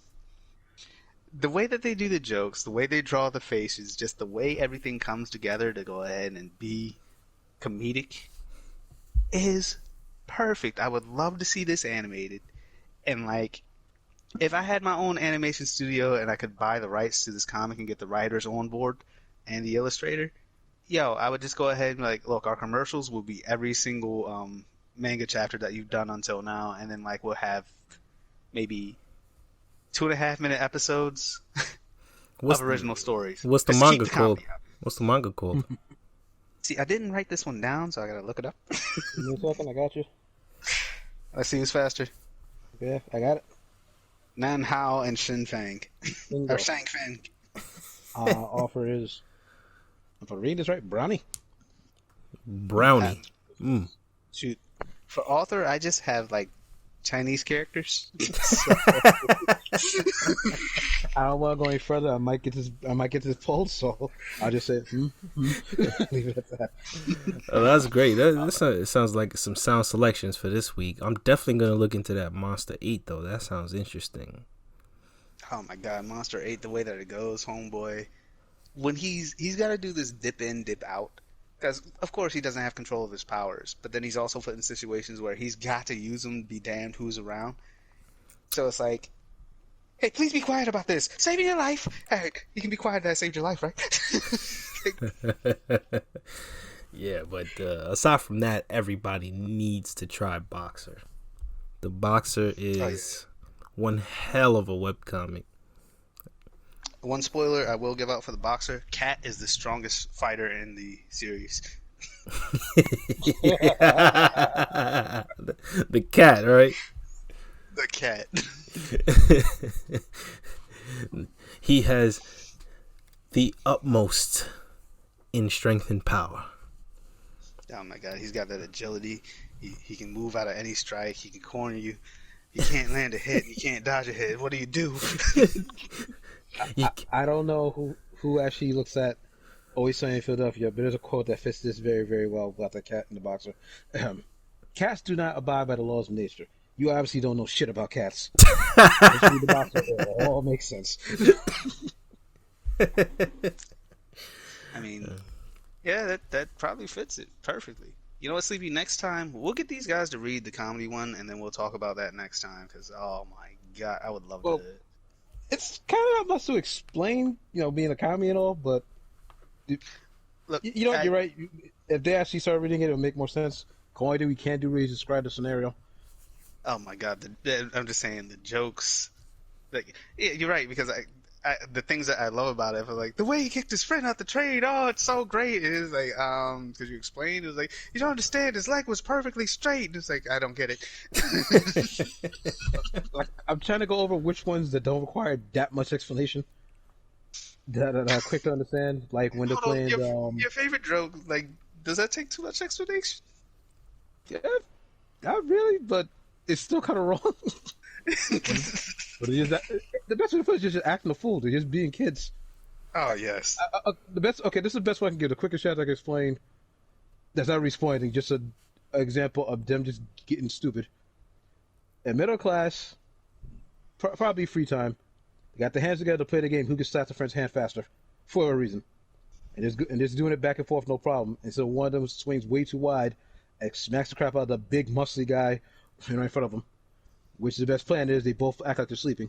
the way that they do the jokes, the way they draw the faces, just the way everything comes together to go ahead and be comedic is perfect. I would love to see this animated. And like, if I had my own animation studio and I could buy the rights to this comic and get the writers on board and the illustrator, I would just go ahead and like, look, our commercials will be every single manga chapter that you've done until now, and then like we'll have maybe 2.5-minute episodes of original stories. What's the manga called? What's the manga called? See, I didn't write this one down, so I gotta look it up. Give me a second, I got you. Let's see who's faster. Yeah, I got it. Nan Hao and Shin Fang. Bingo. Or Shang Fang. Offer is, if I read this right, Brownie. Shoot. For author, I just have like Chinese characters. I don't want to go any further. I might get this pulled, so I'll just say leave it at that. Oh, that's great. It sounds like some sound selections for this week. I'm definitely gonna look into that Monster 8 though. That sounds interesting. Oh my god, Monster 8, the way that it goes, homeboy. When he's got to do this dip in, dip out. Because, of course, he doesn't have control of his powers. But then he's also put in situations where he's got to use them, be damned who's around. So it's like, hey, please be quiet about this. Saving your life. Hey, you can be quiet that saved your life, right? Yeah, but aside from that, everybody needs to try Boxer. The Boxer is one hell of a webcomic. One spoiler I will give out for the Boxer: Cat is the strongest fighter in the series. The cat, right? The cat. He has the utmost in strength and power. Oh my god, he's got that agility. He can move out of any strike. He can corner you. He can't land a hit. He can't dodge a hit. What do you do? I don't know who actually looks at Always Sunny in Philadelphia, but there's a quote that fits this very, very well about the cat and the Boxer. Cats do not abide by the laws of nature. You obviously don't know shit about cats. The Boxer, it all makes sense. I mean, yeah, that probably fits it perfectly. You know what, Sleepy? Next time, we'll get these guys to read the comedy one, and then we'll talk about that next time, because, oh my god, I would love to. It's kind of not much to explain, being a comedy and all, but look, you're right. If they actually start reading it, it'll make more sense. The only thing we can't do is describe the scenario. Oh my god, I'm just saying the jokes. Like, yeah, you're right, because the things that I love about it, like the way he kicked his friend out the train. Oh, it's so great. It is like, because you explained, it was like, you don't understand. His leg was perfectly straight. It's like, I don't get it. Like, I'm trying to go over which ones that don't require that much explanation. That quick to understand, like when they're Hold on, playing. your favorite joke, like, does that take too much explanation? Yeah, not really, but it's still kind of wrong. But it is that, the best way to put it is just acting a fool. They're just being kids. Oh yes. The best. Okay, this is the best one I can give. The quickest shot I can explain. That's not really spoiling. Just an example of them just getting stupid. In middle class, probably free time. They got their hands together to play the game. Who can slap the friend's hand faster, for a reason. And just doing it back and forth, no problem. And so one of them swings way too wide, and smacks the crap out of the big muscly guy, in front of them. Which the best plan is they both act like they're sleeping.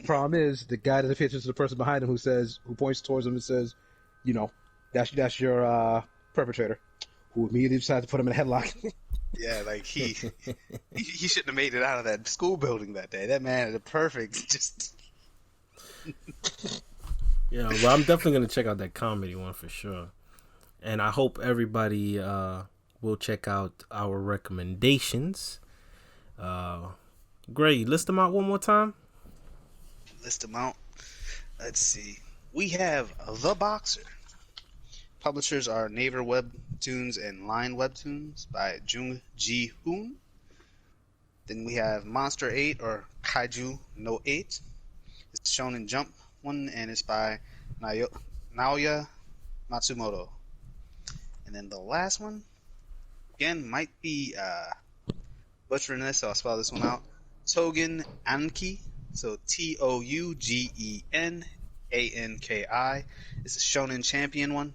Problem is the guy doesn't pay attention to the person behind him who points towards him and says, that's your perpetrator, who immediately decides to put him in a headlock. Yeah, like he shouldn't have made it out of that school building that day. That man is a perfect. Just. Yeah, well, I'm definitely gonna check out that comedy one for sure, and I hope everybody will check out our recommendations. Gray, list them out one more time. List them out. Let's see. We have The Boxer. Publishers are Naver Webtoons and Line Webtoons by Jung Ji Hoon. Then we have Monster 8 or Kaiju no 8. It's Shonen Jump one, and it's by Naoya Matsumoto. And then the last one, again, might be butchering this, so I'll spell this one out. Togen Anki, so Tougen Anki. It's a Shonen Champion one.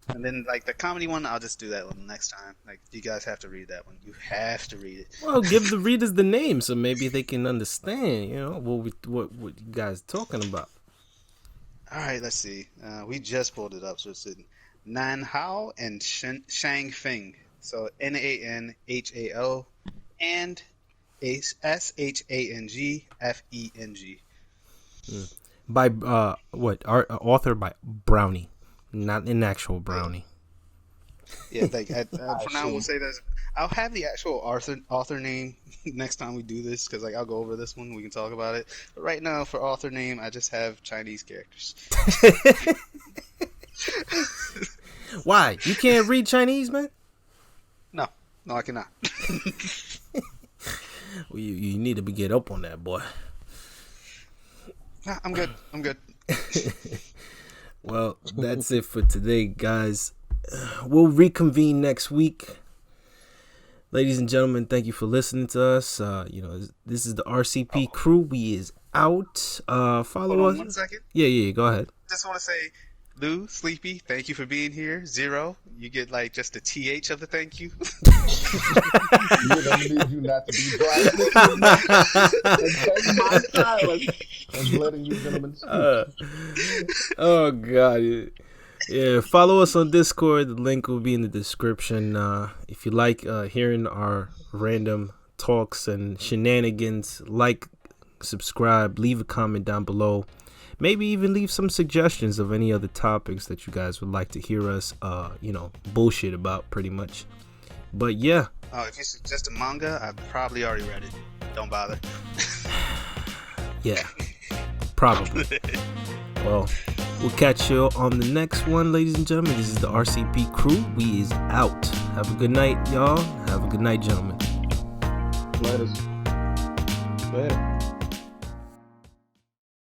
And then, like, the comedy one, I'll just do that one next time. Like, you guys have to read that one. You have to read it. Well, give the readers the name so maybe they can understand, what you guys talking about. All right, let's see. We just pulled it up, so it's in Nan Hao and Shang Feng. So Nanhao and Shangfeng. By author by Brownie, not an actual brownie. Yeah, like for now we'll say that. I'll have the actual author name next time we do this, because I'll go over this one. We can talk about it. But right now, for author name, I just have Chinese characters. Why? You can't read Chinese, man? No, I cannot. Well, you need to get up on that, boy. Nah, I'm good. Well, that's it for today, guys. We'll reconvene next week. Ladies and gentlemen, thank you for listening to us. This is the RCP Crew. We is out. Follow Hold on us. 1 second. Yeah. Go ahead. Just want to say, Lou, Sleepy, thank you for being here. Zero, you get just the TH of the thank you. We're gonna need you not to be driving and take my silence and letting you gentlemen speak. Oh God. Yeah, follow us on Discord. The link will be in the description. If you like hearing our random talks and shenanigans, subscribe, leave a comment down below. Maybe even leave some suggestions of any other topics that you guys would like to hear us, bullshit about, pretty much. But yeah. If you suggest a manga, I've probably already read it. Don't bother. Yeah, probably. Well, we'll catch you on the next one, ladies and gentlemen. This is the RCP Crew. We is out. Have a good night, y'all. Have a good night, gentlemen. Later.